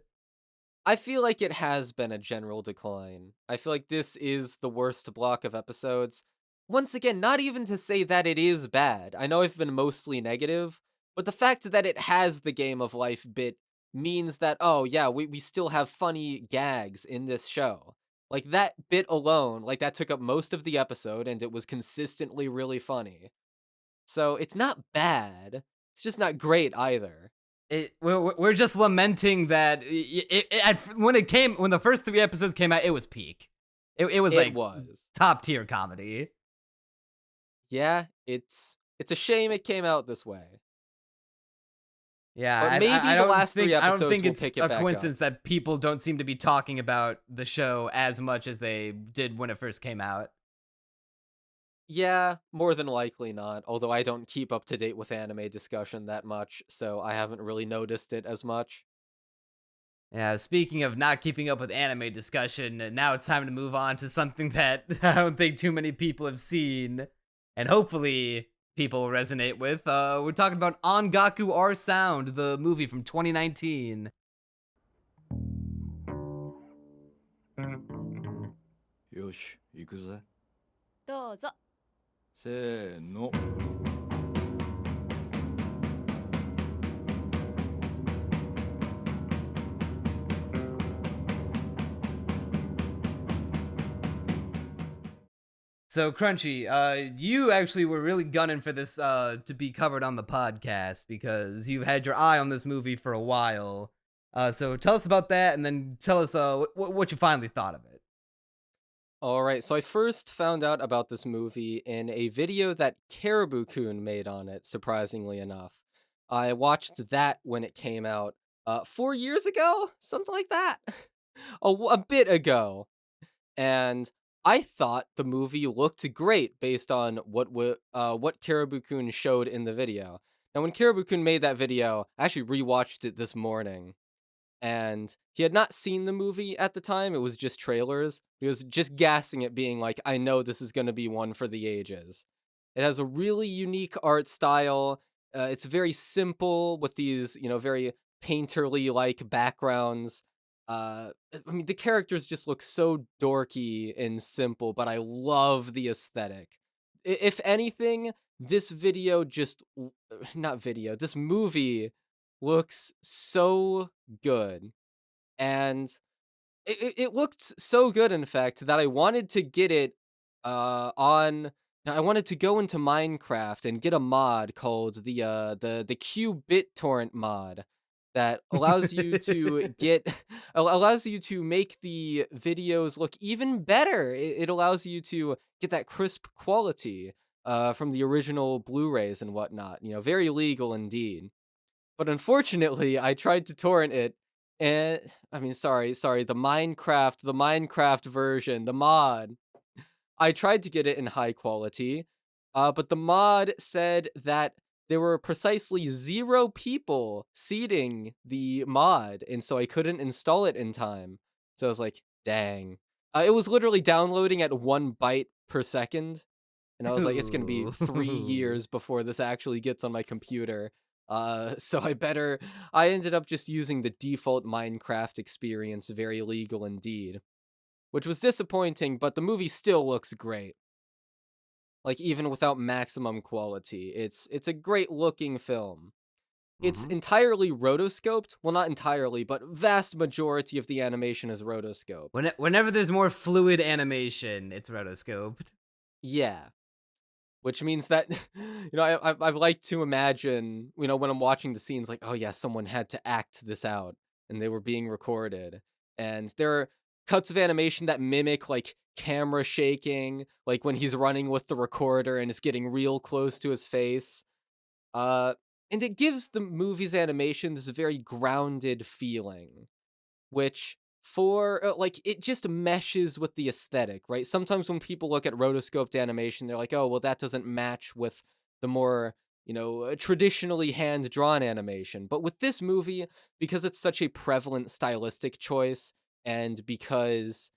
I feel like it has been a general decline. I feel like this is the worst block of episodes. Once again, not even to say that it is bad. I know I've been mostly negative, but the fact that it has the game of life bit means that, oh yeah, we still have funny gags in this show. Like that bit alone, like that took up most of the episode and it was consistently really funny. So it's not bad. It's just not great either. We're just lamenting that when the first 3 episodes came out, it was peak. It was It like was. top tier comedy. Yeah, it's a shame it came out this way. Yeah, But maybe I the don't last think 3 I don't episodes think will it's pick it a back up. coincidence that people don't seem to be talking about the show as much as they did when it first came out. Yeah, more than likely not, although I don't keep up to date with anime discussion that much, so I haven't really noticed it as much. Yeah, speaking of not keeping up with anime discussion, now it's time to move on to something that I don't think too many people have seen, and hopefully people will resonate with. We're talking about Ongaku R Sound, the movie from 2019. よし行くぜどうぞせーの So Crunchy, you actually were really gunning for this to be covered on the podcast because you've had your eye on this movie for a while. So tell us about that, and then tell us what you finally thought of it. Alright, so I first found out about this movie in a video that Caribou-kun made on it, surprisingly enough. I watched that when it came out 4 years ago? Something like that. A bit ago. And I thought the movie looked great based on what Caribou-kun showed in the video. Now, when Caribou-kun made that video, I actually rewatched it this morning. And he had not seen the movie at the time, it was just trailers. He was just gassing it, being like, I know this is going to be one for the ages. It has a really unique art style. It's very simple with these, very painterly like backgrounds. I mean, the characters just look so dorky and simple, but I love the aesthetic. If anything, this video just not video, this movie looks so good. And it looked so good, in fact, that I wanted to get it on. Now, I wanted to go into Minecraft and get a mod called the Q BitTorrent mod that allows you to get allows you to make the videos look even better. It allows you to get that crisp quality from the original Blu-rays and whatnot. Very legal indeed. But unfortunately, I tried to torrent it, and I mean, sorry, the Minecraft version, the mod. I tried to get it in high quality, but the mod said that there were precisely 0 people seeding the mod, and so I couldn't install it in time. So I was like, dang. It was literally downloading at 1 byte per second, and I was like, it's gonna be 3 years before this actually gets on my computer. So I ended up just using the default Minecraft experience, very legal indeed, which was disappointing, but the movie still looks great. Like, even without maximum quality, it's a great looking film. It's entirely rotoscoped. Well, not entirely, but vast majority of the animation is rotoscoped. Whenever there's more fluid animation, it's rotoscoped. Yeah. Which means that, I like to imagine, when I'm watching the scenes, like, oh yeah, someone had to act this out, and they were being recorded. And there are cuts of animation that mimic, like, camera shaking, like when he's running with the recorder and it's getting real close to his face. And it gives the movie's animation this very grounded feeling, which it just meshes with the aesthetic, right? Sometimes when people look at rotoscoped animation, they're like, oh, well, that doesn't match with the more, traditionally hand-drawn animation. But with this movie, because it's such a prevalent stylistic choice, and because,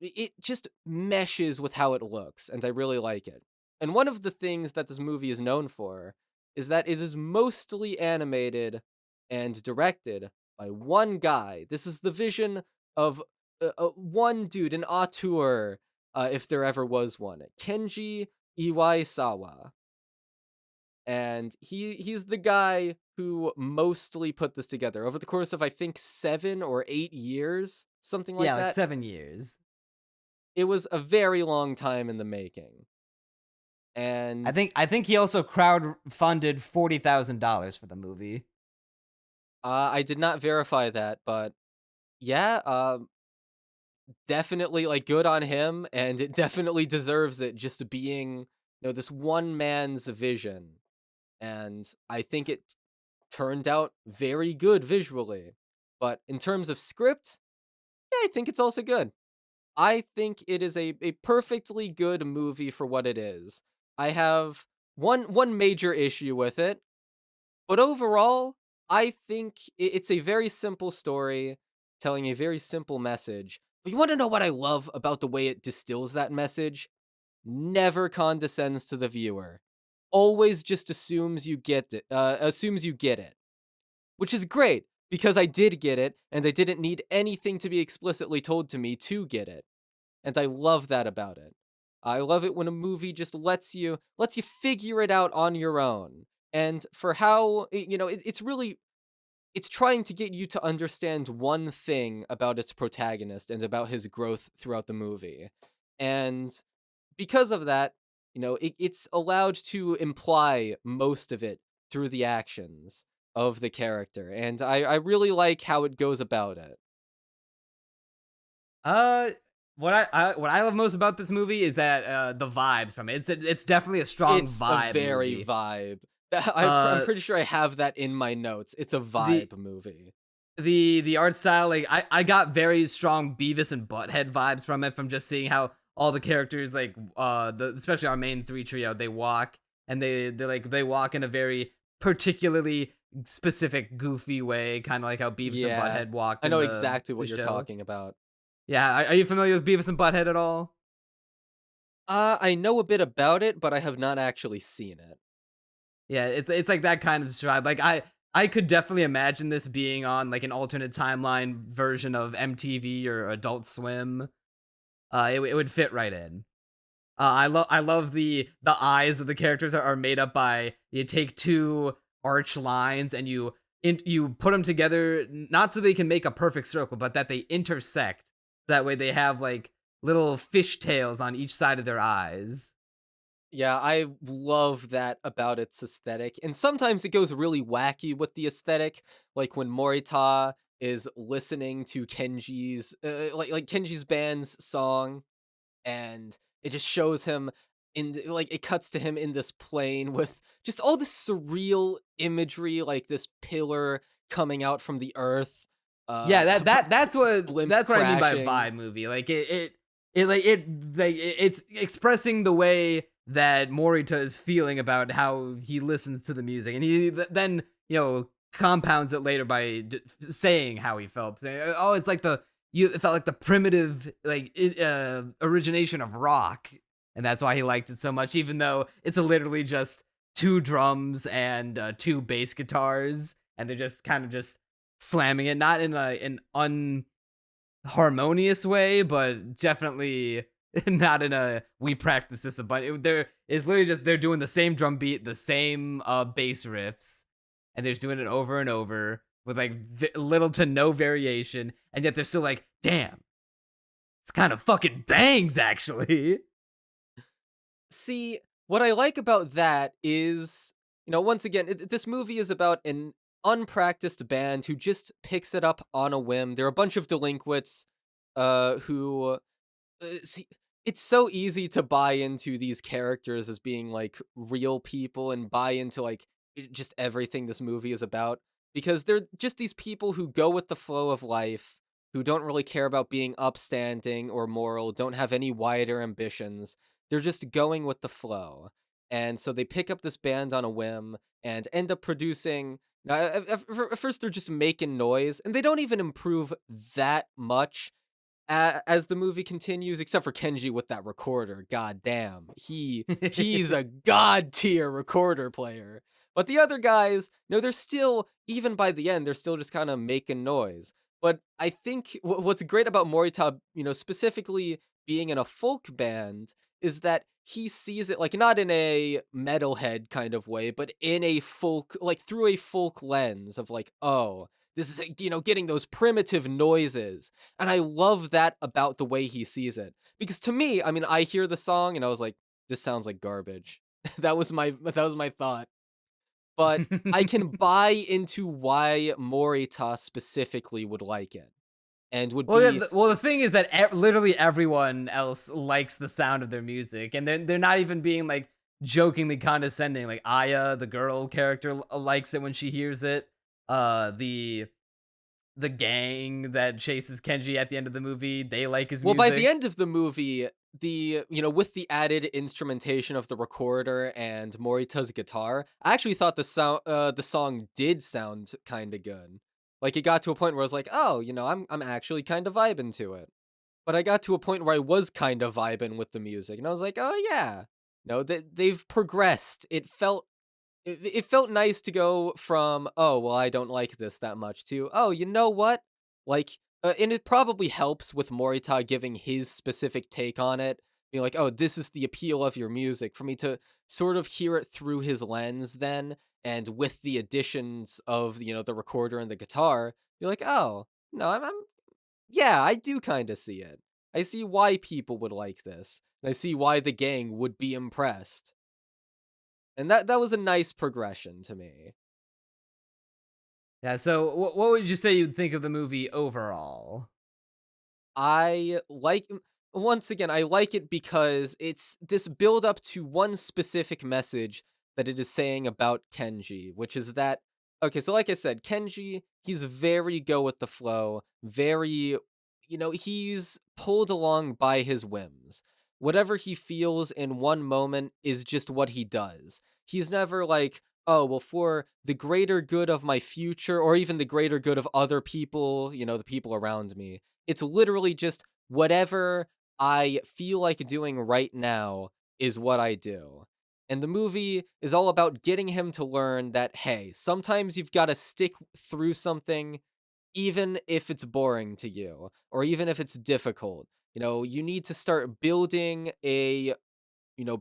it just meshes with how it looks, and I really like it. And one of the things that this movie is known for is that it is mostly animated and directed by one guy. This is the vision of one dude, an auteur, if there ever was one, Kenji Iwaisawa. And he's the guy who mostly put this together over the course of, I think, 7 or 8 years, something like that. Yeah, like 7 years. It was a very long time in the making. And I think he also crowdfunded $40,000 for the movie. I did not verify that, but yeah, definitely, like, good on him, and it definitely deserves it, just being, this one man's vision. And I think it turned out very good visually. But in terms of script, yeah, I think it's also good. I think it is a perfectly good movie for what it is. I have one major issue with it, but overall, I think it's a very simple story telling a very simple message. But you want to know what I love about the way it distills that message? Never condescends to the viewer. Always just assumes you get it. Which is great, because I did get it, and I didn't need anything to be explicitly told to me to get it. And I love that about it. I love it when a movie just lets you figure it out on your own. And for how, it's trying to get you to understand one thing about its protagonist and about his growth throughout the movie. And because of that, it's allowed to imply most of it through the actions of the character. And I really like how it goes about it. What I love most about this movie is that the vibe from it. It's definitely a strong vibe. It's a very movie. vibe. I'm pretty sure I have that in my notes. It's a vibe movie. The art style, like I got very strong Beavis and Butthead vibes from it, from just seeing how all the characters, like especially our main 3 trio, they walk, and they walk in a very particularly specific goofy way, kind of like how Beavis and Butthead walk. I know exactly what you're talking about. Yeah, are you familiar with Beavis and Butthead at all? I know a bit about it, but I have not actually seen it. Yeah, it's like that kind of stride. Like I could definitely imagine this being on like an alternate timeline version of MTV or Adult Swim. It would fit right in. I love the eyes of the characters are made up by you take two arch lines and you put them together not so they can make a perfect circle, but that they intersect. That way they have like little fish tails on each side of their eyes. Yeah, I love that about its aesthetic. And sometimes it goes really wacky with the aesthetic, like when Morita is listening to Kenji's like Kenji's band's song, and it just shows him like it cuts to him in this plane with just all this surreal imagery, like this pillar coming out from the earth, Yeah, blimp that's what I mean by crashing. vibe movie. Like it's expressing the way that Morita is feeling about how he listens to the music, and he then compounds it later by saying how he felt. Saying, oh, it's like it felt like the primitive origination of rock, and that's why he liked it so much, even though it's literally just two drums and two bass guitars, and they're just kind of just slamming it, not in an unharmonious way, but definitely not in a we practice this a bunch. There is literally just they're doing the same drum beat, the same bass riffs, and they're just doing it over and over with like little to no variation, and yet they're still like, damn, it's kind of fucking bangs actually. See, what I like about that is, once again, this movie is about an unpracticed band who just picks it up on a whim. They're a bunch of delinquents who see, it's so easy to buy into these characters as being like real people and buy into like just everything this movie is about, because they're just these people who go with the flow of life, who don't really care about being upstanding or moral, don't have any wider ambitions. They're just going with the flow. And so they pick up this band on a whim and end up producing. Now, at first, they're just making noise, and they don't even improve that much as the movie continues, except for Kenji with that recorder. God damn, he's a god tier recorder player. But the other guys, no, they're still, even by the end, they're still just kind of making noise. But I think what's great about Morita, specifically being in a folk band, is that he sees it like not in a metalhead kind of way, but in a folk, like through a folk lens of like, oh, this is getting those primitive noises. And I love that about the way he sees it. Because to me, I mean, I hear the song and I was like, this sounds like garbage. That was my thought. But I can buy into why Morita specifically would like it. And would Well, yeah, be the thing is that literally everyone else likes the sound of their music, and they're not even being like jokingly condescending. Like Aya, the girl character, likes it when she hears it. The gang that chases Kenji at the end of the movie, they like his well, music. by the end of the movie, with the added instrumentation of the recorder and Morita's guitar, I actually thought the song did sound kind of good. Like it got to a point where I was like, oh, I'm actually kind of vibing to it. But I got to a point where I was kind of vibing with the music, and I was like, oh yeah, no, they've progressed. It felt nice to go from, oh well, I don't like this that much, to, oh, you know what, like, and it probably helps with Morita giving his specific take on it, being like, oh, this is the appeal of your music, for me to sort of hear it through his lens then, and with the additions of the recorder and the guitar, be like, oh no, yeah, I do kind of see it. I see why people would like this, and I see why the gang would be impressed. And that was a nice progression to me. Yeah. So, what would you say you'd think of the movie overall? I like Once again, I like it because it's this build up to one specific message that it is saying about Kenji, which is that, okay, so like I said, Kenji, he's very go with the flow, very, he's pulled along by his whims. Whatever he feels in one moment is just what he does. He's never like, oh, well, for the greater good of my future, or even the greater good of other people, the people around me. It's literally just whatever I feel like doing right now is what I do. And the movie is all about getting him to learn that, hey, sometimes you've got to stick through something, even if it's boring to you, or even if it's difficult. You need to start building a,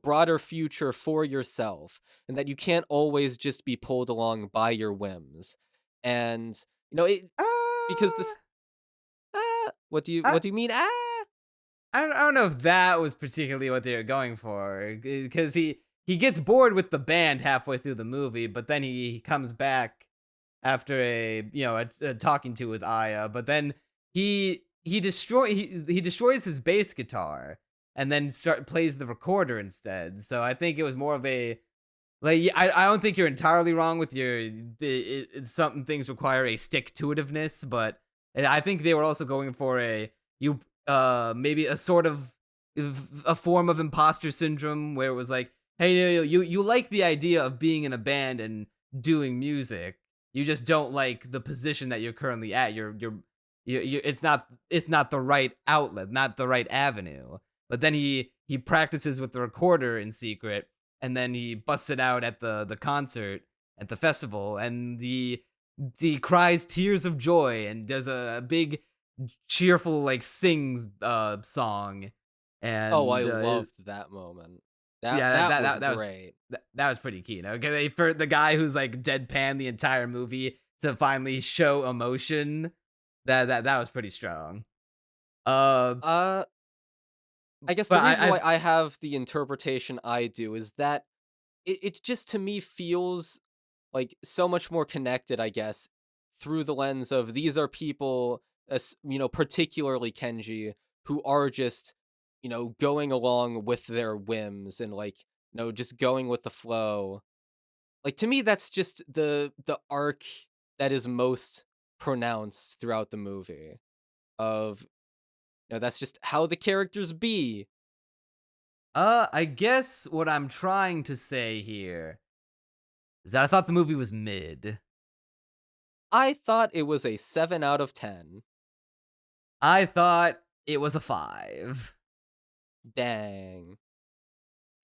broader future for yourself, and that you can't always just be pulled along by your whims. And, Uh, because this, I, what do you mean? Ah, I don't know if that was particularly what they were going for, because he gets bored with the band halfway through the movie, but then he comes back after a talking to with Aya, but then he destroys his bass guitar and then start plays the recorder instead. So I think it was more of a like I don't think you're entirely wrong with some things require a stick to itiveness, but I think they were also going for you maybe a sort of a form of imposter syndrome where it was like, hey, you like the idea of being in a band and doing music, you just don't like the position that you're currently at. It's not the right outlet, not the right avenue. But then he practices with the recorder in secret, and then he busts it out at the concert at the festival, and the cries tears of joy and does a big cheerful like sings song, oh, I and loved that moment. That yeah, that was that was great. that was pretty key. Okay, for the guy who's like deadpan the entire movie to finally show emotion, that was pretty strong. Uh, Uh, I guess but the reason I why I have the interpretation I do is that it just to me feels like so much more connected, I guess, through the lens of these are people, particularly Kenji, who are just, going along with their whims and like, just going with the flow. Like to me, that's just the arc that is most pronounced throughout the movie. Of that's just how the characters be. I guess what I'm trying to say here is that I thought the movie was mid. I thought it was a 7 out of 10. I thought it was a 5. Dang.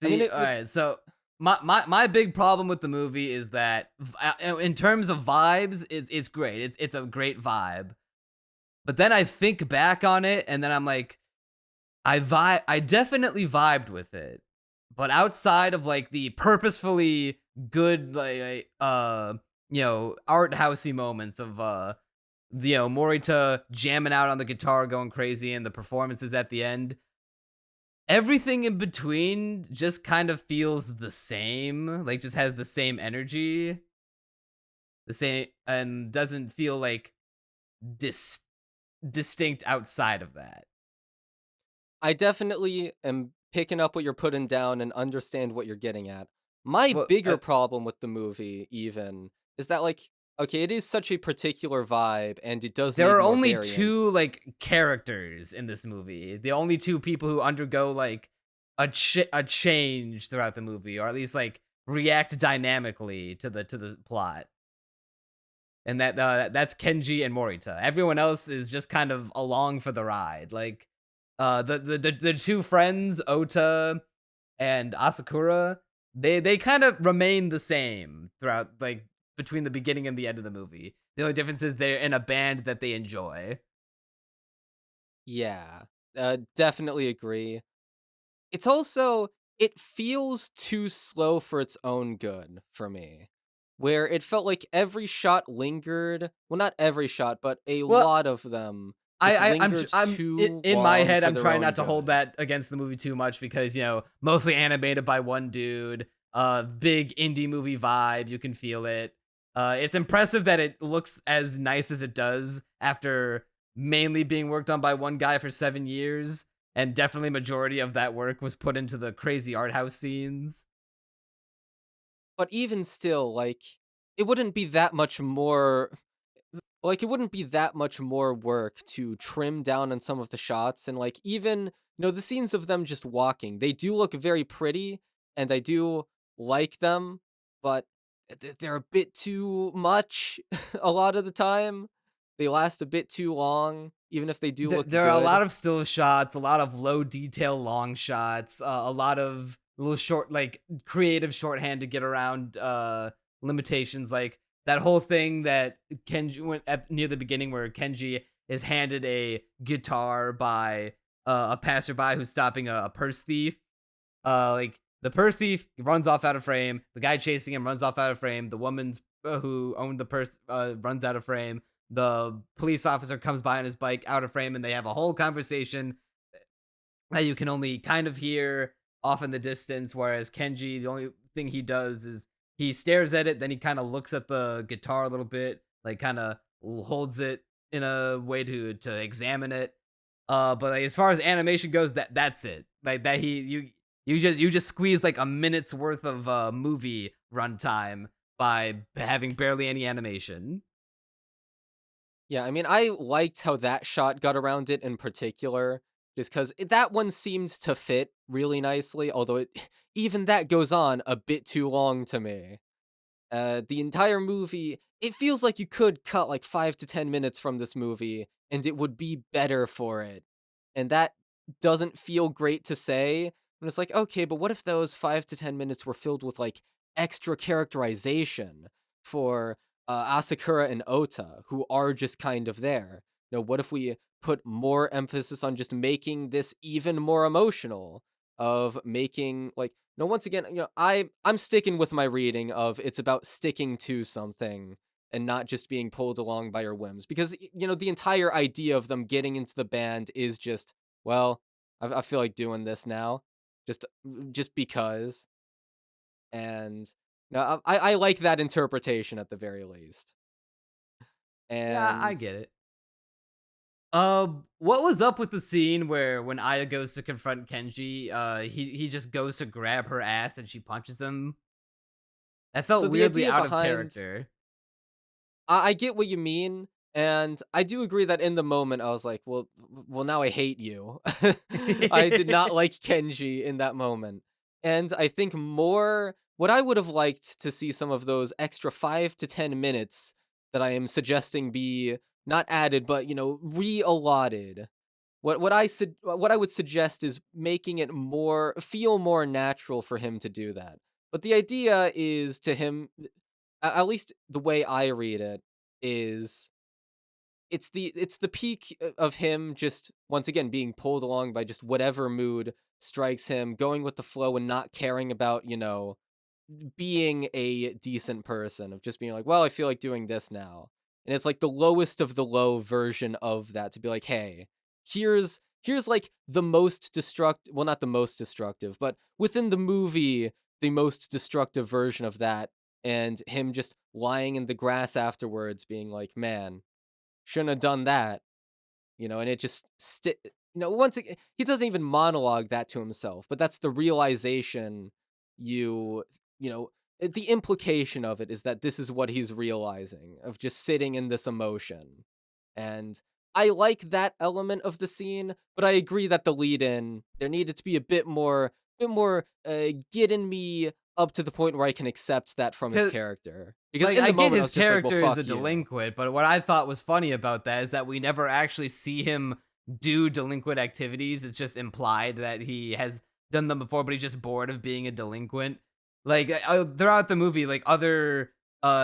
I mean, See, it all would. right, so my big problem with the movie is that in terms of vibes, it's great. It's a great vibe. But then I think back on it, and then I'm like, I definitely vibed with it. But outside of like the purposefully good art housey moments of Morita jamming out on the guitar going crazy and the performances at the end, everything in between just kind of feels the same, like just has the same energy, the same, and doesn't feel like dis- distinct outside of that. I definitely am picking up what you're putting down and understand what you're getting at. My Well, bigger problem with the movie, even, is that, like, okay, it is such a particular vibe and it does there need are more only two variance. like characters in this movie. The only two people who undergo like a change throughout the movie, or at least like react dynamically to the plot. And that's Kenji and Morita. Everyone else is just kind of along for the ride. Like the two friends, Ota and Asakura, they kind of remain the same throughout, like between the beginning and the end of the movie. The only difference is they're in a band that they enjoy. Yeah, definitely agree. It's also, it feels too slow for its own good for me. Where it felt like every shot lingered. Well, not every shot, but a Well, lot of them just lingered too in my long head. for I'm their trying own not to hold good. that against the movie too much because mostly animated by one dude. Big indie movie vibe. You can feel it. It's impressive that it looks as nice as it does after mainly being worked on by one guy for 7 years, and definitely majority of that work was put into the crazy art house scenes. But even still, like, it wouldn't be that much more like, it wouldn't be that much more work to trim down on some of the shots, and, like, even, the scenes of them just walking, they do look very pretty, and I do like them, but they're a bit too much a lot of the time. they last a bit too long, even if they do look There are a good. lot of still shots, a lot of low detail long shots, a lot of little short, like creative shorthand to get around limitations. Like that whole thing that Kenji went at near the beginning, where Kenji is handed a guitar by a passerby who's stopping a purse thief. Like the purse thief runs off out of frame. The guy chasing him runs off out of frame. The woman's who owned the purse runs out of frame. The police officer comes by on his bike out of frame, and they have a whole conversation that you can only kind of hear off in the distance. Whereas Kenji, the only thing he does is he stares at it, then he kind of looks at the guitar a little bit, like kind of holds it in a way to examine it. But like, as far as animation goes, that's it. Like that you just squeeze like a minute's worth of movie runtime by having barely any animation. Yeah, I mean, I liked how that shot got around it in particular, just because that one seemed to fit really nicely, although even that goes on a bit too long to me. The entire movie, it feels like you could cut like 5 to 10 minutes from this movie, and it would be better for it. And that doesn't feel great to say. And it's like, okay, but what if those 5 to 10 minutes were filled with like extra characterization for Asakura and Ota, who are just kind of there? What if we put more emphasis on just making this even more emotional? Of making like once again, I'm sticking with my reading of it's about sticking to something and not just being pulled along by your whims, because the entire idea of them getting into the band is just, well, I feel like doing this now, just because. And no, I like that interpretation at the very least. Yeah, I And get it. What was up with the scene where when Aya goes to confront Kenji, he just goes to grab her ass and she punches him? That so felt the weirdly idea out of behind character. I get what you mean, and I do agree that in the moment I was like, well, now I hate you. I did not like Kenji in that moment, and I think more what I would have liked to see some of those extra 5 to 10 minutes that I am suggesting be not added, but re-allotted. What I would suggest is making it more feel more natural for him to do that. But the idea is to him, at least the way I read it, is it's the peak of him just once again being pulled along by just whatever mood strikes him, going with the flow and not caring about, being a decent person, of just being like, well, I feel like doing this now. And it's like the lowest of the low version of that, to be like, hey, here's like the most destructive, well, not the most destructive, but within the movie, the most destructive version of that, and him just lying in the grass afterwards being like, man, shouldn't have done that, and it just once again, he doesn't even monologue that to himself, but that's the realization. You know the implication of it is that this is what he's realizing, of just sitting in this emotion. And I like that element of the scene, but I agree that the lead in there needed to be a bit more getting me up to the point where I can accept that from his 'Cause, character. Because like, in I the get moment I his was just like, well, character is fuck a you. delinquent, but what I thought was funny about that is that we never actually see him do delinquent activities. It's just implied that he has done them before, but he's just bored of being a delinquent. Like throughout the movie, like other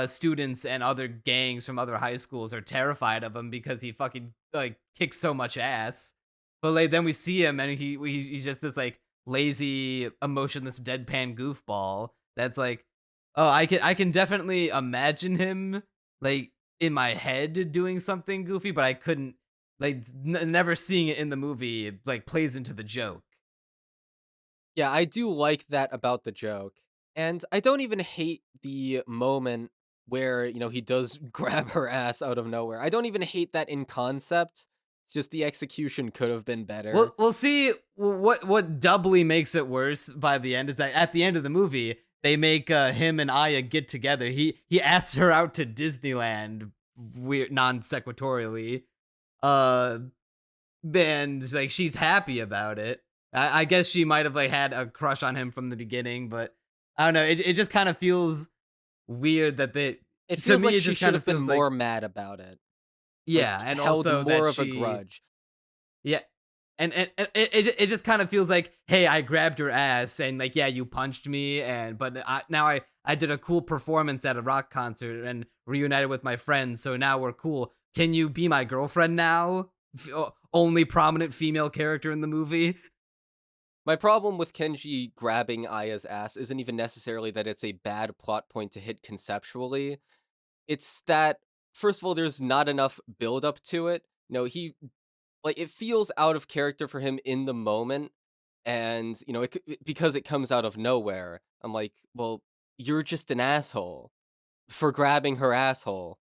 students and other gangs from other high schools are terrified of him because he fucking like kicks so much ass. But like then we see him and he's just this like lazy, emotionless, deadpan goofball. That's like, oh, I can definitely imagine him like in my head doing something goofy, but I couldn't like never seeing it in the movie like plays into the joke. Yeah, I do like that about the joke. And I don't even hate the moment where, he does grab her ass out of nowhere. I don't even hate that in concept. It's just the execution could have been better. We'll see. What doubly makes it worse by the end is that at the end of the movie they make him and Aya get together. He asks her out to Disneyland, weird non sequitorially. Uh, and like she's happy about it. I guess she might have like had a crush on him from the beginning, but I don't know. It just kind of feels weird that they. It To feels me, like it she just should kind of have been feels more like mad about it. Yeah, and held also more that of a she grudge. yeah. And it just kind of feels like, hey, I grabbed your ass and like, yeah, you punched me, and but now I did a cool performance at a rock concert and reunited with my friends, so now we're cool. Can you be my girlfriend now? Only prominent female character in the movie. My problem with Kenji grabbing Aya's ass isn't even necessarily that it's a bad plot point to hit conceptually. It's that, first of all, there's not enough build up to it. No, he like it feels out of character for him in the moment, and because it comes out of nowhere. I'm like, well, you're just an asshole for grabbing her asshole.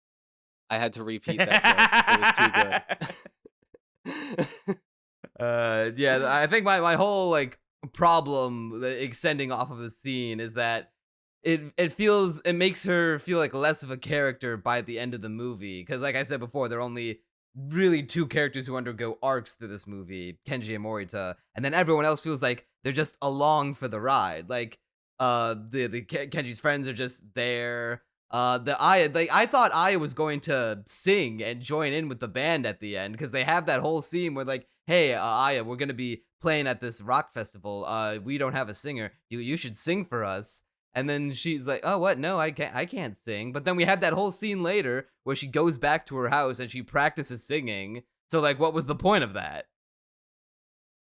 I had to repeat that joke. It was too good. Yeah, I think my whole like problem extending off of the scene is that it makes her feel like less of a character by the end of the movie, because like I said before, there are only really two characters who undergo arcs through this movie, Kenji and Morita, and then everyone else feels like they're just along for the ride. Like Kenji's friends are just there. I thought Aya was going to sing and join in with the band at the end, because they have that whole scene where like, hey, Aya, we're gonna be playing at this rock festival. We don't have a singer. You should sing for us. And then she's like, oh, what? No, I can't sing. But then we have that whole scene later where she goes back to her house and she practices singing. So like, what was the point of that?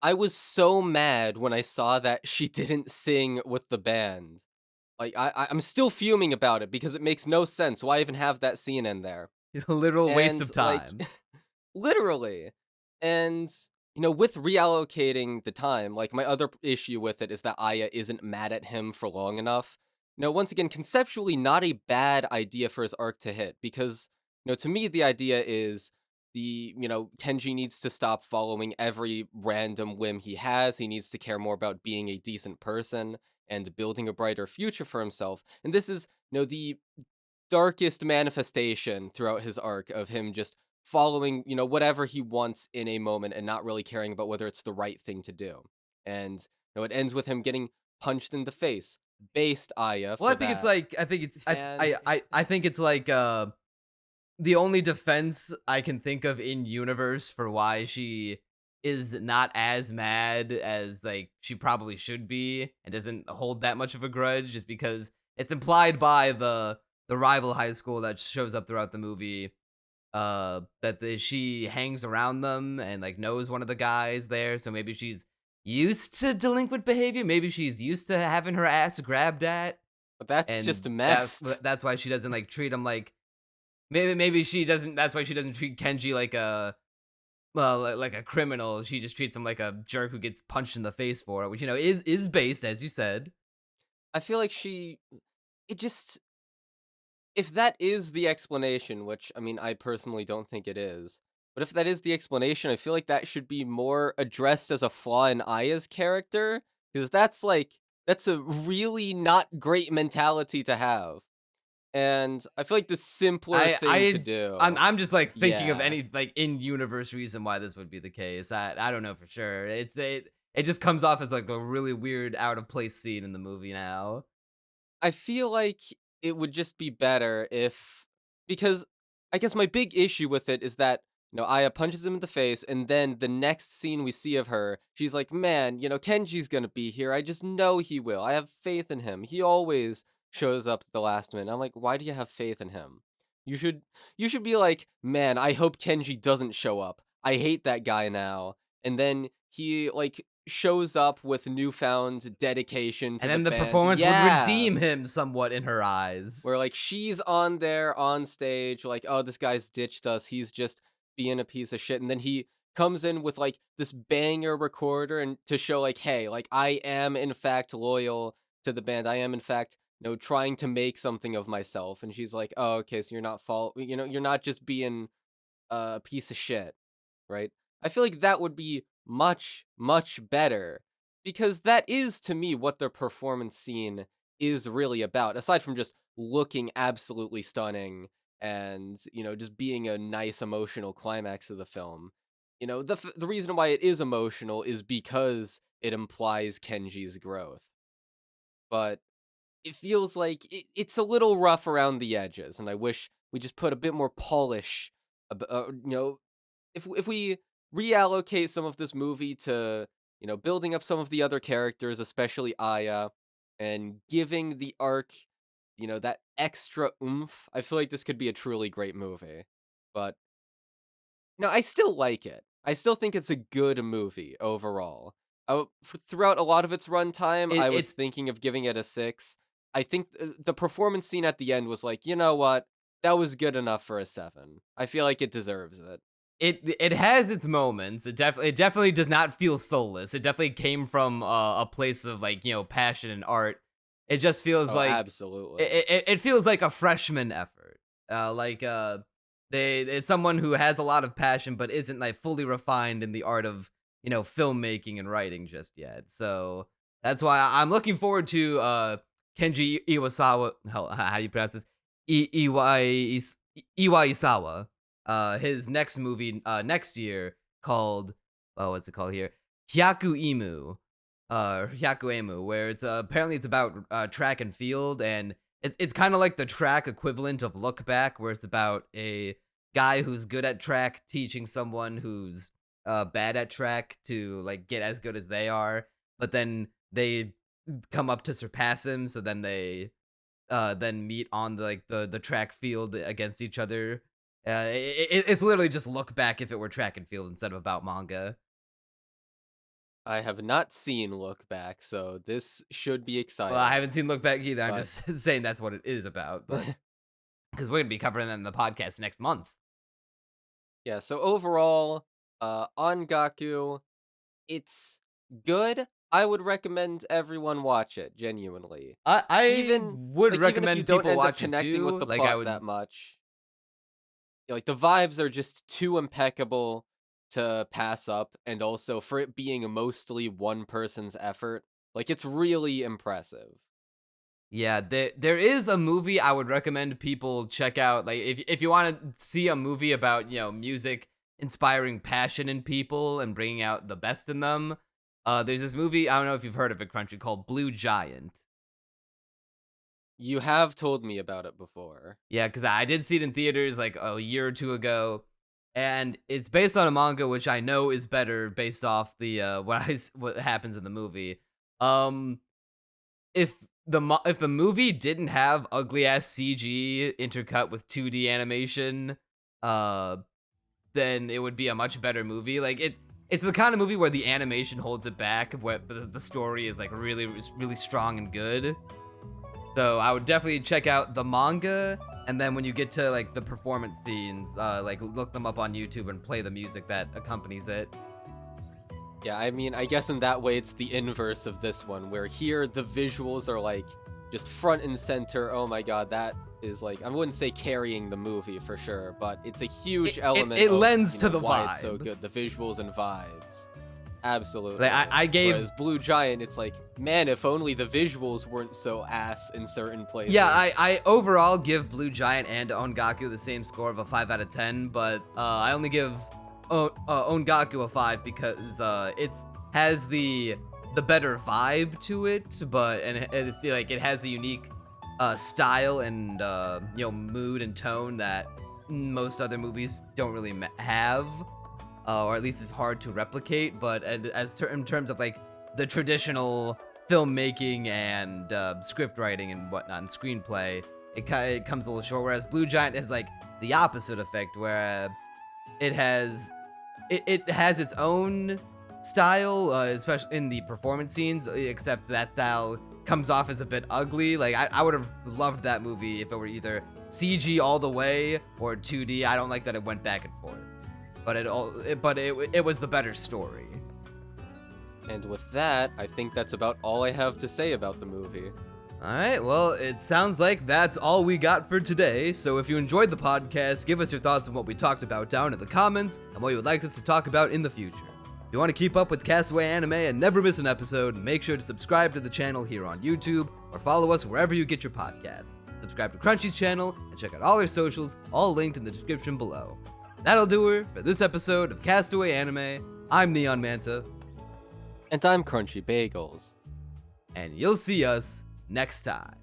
I was so mad when I saw that she didn't sing with the band. Like I'm still fuming about it because it makes no sense. Why even have that scene in there? A literal waste And of like time. literally. And with reallocating the time, like my other issue with it is that Aya isn't mad at him for long enough. Once again, conceptually not a bad idea for his arc to hit, because to me the idea is Kenji needs to stop following every random whim he has. He needs to care more about being a decent person and building a brighter future for himself. And this is the darkest manifestation throughout his arc of him just following, whatever he wants in a moment and not really caring about whether it's the right thing to do. And it ends with him getting punched in the face. Based Aya Well, for I think it's that. like And I think it's like the only defense I can think of in universe for why she is not as mad as like she probably should be and doesn't hold that much of a grudge is because it's implied by the rival high school that shows up throughout the movie, that she hangs around them and like knows one of the guys there, so maybe she's used to delinquent behavior, maybe she's used to having her ass grabbed at, but that's just and a mess. that's why she doesn't like treat him like. Maybe she doesn't. That's why she doesn't treat Kenji like a like a criminal. She just treats him like a jerk who gets punched in the face for it, which is based, as you said. I feel like it just, if that is the explanation, which I mean, I personally don't think it is, but if that is the explanation, I feel like that should be more addressed as a flaw in Aya's character, because that's a really not great mentality to have. And I feel like the simpler thing to do. I'm just like thinking of Yeah. any like in universe reason why this would be the case. I don't know for sure. It just comes off as like a really weird out of place scene in the movie now. I feel like it would just be better if, because I guess my big issue with it is that Aya punches him in the face, and then the next scene we see of her, she's like, "Man, Kenji's gonna be here. I just know he will. I have faith in him. He always shows up at the last minute." I'm like, "Why do you have faith in him? You should be like, man, I hope Kenji doesn't show up. I hate that guy now." And then he like shows up with newfound dedication to And then the band. performance would Yeah. redeem him somewhat in her eyes. Where like she's on there on stage, like, oh, this guy's ditched us. He's just being a piece of shit. And then he comes in with like this banger recorder and to show like, hey, like I am in fact loyal to the band. I am in fact, trying to make something of myself. And she's like, oh, okay, so you're not you're not just being a piece of shit, right? I feel like that would be much, much better, because that is to me what the performance scene is really about, aside from just looking absolutely stunning and, just being a nice emotional climax of the film. The reason why it is emotional is because it implies Kenji's growth. But it feels like it's a little rough around the edges, and I wish we just put a bit more polish if we reallocate some of this movie to, building up some of the other characters, especially Aya, and giving the arc, that extra oomph, I feel like this could be a truly great movie. But no, I still like it. I still think it's a good movie overall. Throughout a lot of its runtime, It, I it was thinking of giving it a 6. I think the performance scene at the end was like, you know what? That was good enough for a 7. I feel like it deserves it. it has its moments. It definitely does not feel soulless. It definitely came from a place of like passion and art. It just feels Oh, like absolutely. it feels like a freshman effort. It's someone who has a lot of passion but isn't like fully refined in the art of filmmaking and writing just yet. So that's why I'm looking forward to Kenji Iwasawa. How do you pronounce this? Iwaisawa. His next movie next year called what's it called here? Hyaku Emu, where it's apparently it's about track and field, and it's kind of like the track equivalent of Look Back, where it's about a guy who's good at track teaching someone who's bad at track to like get as good as they are, but then they come up to surpass him, so then they then meet on the track field against each other. It's literally just Look Back if it were track and field instead of about manga. I have not seen Look Back, so this should be exciting. Well, I haven't seen Look Back either. I'm But- just saying that's what it is about, but because we're gonna be covering that in the podcast next month. Yeah, so overall, Ongaku, it's good. I would recommend everyone watch it, genuinely. I Even would even if recommend you don't people end up watch it connecting too. with the Like plot I would, that much. Like the vibes are just too impeccable to pass up, and also for it being mostly one person's effort, like it's really impressive. yeah. There is a movie I would recommend people check out. Like if you want to see a movie about music inspiring passion in people and bringing out the best in them. There's this movie, I don't know if you've heard of it, Crunchy, called Blue Giant. You have told me about it before. Yeah, because I did see it in theaters like a year or two ago, and it's based on a manga, which I know is better based off the what happens in the movie. Um, if if the movie didn't have ugly ass CG intercut with 2D animation, then it would be a much better movie. Like it's the kind of movie where the animation holds it back, where the story is like really strong and good. So I would definitely check out the manga, and then when you get to like the performance scenes, like look them up on YouTube and play the music that accompanies it. Yeah, I mean, I guess in that way it's the inverse of this one, where here the visuals are like just front and center. Oh my god, that is like, I wouldn't say carrying the movie for sure, but it's a huge element. It of, lends you to know, the why vibe. it's so good. The visuals and vibes. Absolutely. Like I gave Whereas Blue Giant, it's like, man, if only the visuals weren't so ass in certain places. Yeah, I overall give Blue Giant and Ongaku the same score of a 5 out of 10, but I only give Ongaku a 5 because it has the better vibe to it, but and feel like it has a unique style and mood and tone that most other movies don't really have, or at least it's hard to replicate. But in terms of like the traditional filmmaking and script writing and whatnot and screenplay, it comes a little short. Whereas Blue Giant is like the opposite effect, where it has its own style, especially in the performance scenes, except that style comes off as a bit ugly. Like I would have loved that movie if it were either CG all the way or 2D. I don't like that it went back and forth, but it was the better story. And with that, I think that's about all I have to say about the movie. Alright, well, it sounds like that's all we got for today, so if you enjoyed the podcast, give us your thoughts on what we talked about down in the comments, and what you would like us to talk about in the future. If you want to keep up with Castaway Anime and never miss an episode, make sure to subscribe to the channel here on YouTube, or follow us wherever you get your podcasts. Subscribe to Crunchy's channel, and check out all our socials, all linked in the description below. That'll do her for this episode of Castaway Anime. I'm Neon Manta, And I'm Crunchybagels. and you'll see us next time.